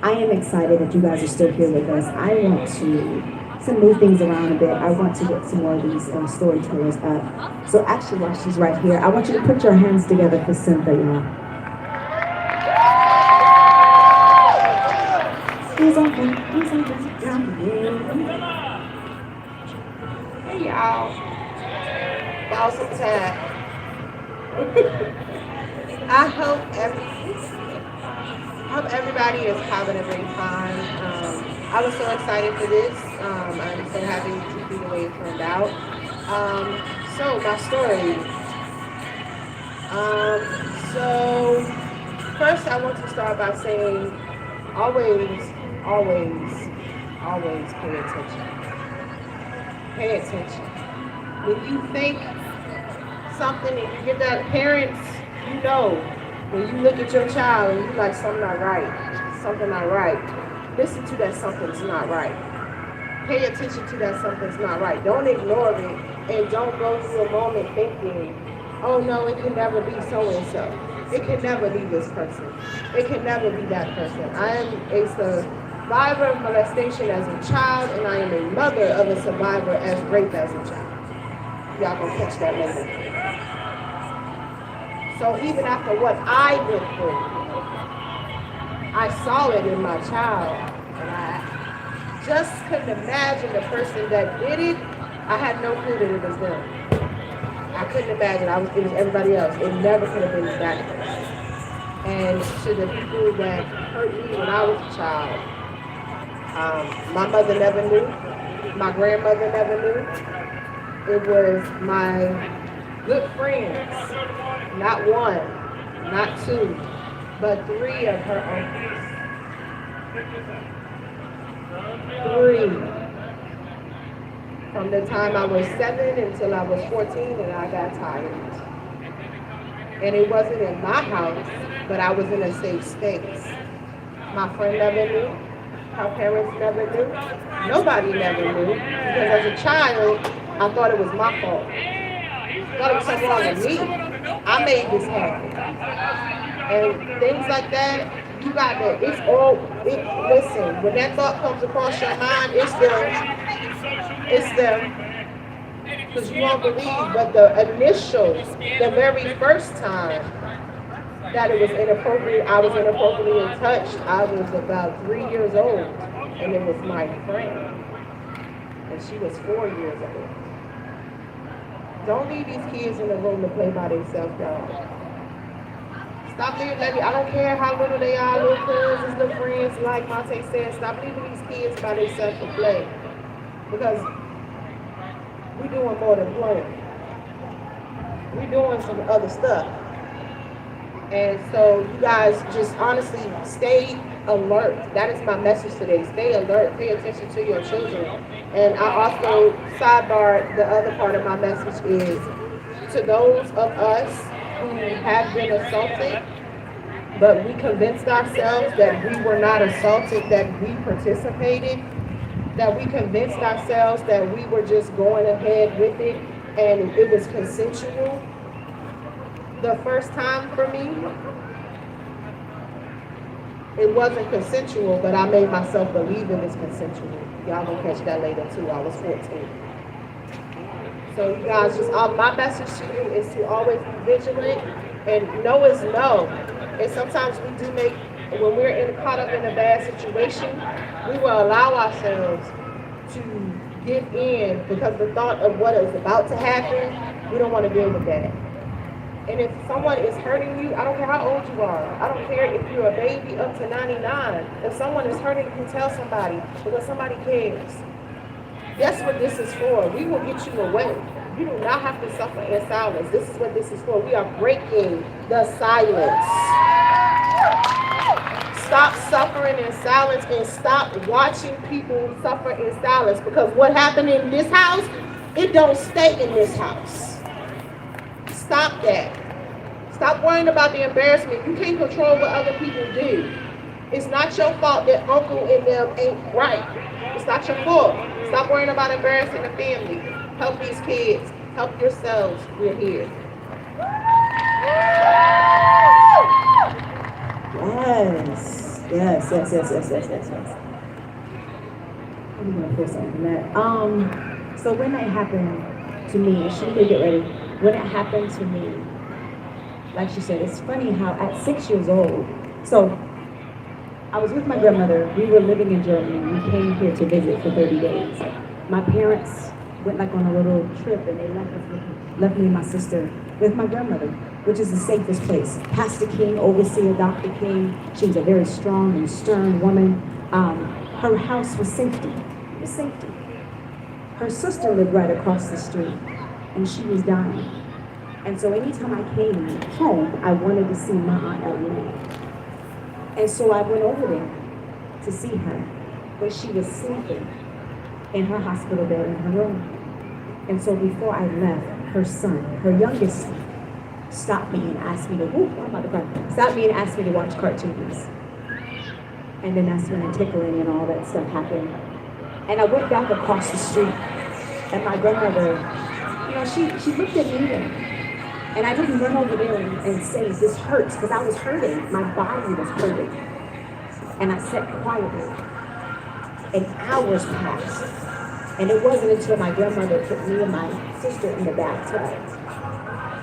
I am excited that you guys are still here with us. I want to move things around a bit. I want to get some more of these storytellers up. So actually, while she's right here, I want you to put your hands together for Cynthia, y'all. He's on Hey y'all. Awesome time. I hope everybody is having a great time. I was so excited for this. I'm so happy to see the way it turned out. So my story. So first I want to start by saying always pay attention. Pay attention. When you think something and you get that, parents, you know, when you look at your child and you're like, something not right, listen to that something's not right. Pay attention to that something's not right. Don't ignore it and don't go through a moment thinking, oh no, it can never be so-and-so. It can never be this person. It can never be that person. I am a survivor of molestation as a child, and I am a mother of a survivor as rape as a child. Y'all gonna catch that later. So even after what I went through, I saw it in my child, and I just couldn't imagine the person that did it. I had no clue that it was them. I couldn't imagine. It was everybody else. It never could have been that person. And to the people that hurt me when I was a child, my mother never knew. My grandmother never knew. It was my good friends, not 1, not 2, but 3 of her uncles. 3. From the time I was 7 until I was 14, and I got tired. And it wasn't in my house, but I was in a safe space. My friend never knew. Her parents never knew. Nobody never knew. Because as a child, I thought it was my fault. I thought it was something wrong with me. I made this happen. And things like that, you got to, listen, when that thought comes across your mind, it's them. Because you won't believe, but the very first time that it was inappropriate, I was inappropriately touched, I was about 3 years old, and it was my friend, and she was 4 years old. Don't leave these kids in the room to play by themselves, y'all. Stop leaving, I don't care how little they are, little cousins, little friends, like Monte said, stop leaving these kids by themselves to play. Because we're doing more than playing. We're doing some other stuff. And so you guys just honestly stay alert. That is my message today. Stay alert. Pay attention to your children. And I also, sidebar, the other part of my message is to those of us who have been assaulted, but we convinced ourselves that we were not assaulted, that we participated, that we convinced ourselves that we were just going ahead with it and it was consensual. The first time for me, it wasn't consensual, but I made myself believe it was consensual. Y'all gonna catch that later too. I was 14. So you guys, just my message to you is to always be vigilant and no is no. And sometimes we do make, when we're caught up in a bad situation, we will allow ourselves to give in because the thought of what is about to happen, we don't want to deal with that. And if someone is hurting you, I don't care how old you are. I don't care if you're a baby up to 99. If someone is hurting you, tell somebody because somebody cares. That's what this is for. We will get you away. You do not have to suffer in silence. This is what this is for. We are breaking the silence. Stop suffering in silence and stop watching people suffer in silence because what happened in this house, it don't stay in this house. Stop that. Stop worrying about the embarrassment. You can't control what other people do. It's not your fault that uncle and them ain't right. It's not your fault. Stop worrying about embarrassing the family. Help these kids. Help yourselves. We're here. Yes. I'm gonna pull something from that. So when that happened to me, she could get ready. When it happened to me, like she said, it's funny how at 6 years old, so I was with my grandmother. We were living in Germany. We came here to visit for 30 days. My parents went like on a little trip and they left me and my sister with my grandmother, which is the safest place. Pastor King, overseer Dr. King, she was a very strong and stern woman. Her house was safety. It was safety. Her sister lived right across the street and she was dying. And so anytime I came home, I wanted to see my Aunt Elena. And so I went over there to see her, but she was sleeping in her hospital bed in her room. And so before I left, her son, her youngest son, stopped me and asked me to, I'm about to cry, stopped me and asked me to watch cartoons. And then that's when the tickling and all that stuff happened. And I went back across the street, and my grandmother, she looked at me and I didn't run over there and say, this hurts, because I was hurting. My body was hurting. And I sat quietly. And hours passed. And it wasn't until my grandmother put me and my sister in the bathtub.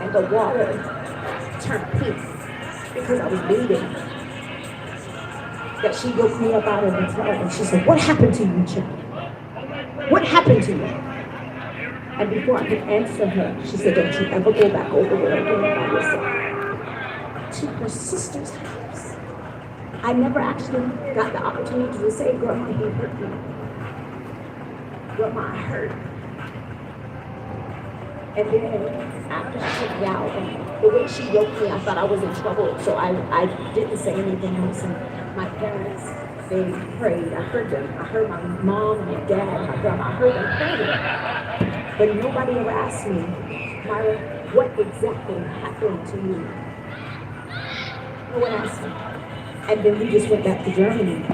And the water turned pink because I was bleeding. That she woke me up out of the tub and she said, what happened to you, child? What happened to you? And before I could answer her, she said, don't you ever go back over there again by yourself. To her sister's house. I never actually got the opportunity to say, Grandma, he hurt me. Grandma, I hurt. And then after she took me out, and the way she woke me, I thought I was in trouble. So I didn't say anything else. And my parents, they prayed. I heard them. I heard my mom, my dad, my grandma. I heard them praying. But nobody ever asked me, Myra, what exactly happened to you? No one asked me. And then we just went back to Germany.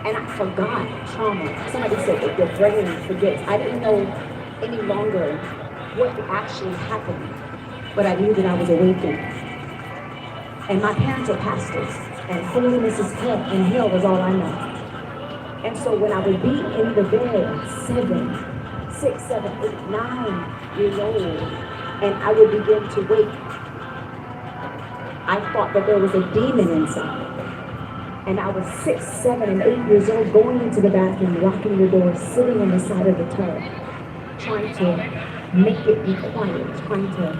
And I forgot trauma. Somebody said that your brain forgets. I didn't know any longer what actually happened. But I knew that I was awakened. And my parents are pastors. And holiness is hell. And hell was all I know. And so when I would be in the bed, 6, 7, 8, 9 years old, and I would begin to wake. I thought that there was a demon inside. And I was 6, 7, and 8 years old, going into the bathroom, locking the door, sitting on the side of the tub, trying to make it be quiet, trying to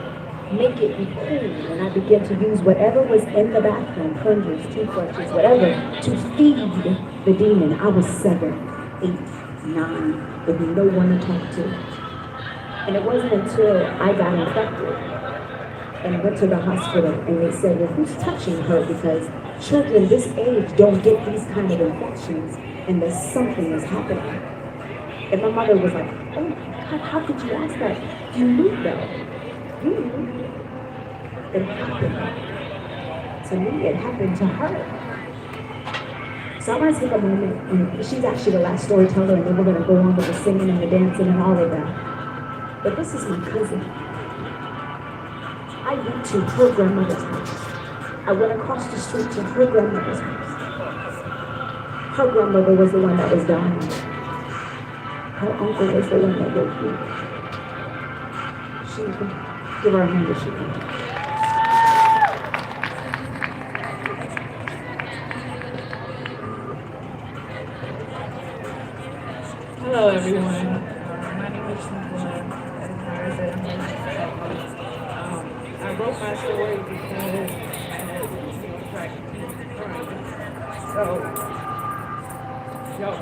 make it be cool. And I began to use whatever was in the bathroom, plungers, toothbrushes, whatever, to feed the demon. I was 7, 8, 9. With no one to talk to. And it wasn't until I got infected and went to the hospital and they said, well, who's touching her? Because children this age don't get these kind of infections and there's something is happening. And my mother was like, oh my God, how could you ask that? You knew though. You knew. It happened to me. It happened to her. So I want to take a moment, and she's actually the last storyteller, and then we're going to go on with the singing and the dancing and all of that. But this is my cousin. I went to her grandmother's house. I went across the street to her grandmother's house. Her grandmother was the one that was dying. Her uncle was the one that woke me. She give her a hand if she can. Hello everyone. much someone admires that I'm I wrote my story because I had attracted to crime. So, y'all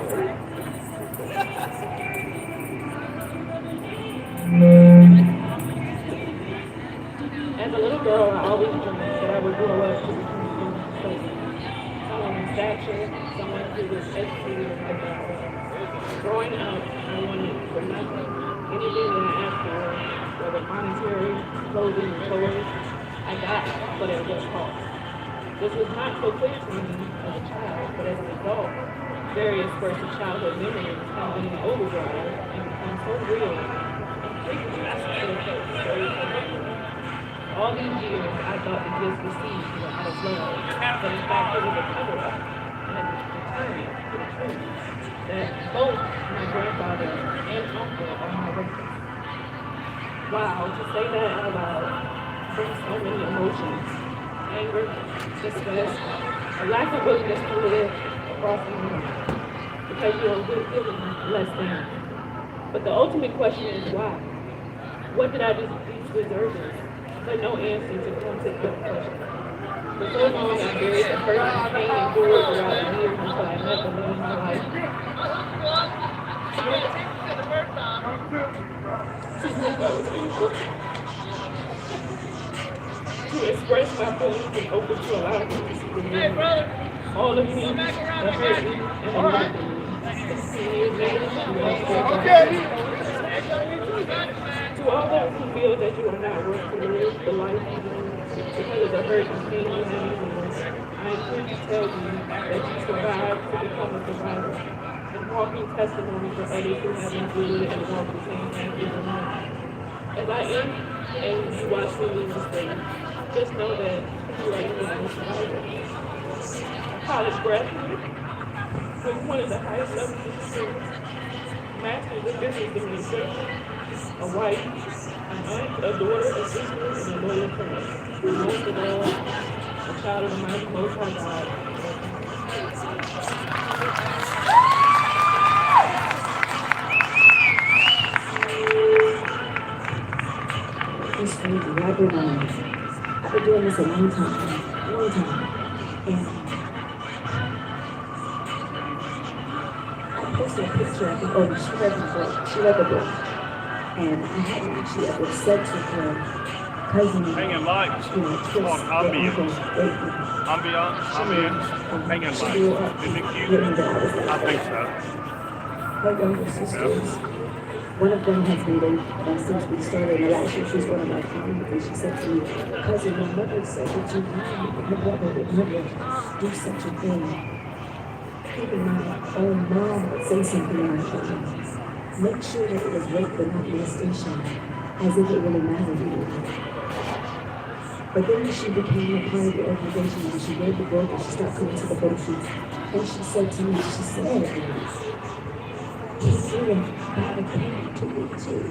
as a little girl, I always dreamed that I would grow up to become a famous person. Someone in stature, someone who was educated and like that. Growing up, I wanted for nothing. Anything that I asked for, whether monetary, clothing, or toys, I got, but at what cost? This was not so clear to me as a child, but as an adult, various bursts of childhood memories come in the overdrive and become so real and frequent that it felt very familiar. All these years, I thought the gifts received were out of love, but in fact, it was a cover-up and deterrent to the truth that both my grandfather and uncle are my rapists. Wow, to say that out loud brings so many emotions: anger, disgust, a lack of willingness to live across the room because you're feeling less than. But the ultimate question is why? What did I do to deserve this? But no answer to come to that question. For so long, I buried the hurt and pain and endured throughout the years until I met the love of my life. To express my feelings and open to allow me to see the world. All of me, the hurt me, and the love me. To all those who feel that you are not worth to live the life you live because of the hurt and pain you have, I am here to tell you that you survived to become a survivor and walking testimony for others who have endured and walked the same path you have. As I end and you watch me leave the stage, just know that you are a survivor. A college graduate with one of the highest levels of experience, master's of business administration, a wife, an aunt, a daughter, a sister, and a loyal friend. And most of all, a child of the mighty Most High God. It's crazy. I've been doing this a long time. And I posted a picture, I think, she read the book. And I hadn't actually ever said to her cousin, Hanging lights. Ambience. Hanging lights. Isn't it cute? I think so. Her younger sisters, one of them has been there since we started. And last year she's one of my friends, and she said to me, cousin, my mother said that you her brother would never do such a thing. Even my own mom would say something like that. Make sure that it was rape but not molestation, as if it really mattered to you. But then she became a part of the organization and she read the book and she started coming to the photo shoots. And she said to me, she said, he's doing bad opinion to me too.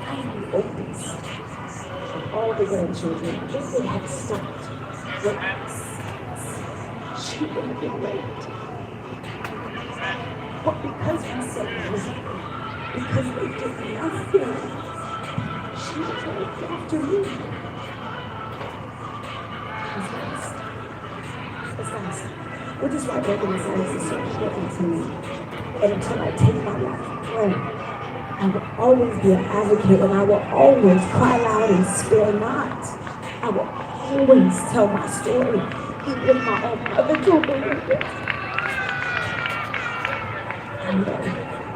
I am the oldest of all the grandchildren. If they had stopped with us, she would have been raped. But because we said nothing, because they did nothing, she was right after me. It's fast. Which is why recognizing is so important to me. And until I take my life away, I will always be an advocate and I will always cry loud and spare not. I will always tell my story, even if my own mother don't believe it.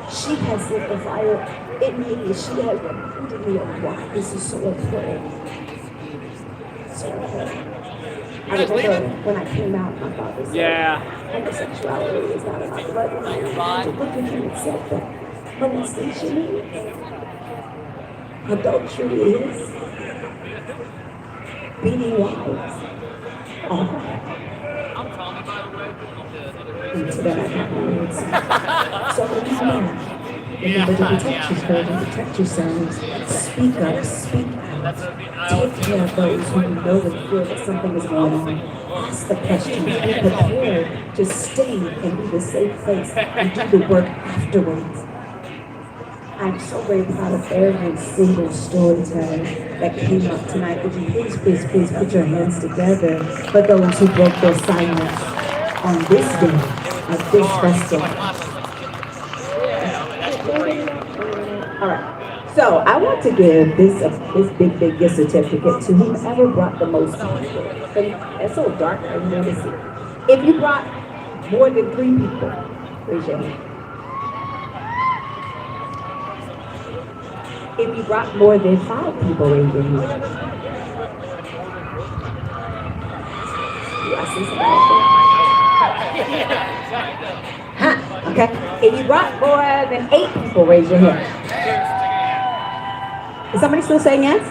She has lit the fire in me. She has reminded me of why this is so important. So I remember when I came out, my father said, homosexuality is not in my blood. And I looked at him and said that molestation is, adultery is, beating wives are. And so then I got my words. So remember to protect yourself, protect yourselves. Speak up, speak out. Take care of those who you know and feel that something is going on. Ask the questions, be prepared to stay and be the safe place and do the work afterwards. I'm so very proud of every single storyteller that came up tonight. Would you please, please, please put your hands together for those who broke their silence on this day of this festival. All right. So I want to give this big gift certificate to whoever brought the most people. It's so dark, I don't to see. If you brought more than 3 people, raise your hand. If you brought more than 5 people, raise your hand. I see somebody huh, okay. If you brought more than 8 people, raise your hand. Is somebody still saying yes?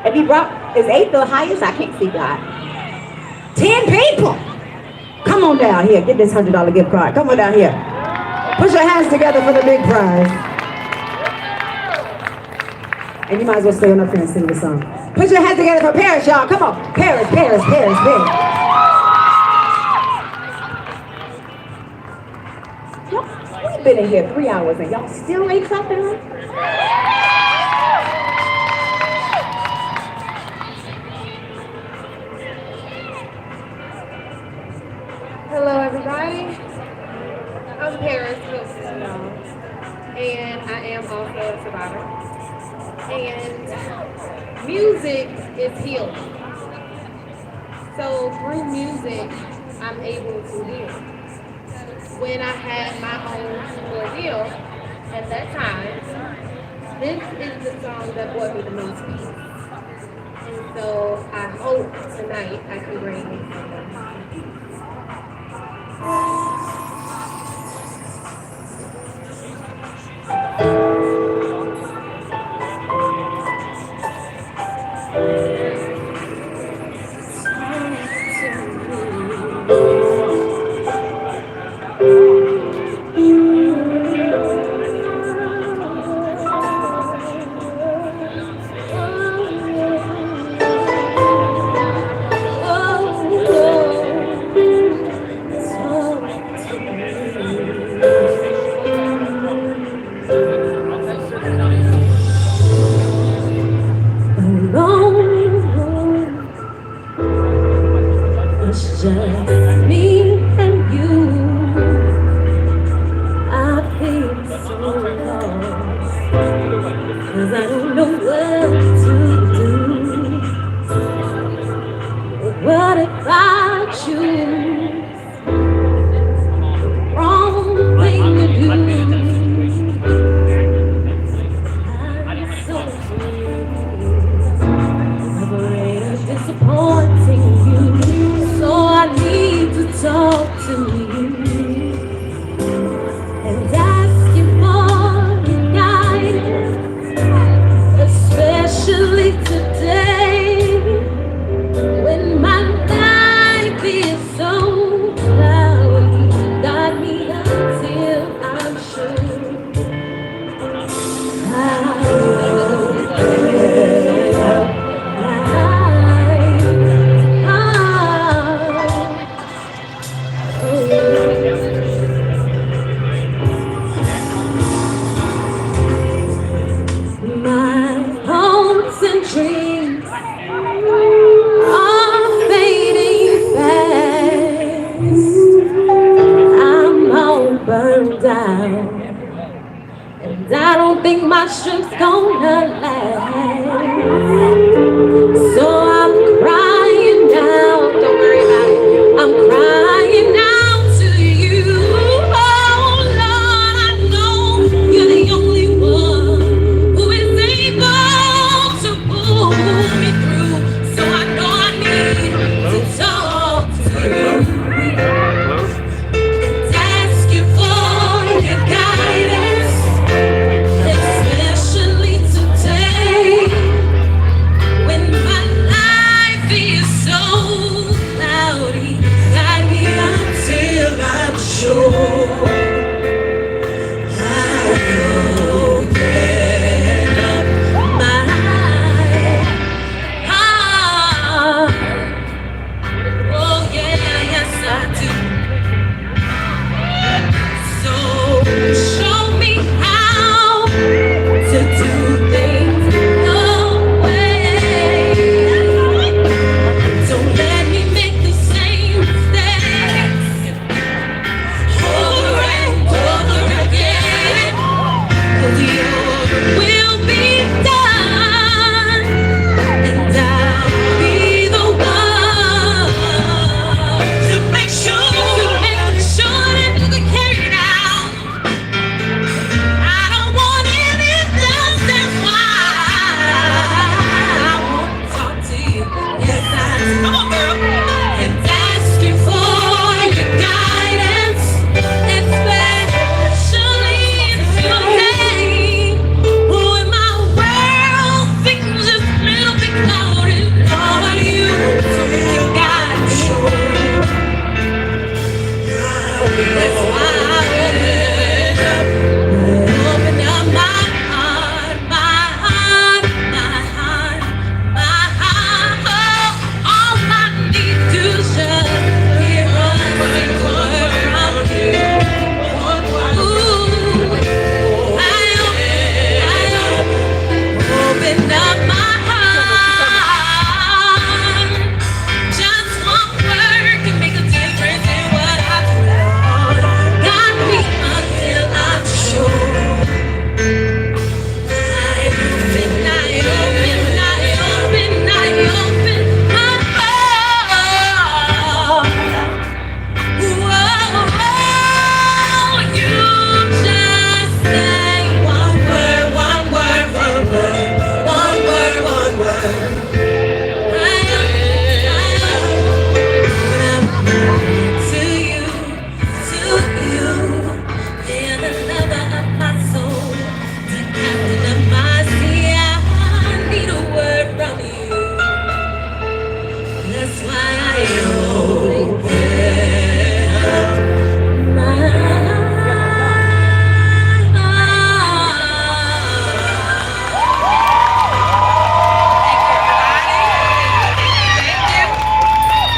If you brought, is 8 the highest? I can't see God. 10 people. Come on down here. Get this $100 gift card. Come on down here. Put your hands together for the big prize. And you might as well stay on up here and sing the song. Put your hands together for Paris, y'all. Come on. Paris, Paris, Paris, Paris. We've been in here 3 hours and y'all still ain't clapping on? Hello, everybody. I'm Paris Wilson, and I am also a survivor. And music is healing. So through music, I'm able to heal. When I had my own ordeal at that time, this is the song that brought me the most peace. And so I hope tonight I can bring peace. It's just me and you. I feel so lost, 'cause I don't know what to do. What if I choose the wrong thing to do? I'm so afraid of disappointing you, so I need to talk to you and ask you for your guidance, especially today when my life is so cloudy. Guide me until I'm sure my hopes and dreams are fading fast. I'm all burned out, and I don't think my strength's gonna last. So I'm crying out, don't worry about it. I'm crying out to you. Oh Lord, I know you're the only one who is able to pull me through. So I know I need to talk to you and ask you for your guidance, especially today when my life is so cloudy. Guide me until I'm sure I open up my heart. Oh yeah, yes I do. So show me That's why I open up my heart, my heart, my heart, my heart. All I need to just hear one word from you. Ooh, open up my heart. Just one word can make a difference in what I feel. Got me until I'm sure. I open my heart. Whoa, you just say one word, one word, one word, one word, one word. To you, and the lover of my soul, the captain of my sea. I need a word from you. That's why I open my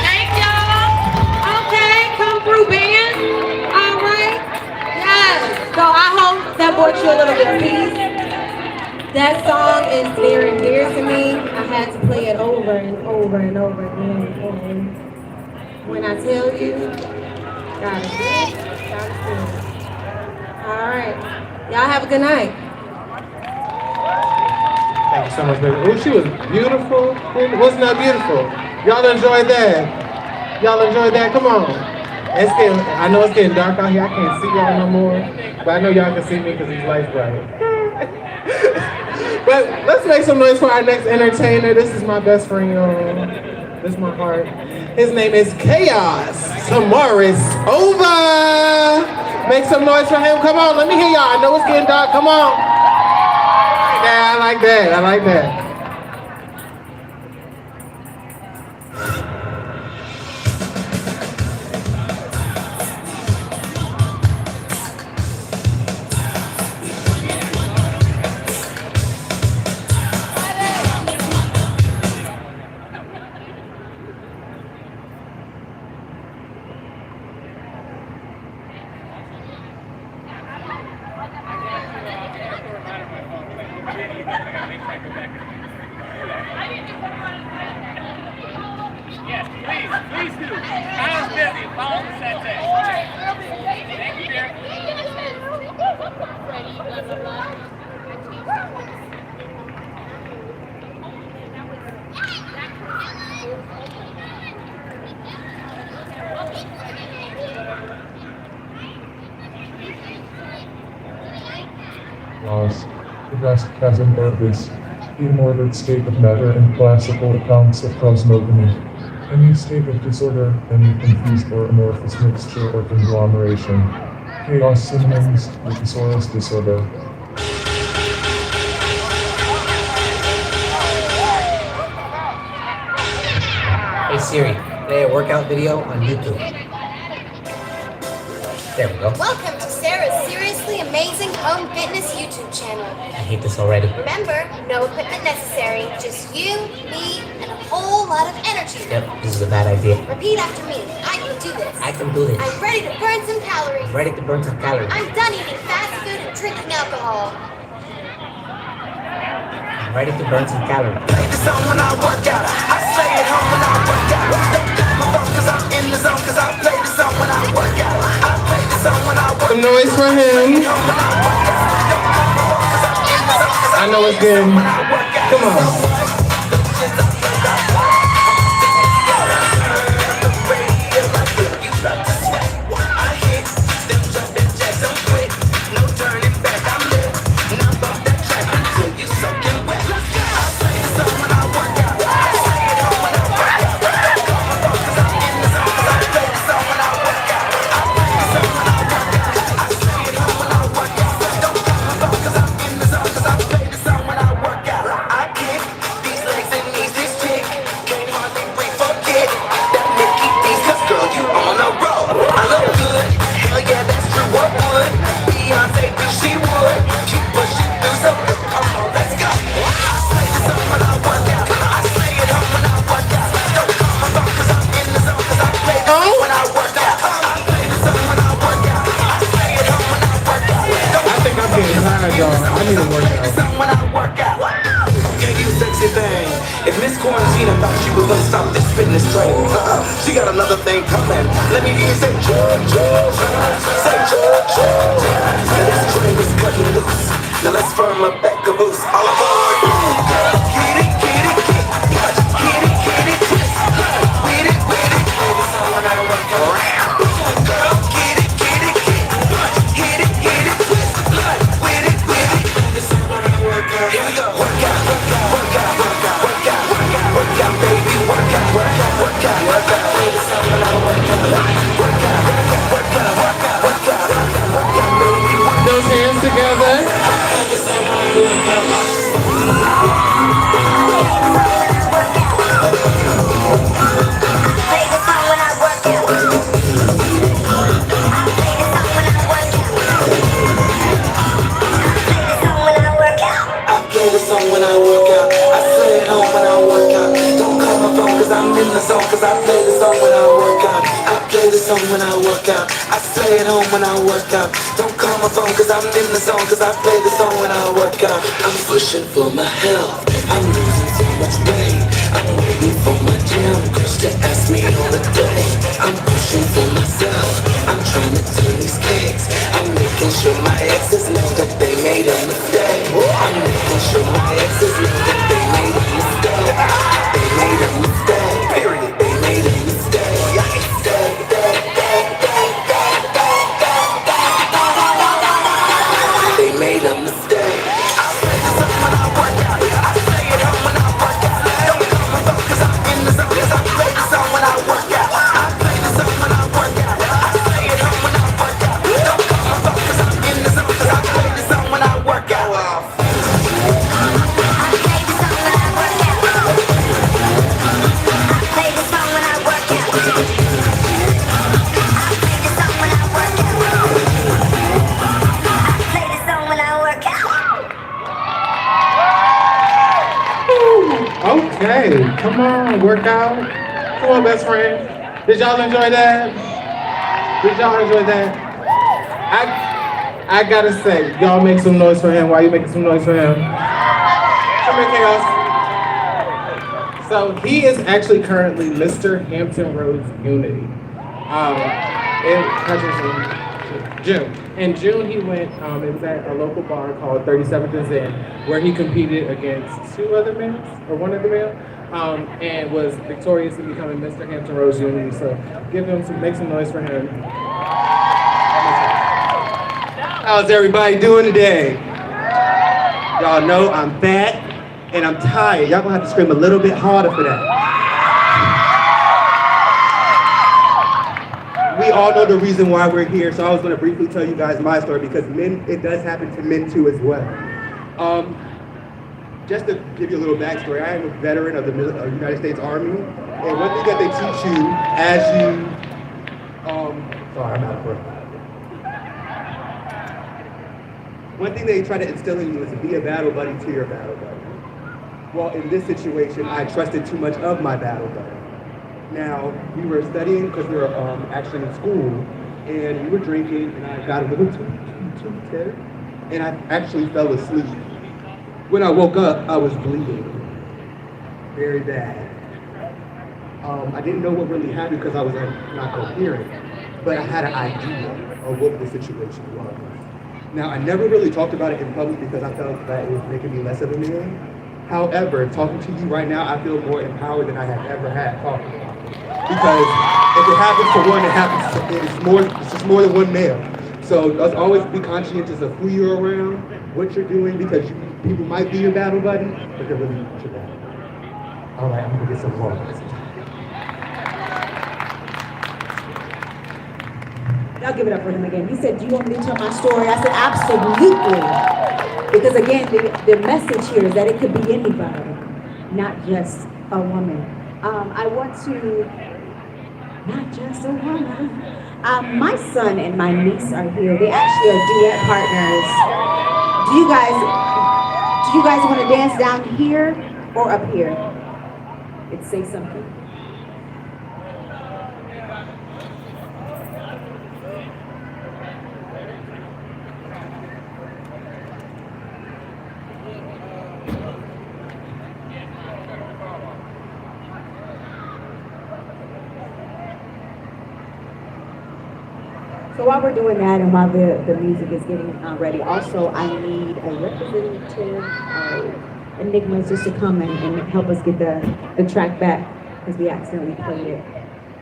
Thank y'all. Okay, come through, band. All right. Yes. So I hope that brought you a little bit of peace. That song is near and dear to me. I had to play it over and over and over again. And when I tell you, God is good. God is good. All right. Y'all have a good night. Thank you so much, baby. Oh, she was beautiful. Wasn't that beautiful? Y'all enjoyed that? Y'all enjoyed that? Come on. I know it's getting dark out here. I can't see y'all no more. But I know y'all can see me because these lights bright. But let's make some noise for our next entertainer. This is my best friend, y'all. This is my heart. His name is Chaos Samaris Over. Make some noise for him. Come on, let me hear y'all. I know it's getting dark. Come on. Yeah, I like that. I like that. Please do. I'm busy. Follow the set day. Thank you, dear. Laws. The vast chasm is the inordered state of matter and classical accounts of cosmogony. Any state of disorder, any confused or amorphous mixture or conglomeration. Chaos synonyms, the thesaurus disorder. Hey Siri, play a workout video on YouTube. There we go. Welcome to Sarah's Seriously Amazing Home Fitness YouTube channel. I hate this already. Remember, no equipment necessary, just you, me, and a whole lot of energy. Yep, this is a bad idea. Repeat after me. I can do this. I can do this. I'm ready to burn some calories. I'm ready to burn some calories. I'm done eating fast food and drinking alcohol. I'm ready to burn some calories. Play the song when I work out. I stay at home when I work out. Don't get my phone cause I'm in the zone cause I play the song when I work out. I play the song when I work out. Some noise for him. I know it's good. Come on. need to work out. When I work out. Okay, you sexy thing. If Miss Quarantine thought she was gonna stop this fitness train, she got another thing coming. Let me hear you say chug, chug. Say chug, chug. Now this train is cutting loose. Now let's firm up that caboose. All aboard. Girls, get it, get it, get it. Get it, get it, twist. With it, with it. Baby, so when I work around. Girls, get it, get it, get it. Hit it, hit it, twist. With it, with it. Baby, so when I work out. Here we go. Work out, work out, work out, work out, work out, work out, work out, baby. Work out, work out, work out, work out. Baby, so when I work out. Work out, work out, work out, work out, work out, work out, baby. Those hands together. Play the song when I work out. I play it home when I work out. Don't call my phone cause I'm in the zone. Cause I play the song when I work out. I play the song when I work out. I play it home when I work out. Don't call my phone cause I'm in the zone. Cause I play the song when I work out. I'm pushing for my health. I'm losing so much weight. I'm waiting for my gym girls to ask me on a date. I'm pushing for myself. I'm trying to turn these cakes. I'm making sure my exes know that they made a mistake. I'm making sure my exes know that they made a mistake. They made a mistake. Period. They made a mistake. They made a mistake. I play this up when I work out. I play it up when I work out. Don't call my phone cause I'm in the zone. Cause I play this up when I work out. I play this up when I work out. I play it up when I work out. Don't call my phone cause I'm in the zone. Cause I play this up when I work out. Okay, come on, work out. Come on, best friend. Did y'all enjoy that? Did y'all enjoy that? I gotta say, y'all make some noise for him. Why you making some noise for him? Come here, Chaos. So he is actually currently Mr. Hampton Roads Unity. June. In June, he went, it was at a local bar called 37th and Zen, where he competed against two other males, or one other male, and was victorious in becoming Mr. Hampton Roads Unity. So make some noise for him. How's everybody doing today? Y'all know I'm fat and I'm tired. Y'all gonna have to scream a little bit harder for that. We all know the reason why we're here, so I was gonna briefly tell you guys my story because it does happen to men too as well. Just to give you a little backstory, I am a veteran of the United States Army, and one thing that they teach you as you, sorry, I'm out of breath. One thing they try to instill in you is to be a battle buddy to your battle buddy. Well, in this situation, I trusted too much of my battle buddy. Now, we were studying because we were actually in school, and we were drinking, and I got a little too tired, and I actually fell asleep. When I woke up, I was bleeding very bad. I didn't know what really happened because I was not coherent, but I had an idea of what the situation was. Now, I never really talked about it in public because I felt that it was making me less of a man. However, talking to you right now, I feel more empowered than I have ever had talking about it. Because if it happens to one, it happens to, it's just more than one male. So let's always be conscientious of who you're around, what you're doing, because people might be your battle buddy, but they're really not your battle buddy. All right, I'm gonna get some more. Y'all give it up for him again. He said, do you want me to tell my story? I said, absolutely. Because again, the message here is that it could be anybody, not just a woman. I want to, not just a woman. My son and my niece are here. They actually are duet partners. Do you guys want to dance down here or up here? Let's say something. So while we're doing that and while the music is getting ready, also I need a representative Enigmas just to come and help us get the track back because we accidentally played it.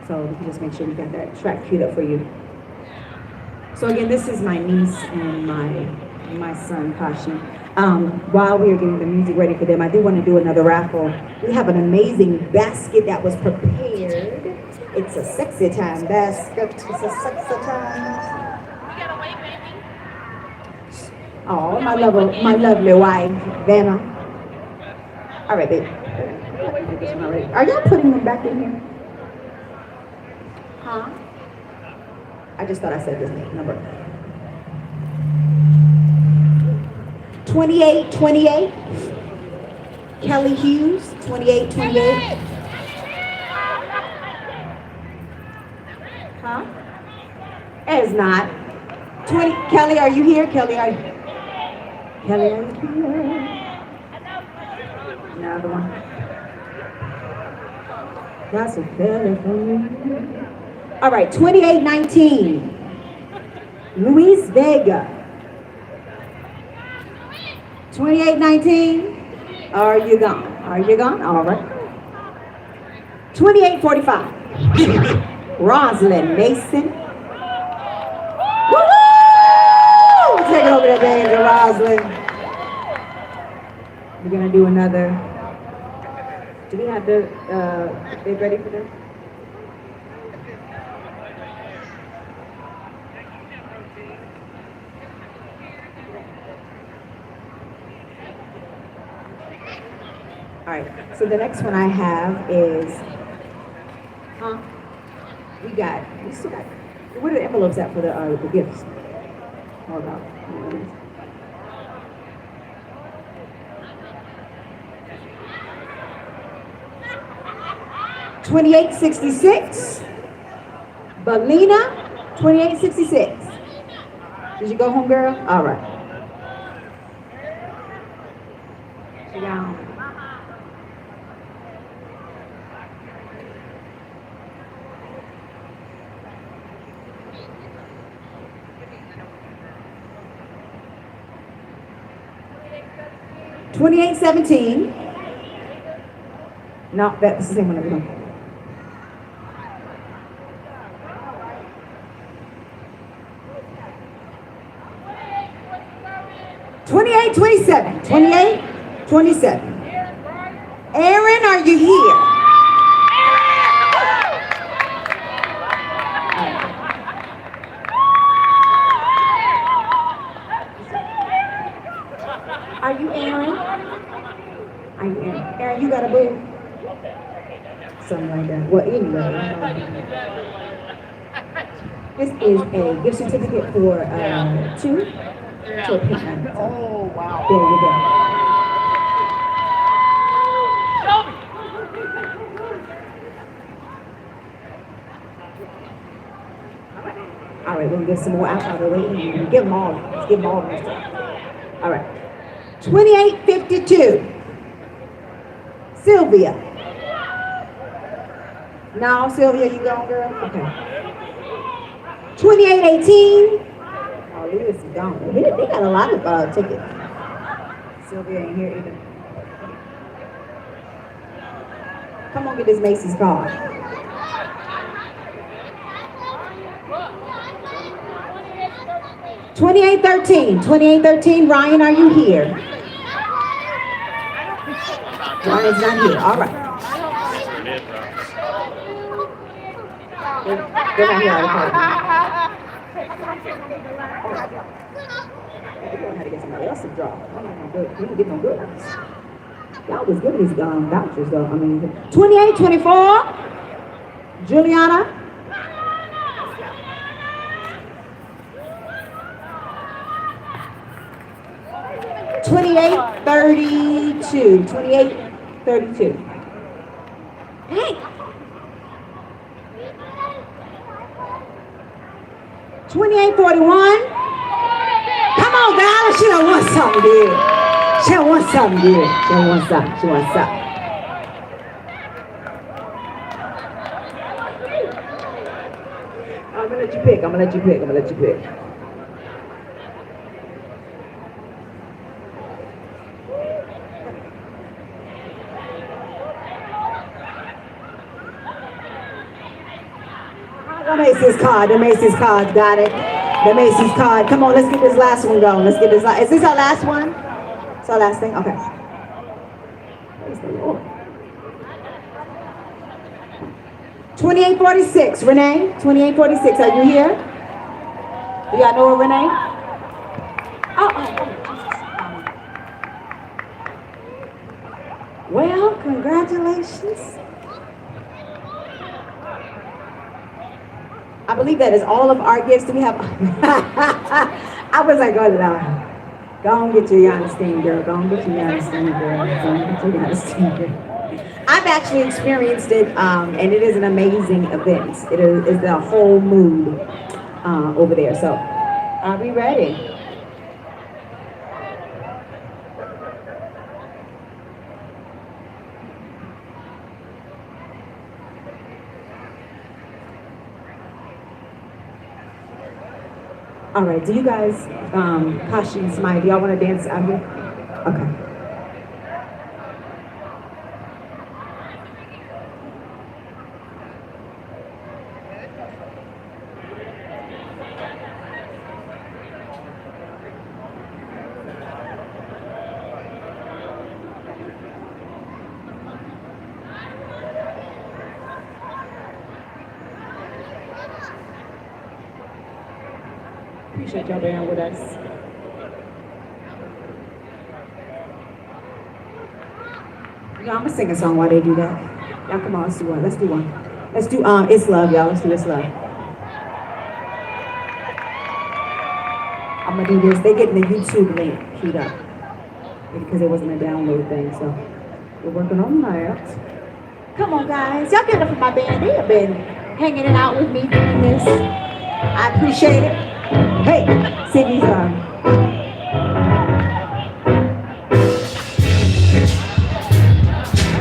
So we can just make sure we got that track queued up for you. So again, this is my niece and my son Kashi. While we are getting the music ready for them, I do want to do another raffle. We have an amazing basket that was prepared. It's a sexy time basket. It's a sexy time. Oh, my lovely wife, Vanna. All right, baby. Are y'all putting them back in here? Huh? I just thought I said this number. 2828. Kelly Hughes, 2828. Huh? It's not. 20. Kelly, are you here? Kelly, are you here? Another one. That's a feeling for me. All right, 2819. Luis Vega. 2819. Are you gone? Are you gone? All right. 2845. Rosalind Mason. Woo! Take it over that baby, Rosalind. We're gonna do another. Do we have the they ready for this? All right, so the next one I have is, we still got, where are the envelopes at for the gifts? Hold on. 2866. Belina, 2866. Did you go home, girl? All right. Sit down. $28.17. No, that's the same one. Everyone. $28.27. $28.27. Aaron, are you here? Are you Aaron? Are you Aaron? Aaron, you got a boo? Something like that. Well, anyway. This is a gift certificate for two. To a picnic. Oh, wow. There you go. All right, we're going to get some more out of the way. Give them all. Let's give them all this stuff. All right. 2852. Sylvia. No, Sylvia, you gone, girl? Okay. 2818. Oh, Lewis is gone. They got a lot of tickets. Sylvia ain't here either. Come on, get this Macy's card. $28.13. Ryan, are you here? Ryan's not here. All right. They're not here all the time. We're going to have to get somebody else to draw. We didn't get no good ones. Y'all was giving these vouchers though. I mean, 2824. Juliana. $28.32. Hey. 2841. Come on, darling. She don't want something good. She don't want something good. She don't want something. She wants something. I'm gonna let you pick. I'm gonna let you pick. I'm gonna let you pick. The Macy's card. The Macy's card. Got it. The Macy's card. Come on, let's get this last one going. Let's get this. Is this our last one? It's our last thing. Okay. Praise the Lord. 2846, Renee. 2846. Are you here? Do y'all know her, Renee? Oh. Well, congratulations. I believe that is all of our gifts. Do we have? I was like, oh Lord. Go on, get your Jonathan, girl. Go on, get your Jonathan, girl. Go on, get your Jonathan, girl. I've actually experienced it, and it is an amazing event. It is the whole mood over there. So, are we ready? All right, do you guys, Kashi and Smile, do y'all want to dance out here? Okay. Appreciate y'all bearing with us. Yeah, I'm gonna sing a song while they do that. Y'all come on, let's do one. Let's do one. Let's do It's Love, y'all. Let's do It's Love. I'm gonna do this. They getting the YouTube link queued up because it wasn't a download thing, so we're working on that. Come on, guys. Y'all get up for my band. They have been hanging it out with me doing this. I appreciate it. Hey, sing these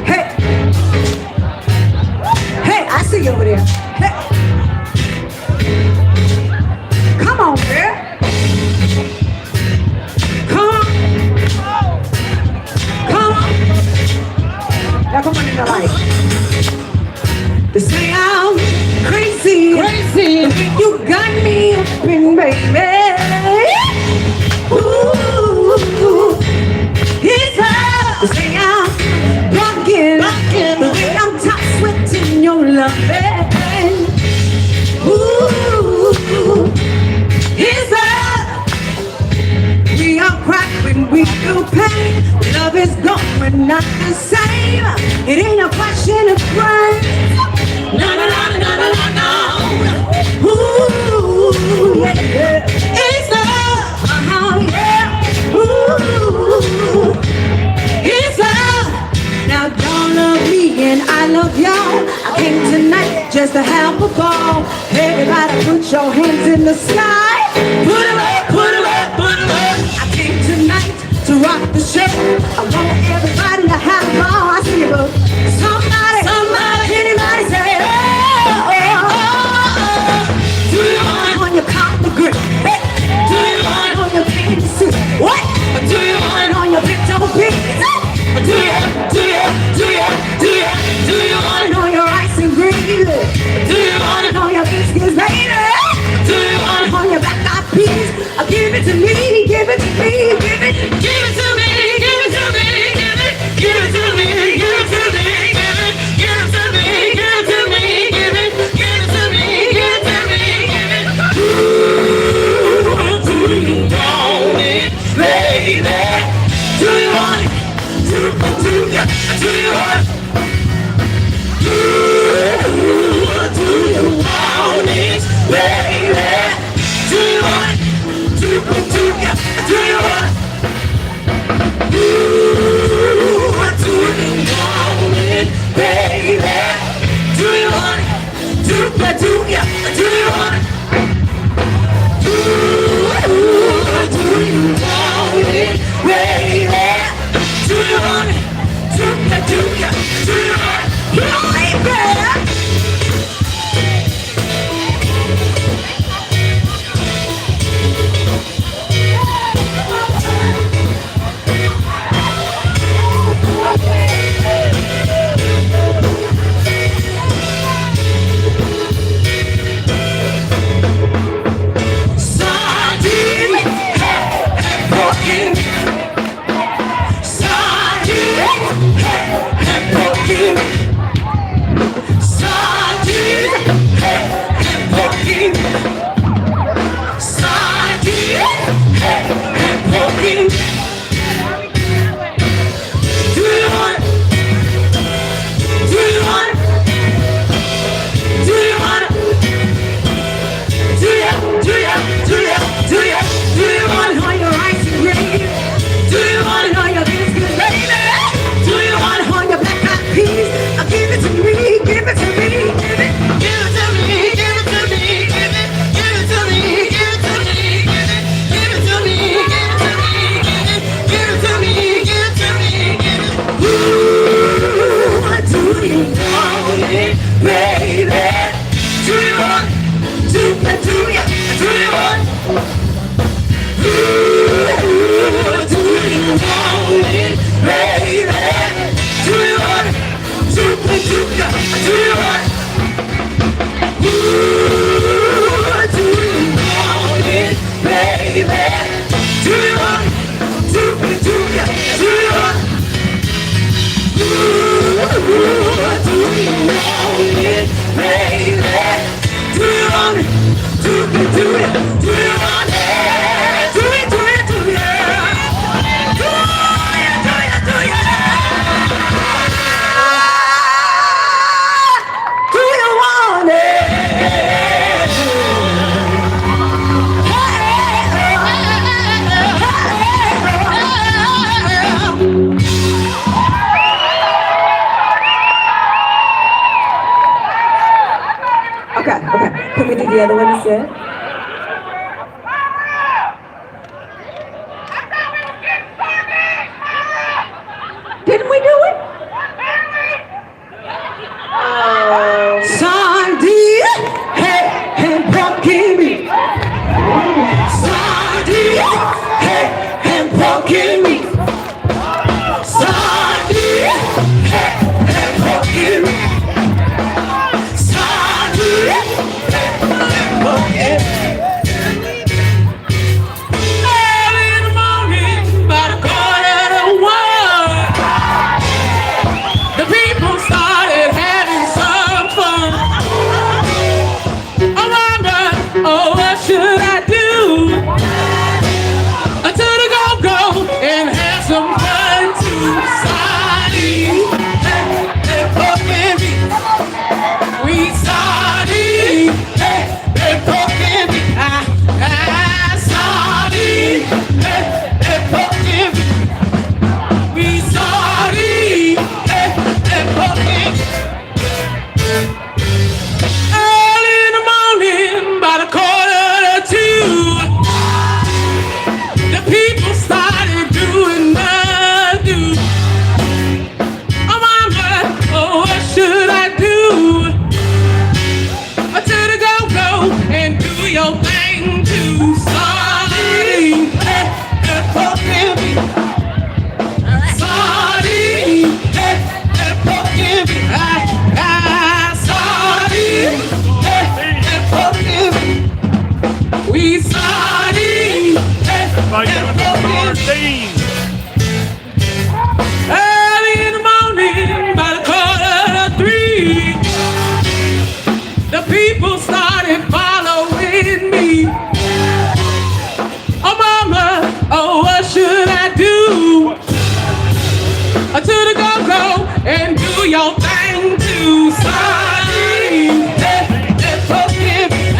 Hey, hey, I see you over there. Hey, come on, girl. Come on, come on. Now come on in the light. They say I'm crazy, crazy. You got me up in, baby. Ooh, it's up. They say I'm rocking, the way I'm top sweating your loving. Ooh, it's up. We are cracked when we feel pain. Love is going not the same. It ain't a question of pride. No, no, no, no, no, no, no. Ooh, yeah, yeah. It's love, yeah. Ooh, it's love. Now y'all love me and I love y'all. I came tonight just to have a ball. Everybody put your hands in the sky. Put 'em up, put 'em up, put 'em up. I came tonight to rock the show. I want everybody to have a ball. I see you, somebody, anybody say, do you want on your collard green? Hey, do you want on your candy suit? What? Do you want on your picture beans? Do you want it on your ice and green? Do you want it on your biscuits, baby? Do you want it on your black eyed peas? Give it to me, give it to me, give it to me, give it to me, give it to me, give it to me, give it to me, give it to me, give it to me, give it to me, give it to me, give it to me, give it. Ooh, do you want it, baby? Do you want it? Do you want it? Ooh, do you want it, baby? Do you want it? Do you want it? Ooh, do you want it, baby? Do you want it? Do you want it? Ooh, do you want it, baby? Do you want it? and broken. Do you want it? Do you want it? Do you want it? Do you want it on your rice and gravy? Do you want it on your biscuits, baby? Do you want it on your black eyed peas? Give it to me, give it to me, give it to me, give it to me, give it to me, give it to me, give it to me, give it to me, give it to me, give it to me, give it. Ooh, do you want it, baby? Do you want it? Do you want it? Ooh, do you want it, baby? Do you want it? Do you want it? Ooh, do you want it, baby? Do you want it? Do you want it? Ooh, do you want it, baby? Do you want it? Do you want it? Do you want it? Do it, do it, do it. Do it, do it, do it. Do you want it? Okay. Can we do the other one instead? Didn't we do it? Sardine, hey, and pumpkin meat. Sardine, hey, and pumpkin meat. Sardine, hey, and pumpkin meat. Sardine, hey, and pumpkin meat. Early in the morning, about 1:15, the people started having some fun. I wonder, oh, what should I do? Until the go-go and have some fun too. Sardine, hey, pumpkin meat. We sardine, hey, pumpkin meat. Sardine, hey, pumpkin meat. We sardine, hey, pumpkin meat. Early in the morning, about 1:45, the people started doing the do. Oh mama, oh what should I do? To the go-go and do your thing too. Sardine, hey, pumpkin meat. Sardine, hey, pumpkin meat. Sardine, hey, pumpkin meat. We sardine, hey, pumpkin meat. Early in the morning, about 2:45, the people started following me. Oh mama, oh what should I do? To the go-go and do your thing too. Sardine, hey, pumpkin meat.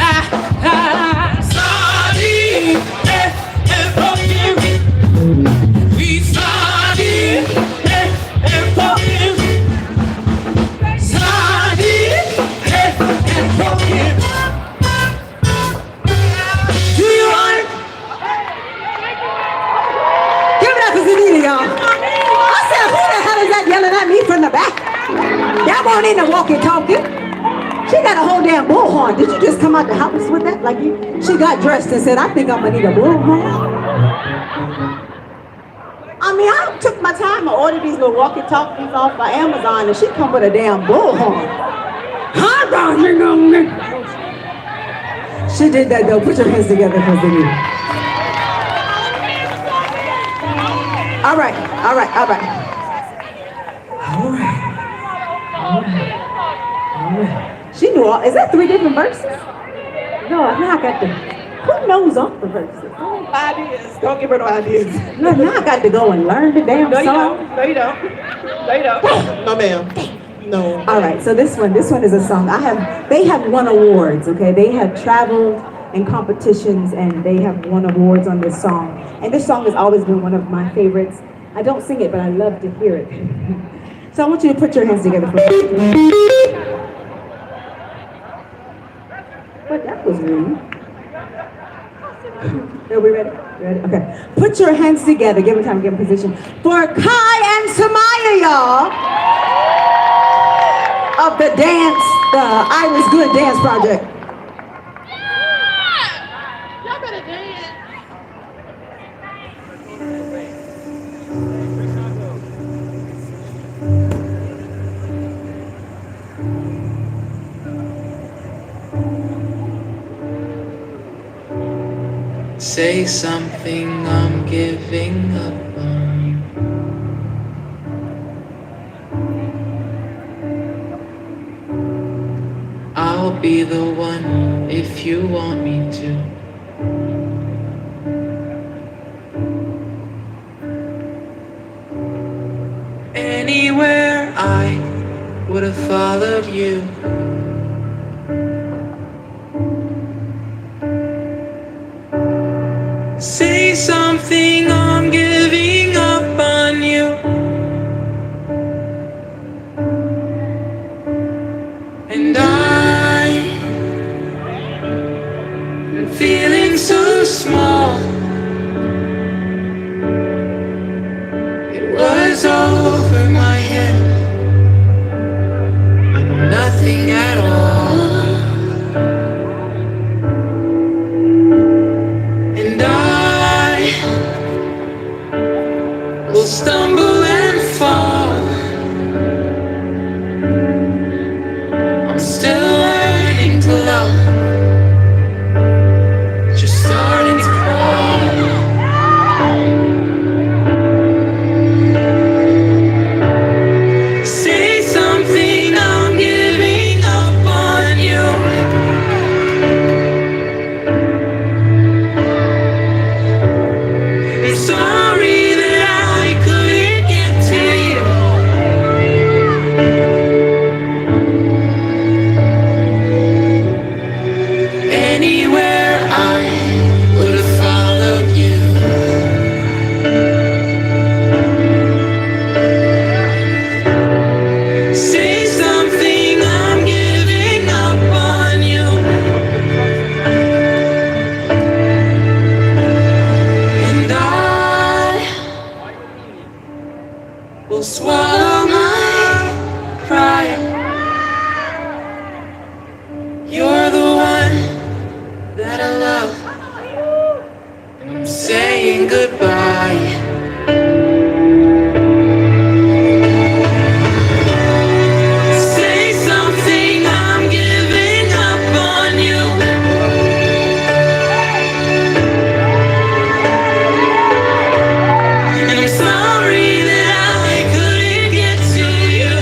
Sardine, hey, pumpkin meat. We sardine, hey, pumpkin meat. Sardine, hey, pumpkin meat. Do you want it? Give it up for Zanita, y'all. I said, who the hell is that yelling at me from the back? That won't in the walkie-talkie. She got a whole damn bullhorn. Did you just come out the house with that? Like she got dressed and said, I think I'm gonna need a bullhorn. I mean, I took my time. I ordered these little walkie-talkies off of Amazon, and she come with a damn bullhorn. She did that though. Put your hands together for Zanita. All right. She knew all. Is that 3 different verses? No, I got the. Who knows off rehearsal? Ideas. Don't give her no ideas. No, now I got to go and learn the damn No, you song. don't. No, you don't. No, you don't. No, ma'am. No. All right, so this one is a song. They have won awards, okay? They have traveled in competitions and they have won awards on this song. And this song has always been one of my favorites. I don't sing it, but I love to hear it. So I want you to put your hands together for me. But that was rude. Are we ready? Ready? Okay. Put your hands together. Give them time, give them position. For Kai and Samaya, y'all. Of the Irish Good Dance Project. Y'all better dance. Say something, I'm giving up on you. I'll be the one if you want me to. Anywhere I would have followed you. Say something, I'm giving up on you. And I'm feeling so small. It was over my head. I know nothing at all. And I will stumble and fall. I'm still learning to love. Just starting to crawl. Say something, I'm giving up on you. I'm sorry that I couldn't get to you. Anywhere I would have followed you. Say something, I'm giving up on you. And I will swallow my pride. You're the one that I love. And I'm saying goodbye. Say something, I'm giving up on you. And I'm sorry that I couldn't get to you.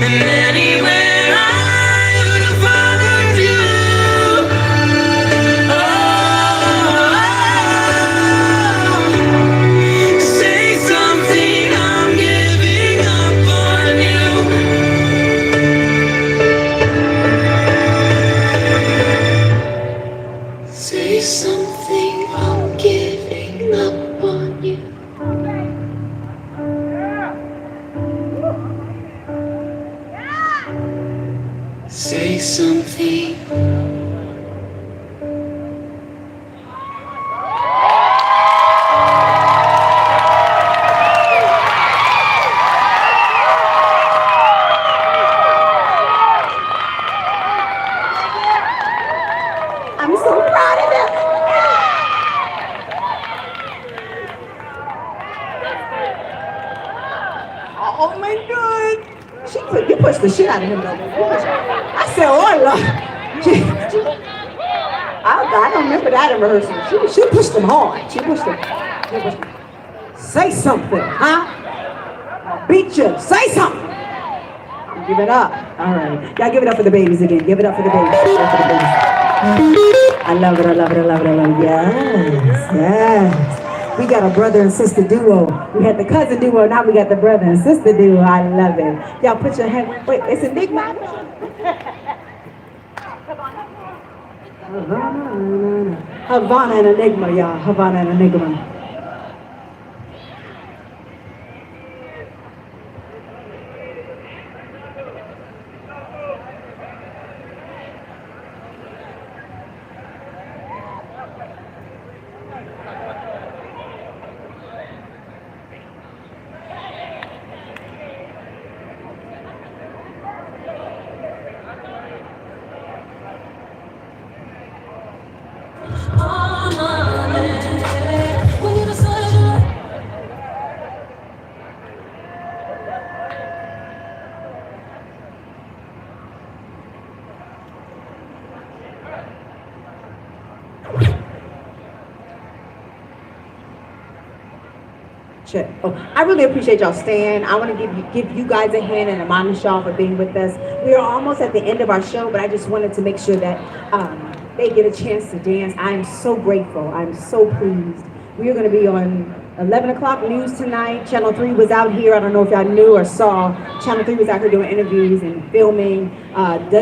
And anywhere I would have followed you. Oh, say something, I'm giving up on you. Say something, I'm giving up on you. Say something. I'm so proud of them. Oh my God. You pushed the shit out of him though. I said, oh Lord. I don't remember that in rehearsal. She pushed him hard. She pushed him. Say something, huh? I'll beat you. Say something. I'm Give it up. All right. Y'all give it up for the babies again. Give it up for the babies. Give it up for the babies. I love it. I love it. I love it. I love it. Yes. Yes. We got a brother and sister duo. We had the cousin duo. Now we got the brother and sister duo. I love it. Y'all put your hand. Wait, it's Enigma. Havana and Enigma, y'all. Havana and Enigma. Check. Oh, I really appreciate y'all staying. I want to give you guys a hand and admonish y'all for being with us. We are almost at the end of our show, but I just wanted to make sure that they get a chance to dance. I am so grateful. I'm so pleased. We are going to be on 11 o'clock news tonight. Channel 3 was out here. I don't know if y'all knew or saw. Channel 3 was out here doing interviews and filming.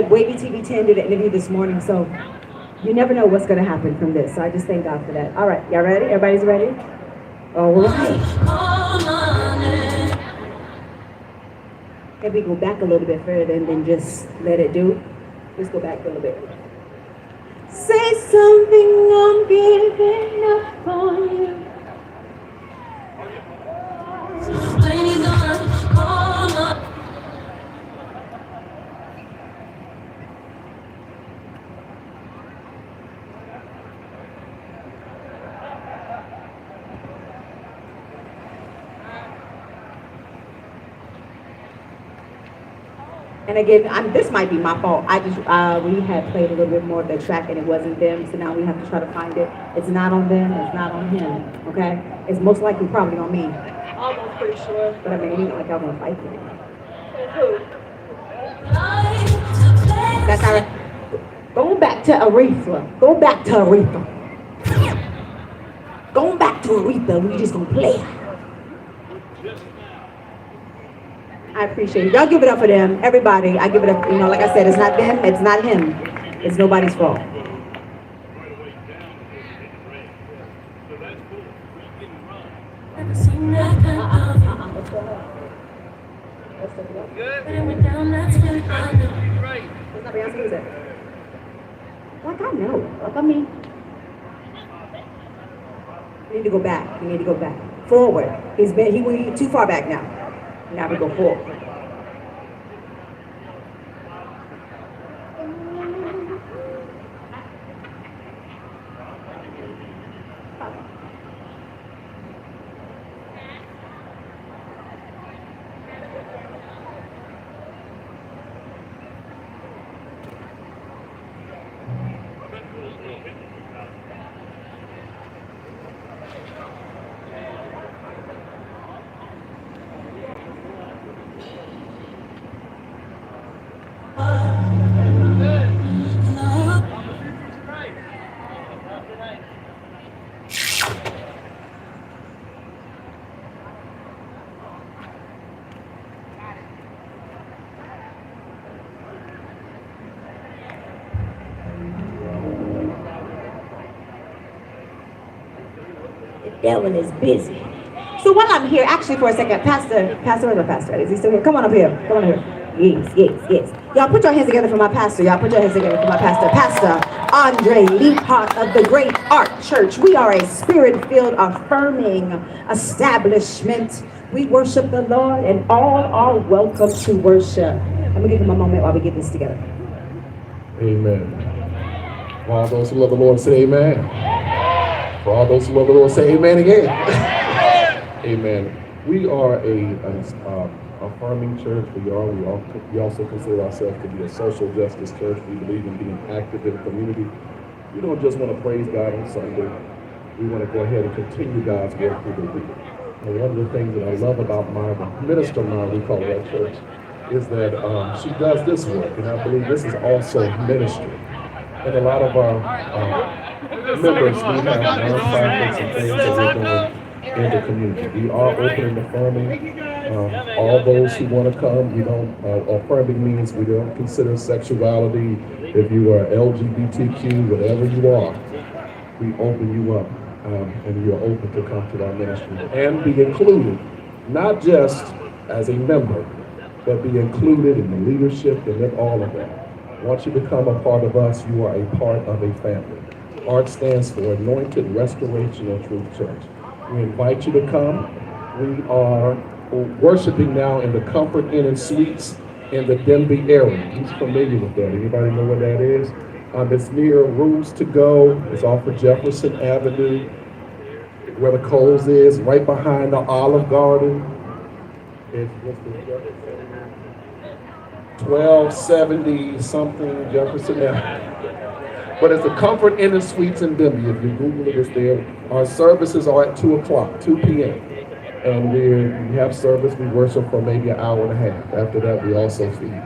Wavy TV 10 did an interview this morning, so you never know what's going to happen from this. So I just thank God for that. All right, y'all ready? Everybody's ready? All right. Maybe go back a little bit further and then just let it do. Just go back a little bit. Say something, I'm giving up on you. And again, this might be my fault. We had played a little bit more of the track and it wasn't them, so now we have to try to find it. It's not on them, it's not on him, okay? It's most likely probably on me. Almost pretty sure. But I mean, it ain't like y'all gonna fight me. Who? That's all right. Going back to Aretha. Go back to Aretha. Going back to Aretha, we just gonna play. I appreciate it. Y'all give it up for them. Everybody, I give it up. You know, like I said, it's not them, it's not him. It's nobody's fault. Like I know. Like I mean. You need to go back. You need to go back. Forward. He went too far back now. Now we go forward. Devil is busy. So while I'm here, actually for a second, Pastor, where's my pastor? Is he still here? Come on up here. Come on up here. Yes. Y'all put your hands together for my pastor. Y'all put your hands together for my pastor. Pastor Andre Leapart of the Great Ark Church. We are a spirit-filled, affirming establishment. We worship the Lord and all are welcome to worship. I'm gonna give him a moment while we get this together. Amen. For all those who love the Lord, say amen. For all those who love the Lord, say amen again. Amen. We are a affirming church. We also consider ourselves to be a social justice church. We believe in being active in the community. We don't just want to praise God on Sunday. We want to go ahead and continue God's work through the week. And one of the things that I love about my minister, we call it at church, is that she does this work, and I believe this is also ministry. And a lot of our members, we have nonprofits and things that we're doing in the community. We are open and affirming. All those who want to come, we don't, affirming means we don't consider sexuality. If you are LGBTQ, whatever you are, we open you up, and you're open to come to our ministry and be included, not just as a member, but be included in the leadership and in all of that. Once you become a part of us, you are a part of a family. ARC stands for Anointed Restorational Truth Church. We invite you to come. We are worshiping now in the Comfort Inn and Suites in the Denby area. Who's familiar with that? Anybody know what that is? It's near Rooms to Go. It's off of Jefferson Avenue, where the Coles is, right behind the Olive Garden. It's 1270 something Jefferson Avenue. But it's the Comfort Inn and Suites in Denby. If you Google it, it's there. Our services are at 2 o'clock, 2 p.m. And we have service, we worship for maybe an hour and a half. After that, we also feed,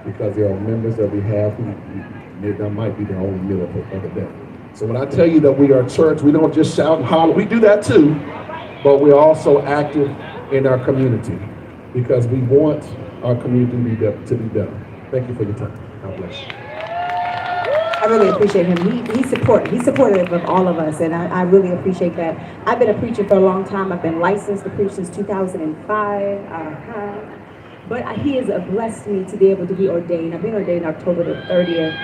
because there are members that we have who that might be their only meal of the day. So when I tell you that we are a church, we don't just shout and holler. We do that too, but we're also active in our community because we want our community to be better. Thank you for your time. God bless you. I really appreciate him. He's supportive of all of us, and I really appreciate that. I've been a preacher for a long time. I've been licensed to preach since 2005. But he has blessed me to be able to be ordained. I've been ordained October the 30th.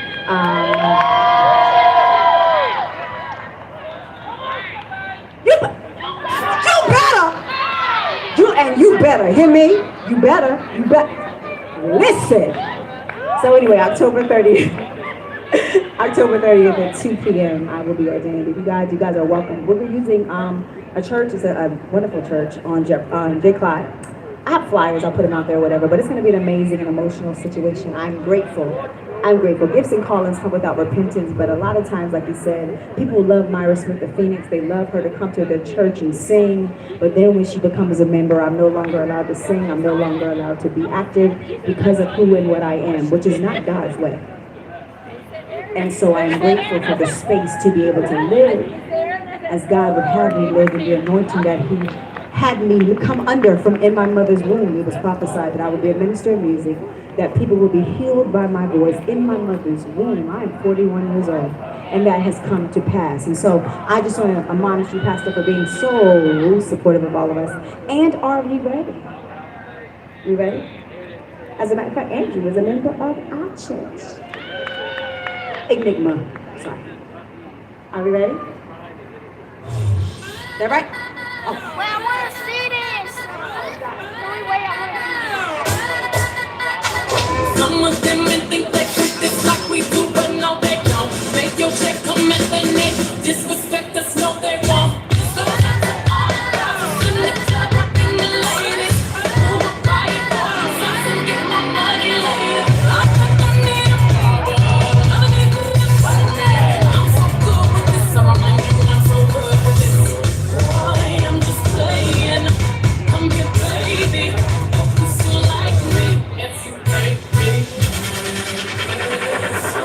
You better hear me. You better. Listen. So anyway, October 30th. October 30th at 2 p.m. I will be ordained. If you guys are welcome. We'll be using a church. It's a wonderful church on J. Clyde. I have flyers, I'll put them out there, whatever, but it's going to be an amazing and emotional situation. I'm grateful. Gifts and callings come without repentance, but a lot of times, like you said, people love Myra Smith the Phoenix. They love her to come to their church and sing, but then when she becomes a member, I'm no longer allowed to sing. I'm no longer allowed to be active because of who and what I am, which is not God's way. And so I am grateful for the space to be able to live as God would have me live in the anointing that He had me come under from in my mother's womb. It was prophesied that I would be a minister of music, that people will be healed by my voice in my mother's womb. I am 41 years old, and that has come to pass. And so I just want to admonish you, Pastor, for being so supportive of all of us. And are we ready? You ready? As a matter of fact, Andrew is a member of our church. Enigma. Sorry. Are we ready? Is that right? Oh. Wait, I want to see this. Wait, I want to see this. Some of them may think they treat this like we do, but no they don't. Make your check come at the net. Disrespect us, no they won't. So that's all about. In the club, rocking the ladies. Who will buy it for? I'm to get my money later. I think I need a problem. I need a money. I'm so good with this. I'm so good with this. Boy, I'm just playing. Come here, baby. Hope you still like me. If you break me. So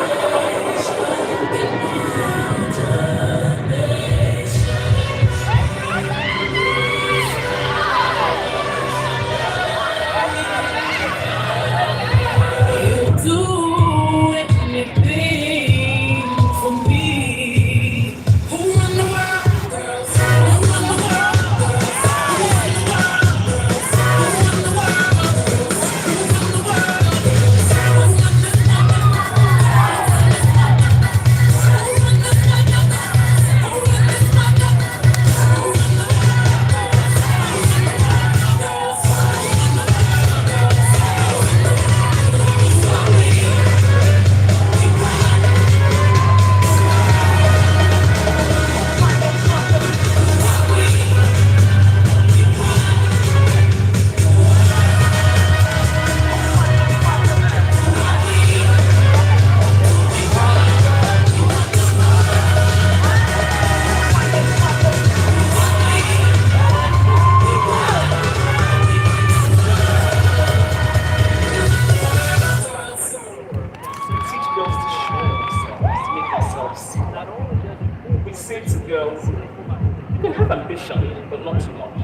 to show themselves, to make themselves seen. We say to girls, you can have ambition, but not too much.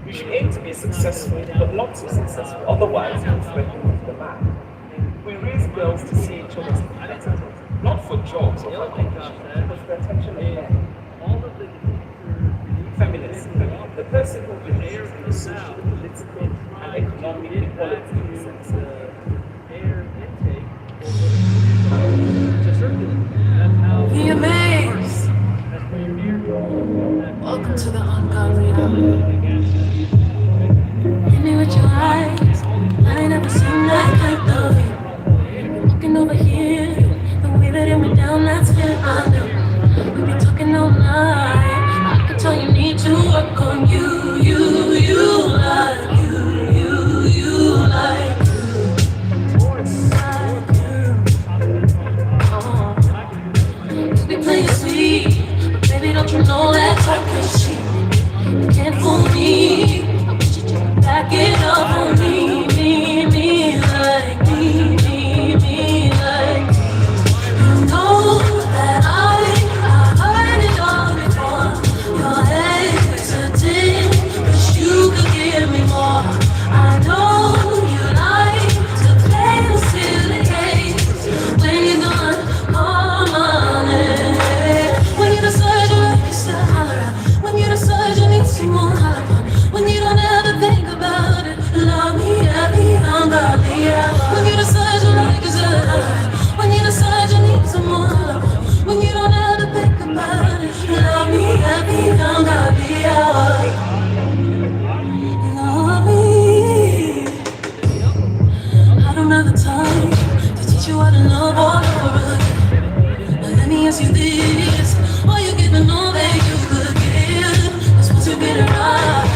You should aim to be successful, but not too successful. Otherwise, you'll threaten with the man. We raise girls to see each other as competitors, not for jobs or for competition, but for the attention of men. Feminists, the person who believes in the social, political, and economic equality in the sense of VMAs. Welcome to the ungodly hour. Hit me with your eyes. I ain't never seen that kind of you. You're looking over here. The way that it went down, that's when I knew. We be talking all night. I can tell you need to work on you, like you, like you be playing sweet, but baby, don't you know that talk is cheap? You can't fool me. I want you to back it up on me, like me, like you know that I heard it all before. Your hesitant, wish you could give me more. I know you like to play the silly games. When you're done, come on in. When you decide you like to holler out. When you decide you need some more holler out. When you don't ever think about it, love me, happy, ungodly. When you decide you like to holler out. When you decide you need some more holler out. When you don't ever think about it, love me, happy, ungodly. Love me. I don't have the time to teach you how to love all over again. Now let me ask you this: are you giving all that you could give? 'Cause once you get it right,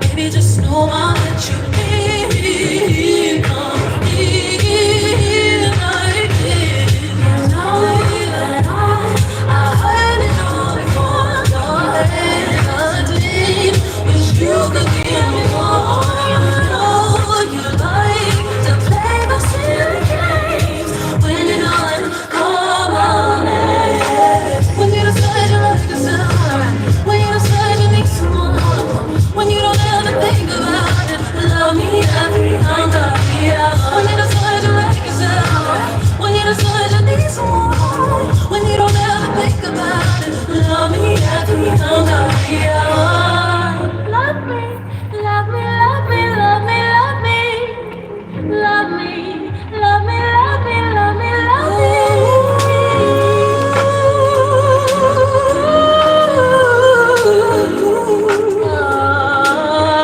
baby, just know I'll let you in. Come in like this. You know that I heard it all before. Your head a dream. Wish you could give me more. I know you like to play the silly games. When you're done, come on in. When you decide you like to sound. When you decide you need some more. When you don't ever think about it, love me, happy, ungodly. When you decide you like to sound. When you decide you need some more. When you don't ever think about it, love me, happy, ungodly. Love me, love me, love me, love me, love me. Love me, love me, love me, love me, love me.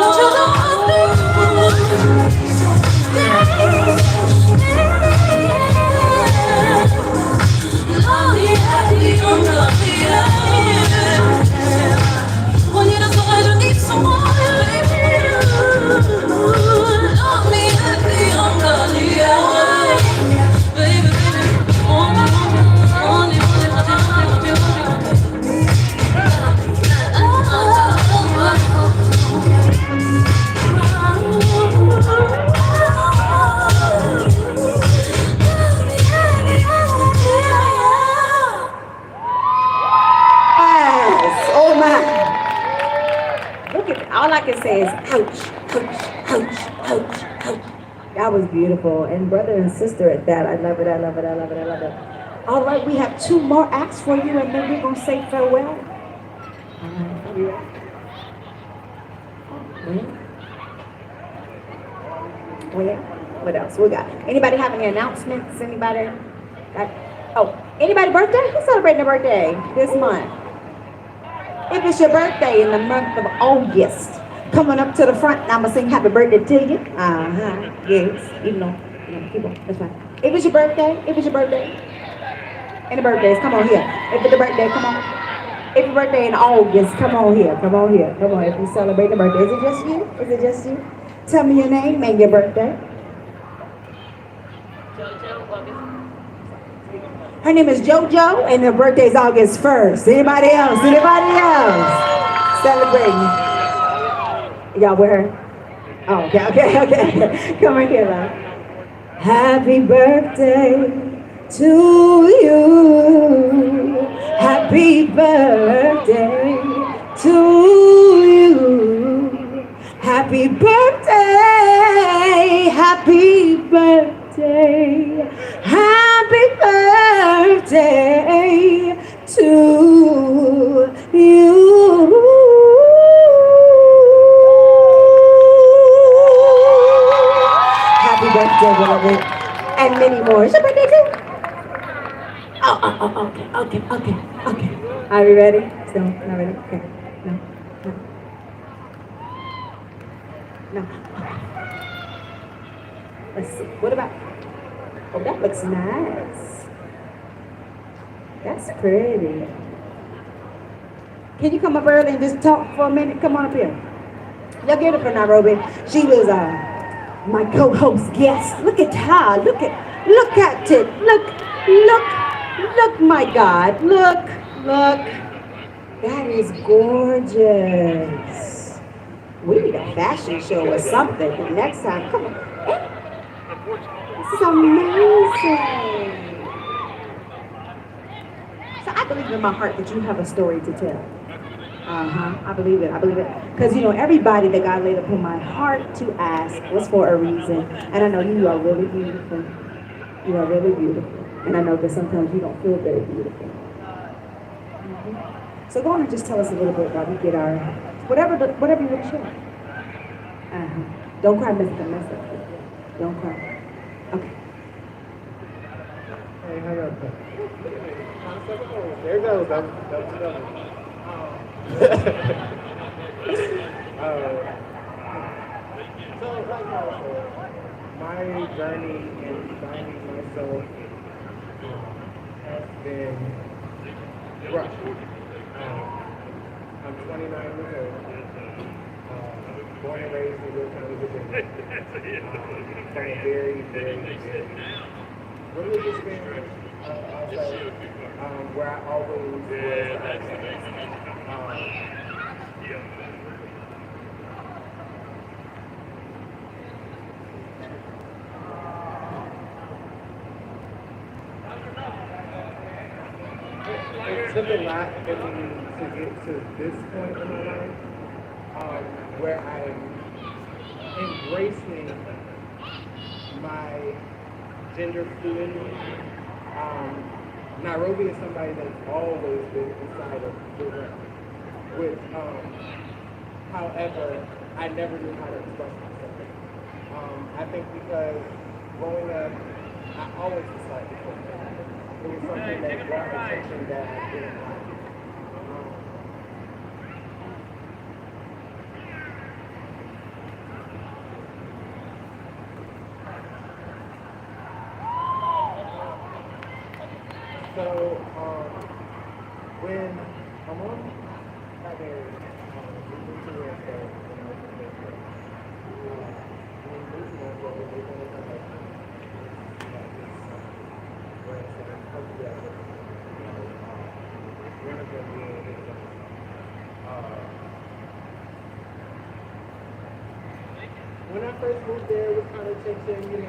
Won't you love me? Love me, happy, ungodly. When you decide you need someone, baby, love me, happy, ungodly. Baby, only, Yes. Oh my. Look at all I can say is ouch, ouch, ouch, ouch, ouch. That was beautiful. And brother and sister at that. I love it, I love it, I love it, I love it. All right, we have two more acts for you and then we're gonna say farewell. Well, what else we got? Anybody have any announcements? Anybody? Anybody birthday? Who's celebrating a birthday this month? If it's your birthday in the month of August, coming up to the front, and I'm gonna sing happy birthday to you. Yes, even though, keep on, that's fine. If it's your birthday, any birthdays, come on here. If it's your birthday, come on. If your birthday in August, come on here, come on here, come on. If you celebrate the birthday, is it just you? Is it just you? Tell me your name and your birthday. Her name is JoJo, and her birthday is August 1st. Anybody else? Anybody else? Celebrating. Y'all with her? Oh, okay. Come right here, love. Happy birthday to you. Happy birthday to you. Happy birthday, happy birthday, happy birthday to you. Happy birthday, beloved. And many more. It's your birthday too? Oh, okay. Are we ready? Still not ready? Okay. No. Let's see. What about? Oh, that looks nice. That's pretty. Can you come up early and just talk for a minute? Come on up here. Y'all get it for Nairobi. She was my co-host guest. Look at her. Look at it. Look, my God. Look. That is gorgeous. We need a fashion show or something the next time. Come on. This is amazing. So I believe in my heart that you have a story to tell. I believe it. Because, everybody that God laid upon my heart to ask was for a reason. And I know you are really beautiful. You are really beautiful. And I know that sometimes you don't feel very beautiful. So go on and just tell us a little bit while we get our, whatever you want to share. Don't cry, mess up. Don't cry. Okay. Hey, hang on. There goes. That was another. So, like I said, my journey in finding myself has been rough. I'm 29 years old, born and raised in Will County, Virginia, from a very, very religious family, where I always was it took a lot for me to get to this point in my life, where I'm embracing my gender fluidity. Nairobi is somebody that's always been inside of the realm. However, I never knew how to express myself. I think because growing up, I always disliked it. It was something that brought attention that I didn't like. So, when my mom got married, we moved to Monroe. When we moved to Monroe, we were going to have like one of them being when I first moved there, it was kind of tension, he was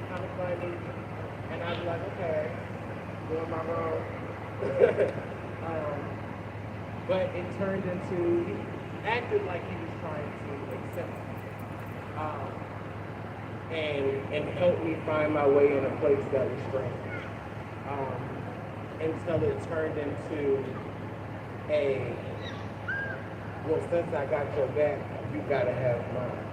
kind of funny, and I was like, okay, doing my role. But it turned into, he acted like he was trying to accept me. And help me find my way in a place that was strange. Until it turned into well, since I got your back, you gotta have mine.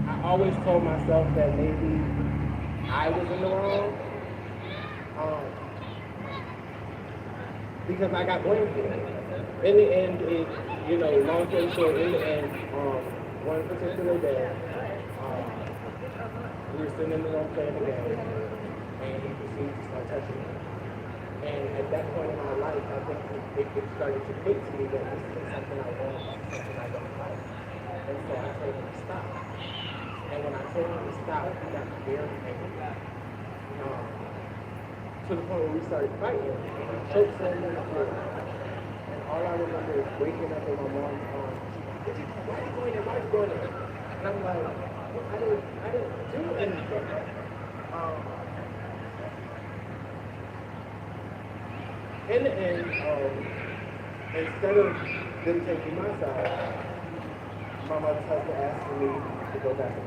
I always told myself that maybe I was in the wrong, because I got blamed for it. In the end, long story short, in the end, one particular day, we were sitting in the room playing the game, and he proceeded to start touching me. And at that point in my life, I think it started to click to me that this is something I want, something I don't like. And so I told him to stop. And when I told him to stop, he got very angry. To the point where we started fighting, and he choked on me on the floor. And all I remember is waking up in my mom's arms. Why are you going there? Why are you going there? And I'm like, I didn't do anything. Um, in the end, instead of them taking my side, my mother's husband asked for me to go back to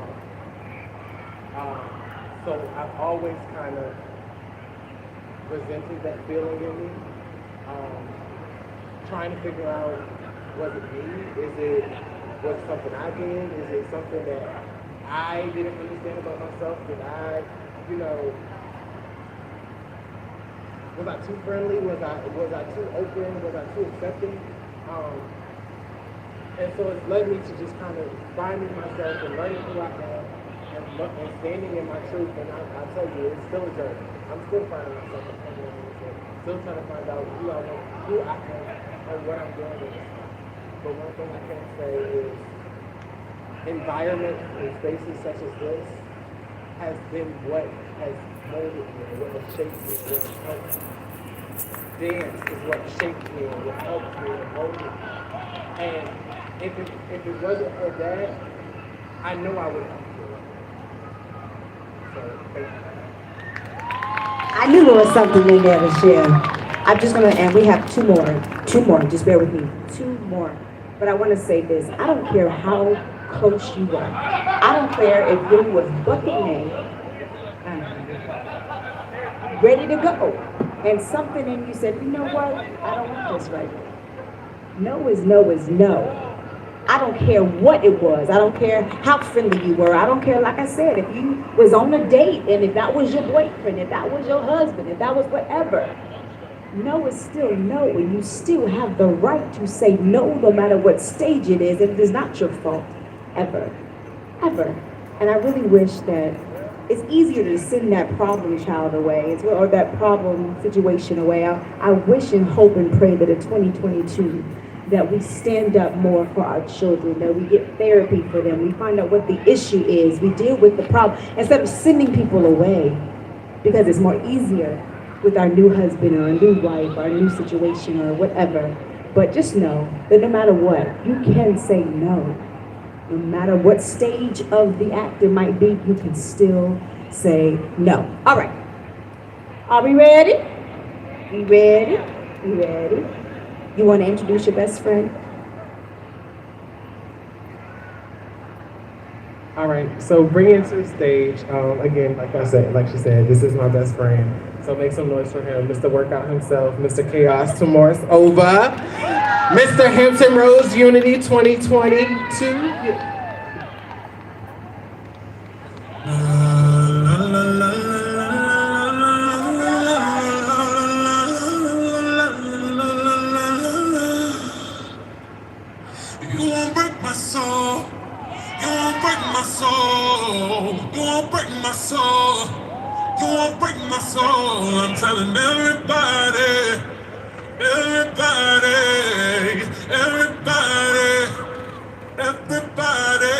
home. So I've always kind of resented that feeling in me. Trying to figure out, was it me? Was it something I did? Is it something that I didn't understand about myself? Did I, was I too friendly? Was I too open? Was I too accepting? And so it's led me to just kind of finding myself and learning who I am and standing in my truth. And I tell you, it's still a journey. I'm still finding myself and still trying to find out who I am and what I'm doing in this life. But one thing I can say is environment and spaces such as this has been what has molded me, what has shaped me, what has helped me. Dance is what shaped me and what helped me and molded me. And if it wasn't for that, I know I would have to do it. So, thank you. I knew there was something in there to share. I'm just gonna, and we have two more, just bear with me, two more. But I wanna say this, I don't care how close you are. I don't care if you was bucking ready to go. And something in you said, you know what, I don't want this right now. No is no is no. I don't care what it was. I don't care how friendly you were. I don't care, like I said, if you was on a date and if that was your boyfriend, if that was your husband, if that was whatever. No is still no, and you still have the right to say no matter what stage it is, and it is not your fault, ever, ever. And I really wish that it's easier to send that problem child away, or that problem situation away. I wish and hope and pray that in 2022, that we stand up more for our children, that we get therapy for them, we find out what the issue is, we deal with the problem, instead of sending people away, because it's more easier with our new husband or a new wife or a new situation or whatever. But just know that no matter what, you can say no. No matter what stage of the act it might be, you can still say no. All right. Are we ready? We ready? We ready? You want to introduce your best friend? All right, so bring it to the stage. Again, like she said, this is my best friend. So make some noise for him, Mr. Workout himself, Mr. Chaos to Morris Over, Mr. Hampton Roads Unity 2022. You won't break my soul. You won't break my soul. You won't break my soul. You won't break my soul. I'm telling everybody, everybody, everybody, everybody.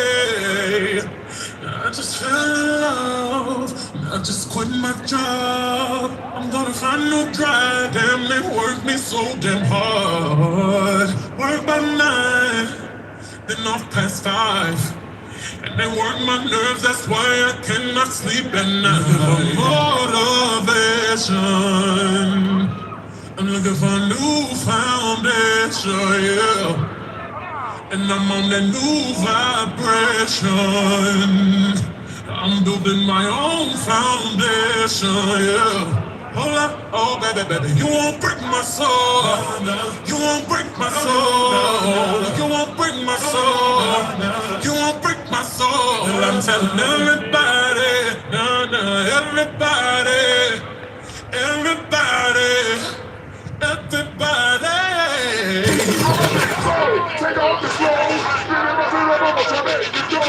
I just fell in love. I just quit my job. I'm gonna find no drive. Damn, they work me so damn hard. Work by 9, then off past 5. And they work my nerves, that's why I cannot sleep at night. Motivation. I'm looking for a new foundation, yeah. And I'm on that new vibration. I'm building my own foundation, yeah. Hold up, oh baby, baby, you won't break my soul. You won't break my soul. You won't break my soul. You won't break my soul. I'm telling everybody, no, no, everybody, everybody, everybody. Take off the clothes, to make you go.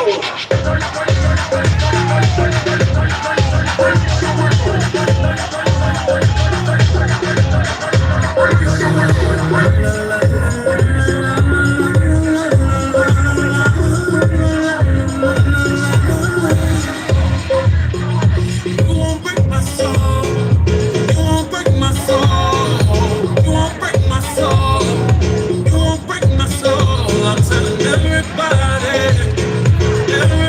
You won't break my soul. You won't break my soul. You won't break my soul. You won't break my soul. I'm telling everybody, everybody.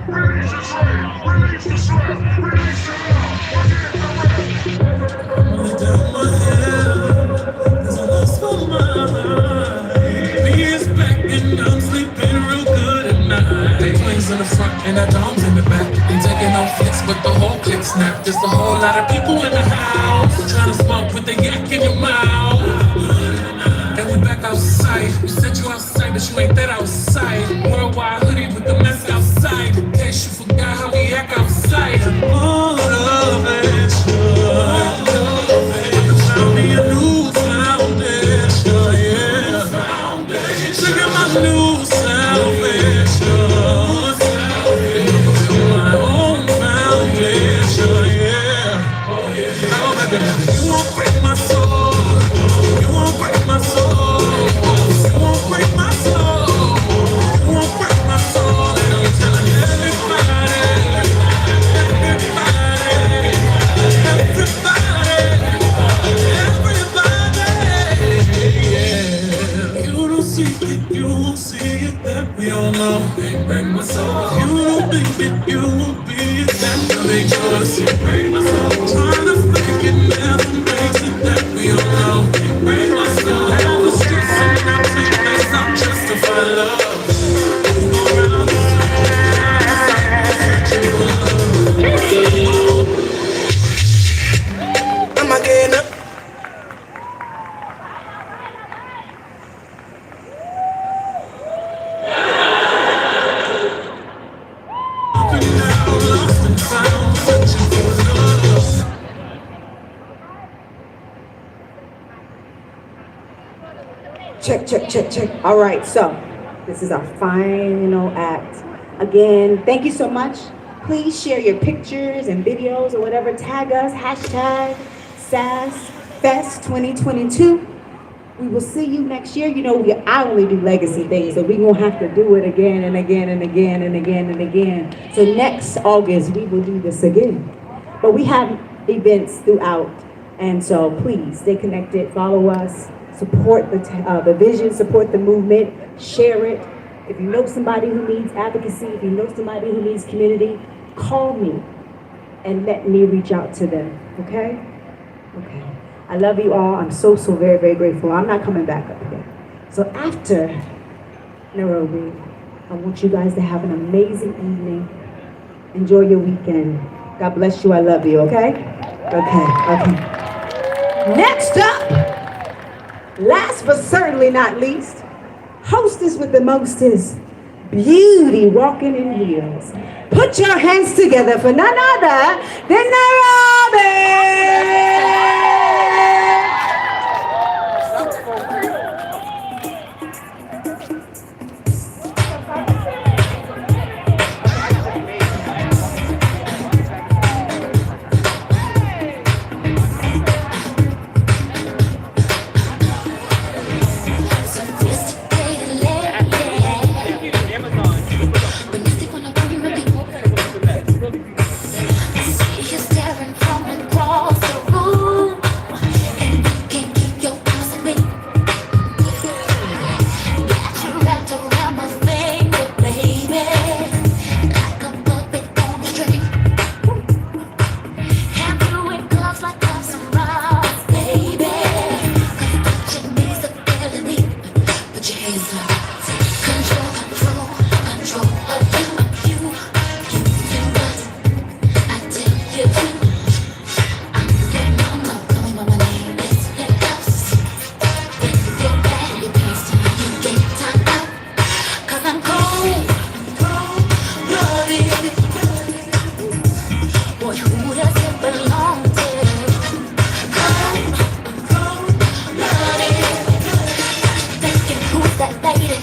Release the strap, release the strap, release the law. Only down my head, there's a lost for my life. Me is back and I'm sleeping real good at night. They planes in the front and the doms in the back. They taking off flicks, but the whole click snap. There's a whole lot of people in the house trying to smoke with the yak in your mouth. And we back outside. You said you outside, but you ain't that outside. Worldwide hoodie with the mess outside. In case you forgot how we act outside. Motivation. Found me a new foundation, yeah. Look at my new salvation. My own foundation, yeah. Oh, baby, you won't break my soul. You won't break my soul. You won't break my soul. You won't break my soul. And I'm telling everybody, yeah. You don't see it, you won't see it, that we all know. Break my soul. You don't think it, you won't be it, that will make yours. Break my soul. Trying to fake it never makes it, that we all know. Break my soul. Have the streets and now take place, I'll justify love. Around the I'm again up. Check, check, check, check. All right, so this is our final act. Again, thank you so much. Please share your pictures and videos or whatever. Tag us, hashtag SassFest 2022. We will see you next year. You know, I only do legacy things, so we're going to have to do it again and again and again and again and again. So next August, we will do this again. But we have events throughout, and so please stay connected, follow us, support the vision, support the movement, share it. If you know somebody who needs advocacy, if you know somebody who needs community, call me and let me reach out to them, okay? Okay. I love you all. I'm so, so very, very grateful. I'm not coming back up here. So after Nairobi, I want you guys to have an amazing evening. Enjoy your weekend. God bless you. I love you, okay? Okay. Next up, last but certainly not least, hostess with the mostest, beauty walking in heels. Put your hands together for none other than Nairobi! That lady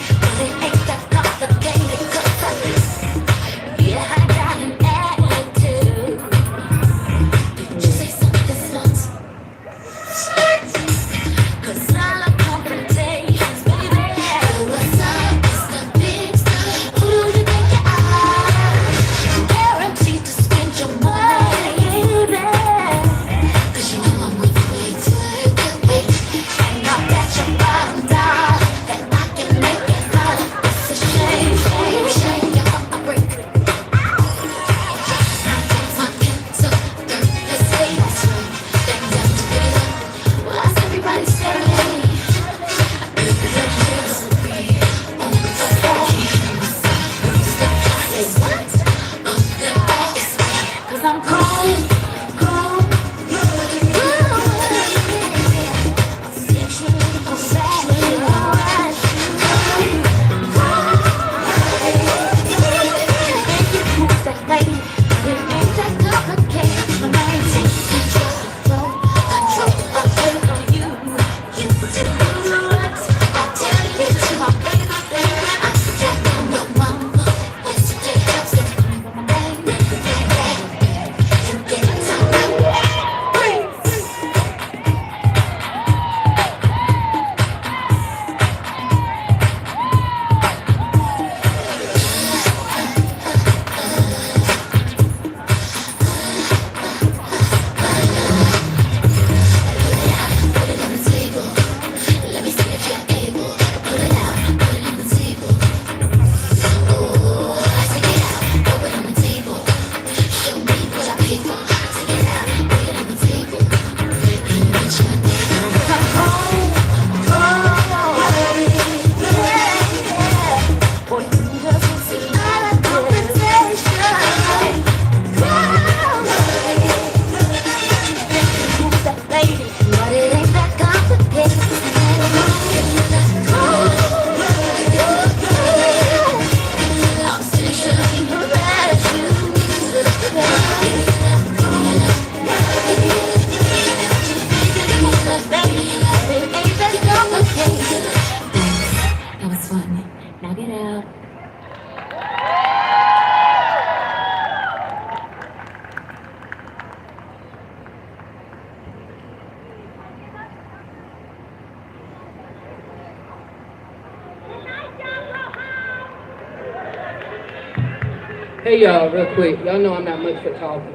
Hey y'all, real quick. Y'all know I'm not much for talking.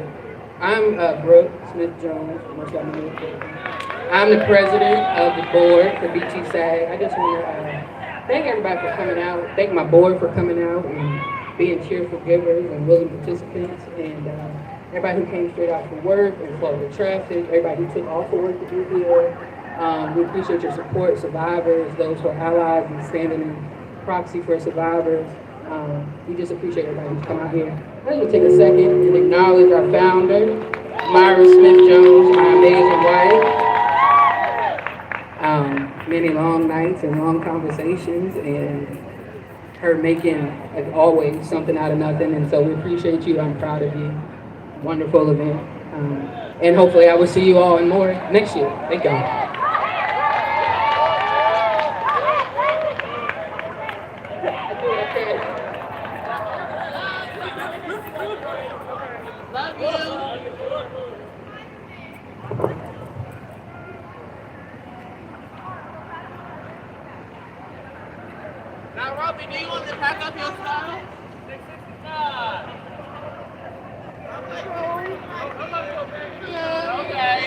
I'm Brooke Smith-Jones. Most of you know. I'm the president of the board for BT-SAG. I just want to thank everybody for coming out. Thank my board for coming out and being cheerful givers and willing participants. And everybody who came straight out from work and followed the traffic. Everybody who took off for work to be here. We appreciate your support, survivors, those who are allies and standing in proxy for survivors. We just appreciate everybody who's come out here. I'm going to take a second and acknowledge our founder, Myra Smith-Jones, my amazing wife. Many long nights and long conversations, and her making, like always, something out of nothing. And so we appreciate you. I'm proud of you. Wonderful event. And hopefully I will see you all and more next year. Thank y'all. Love you. Now, Robbie, do you want to pack up your stuff? 665. Okay.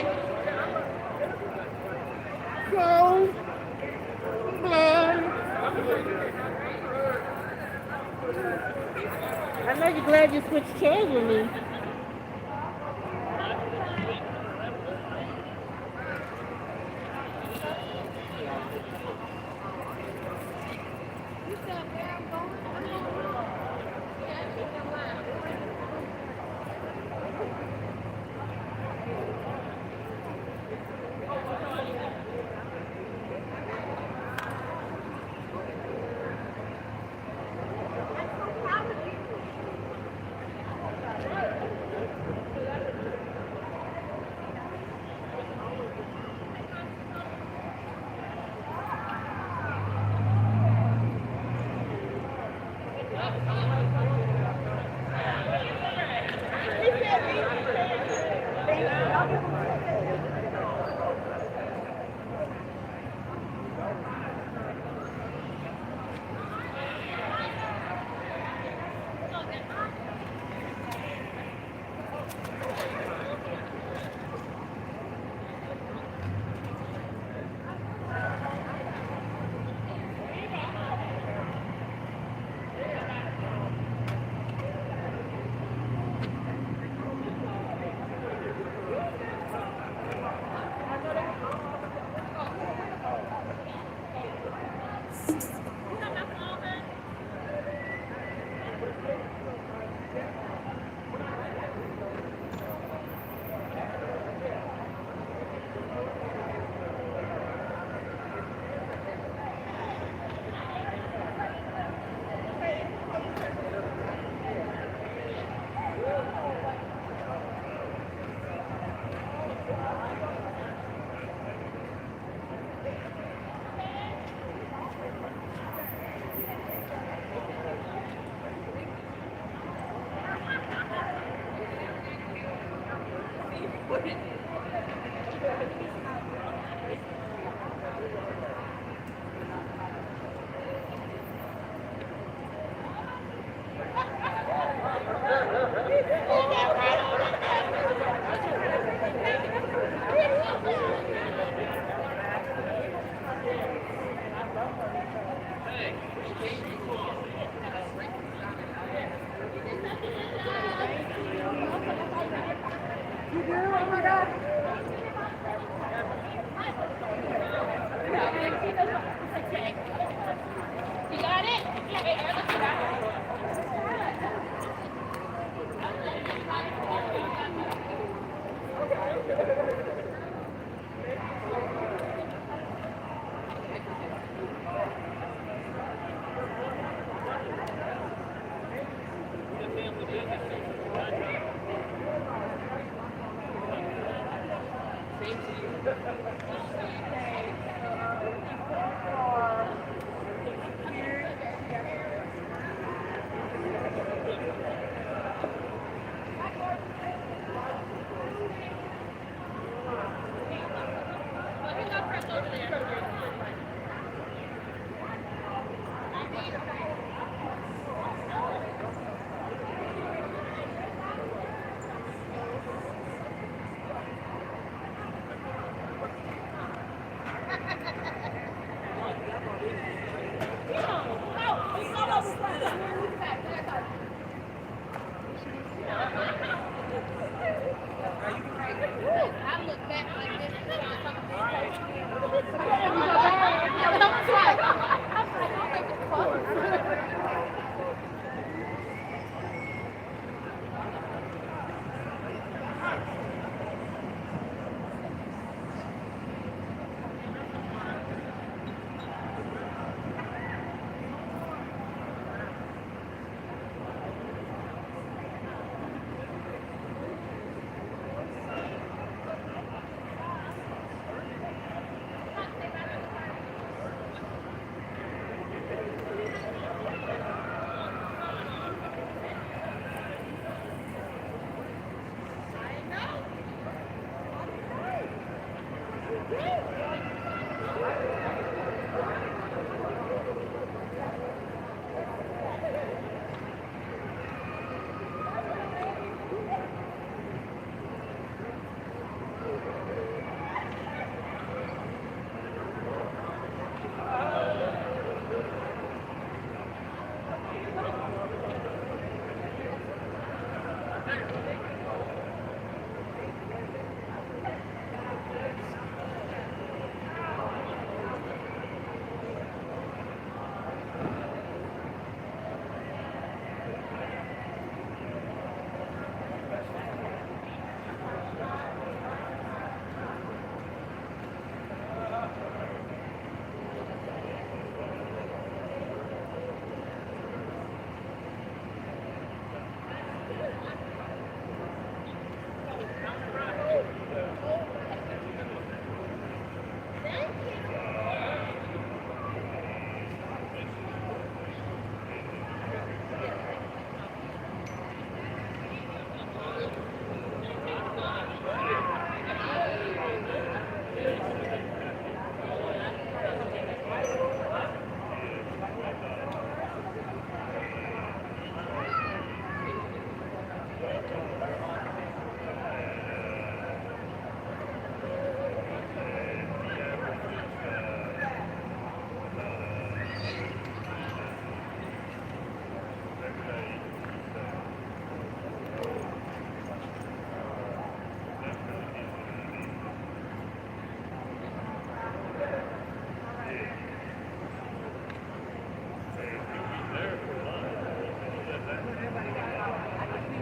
Go. I know you're glad you switched chairs with me.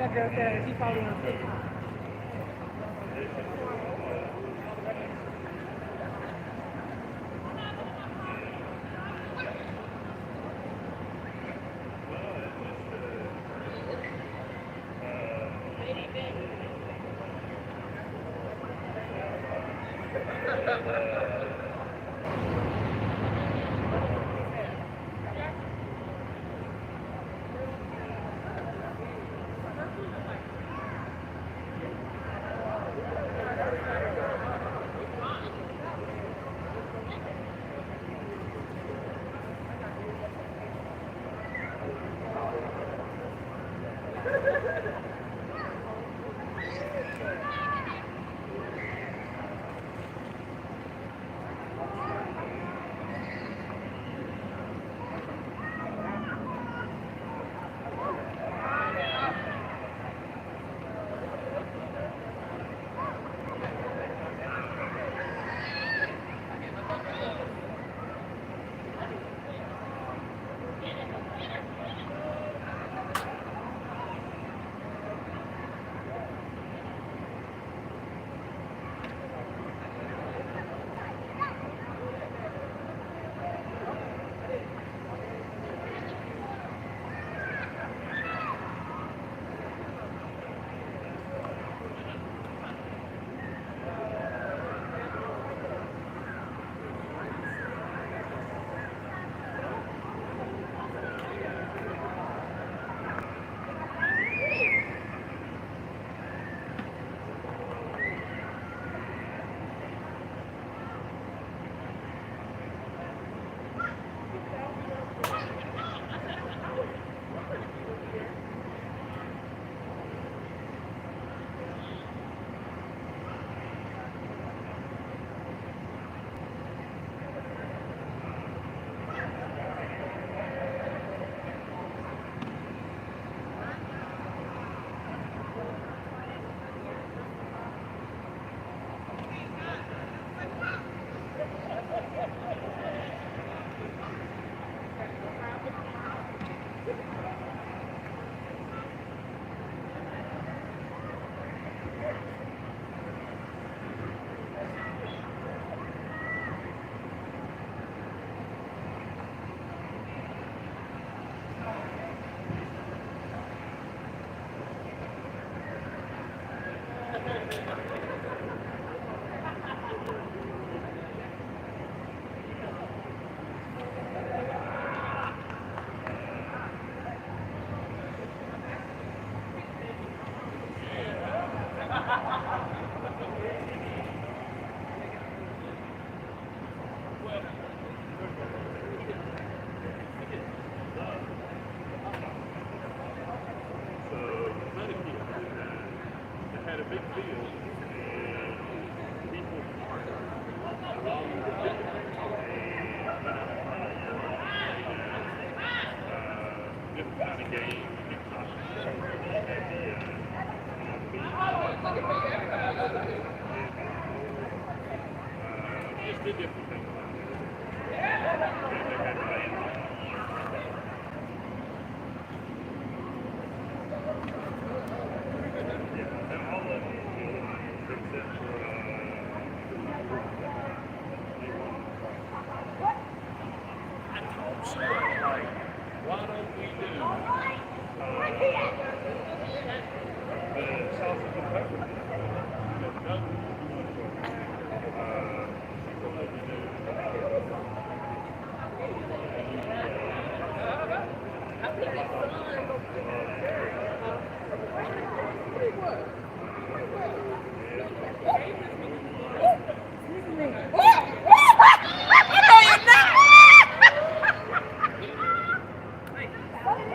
That girl said she probably on TikTok.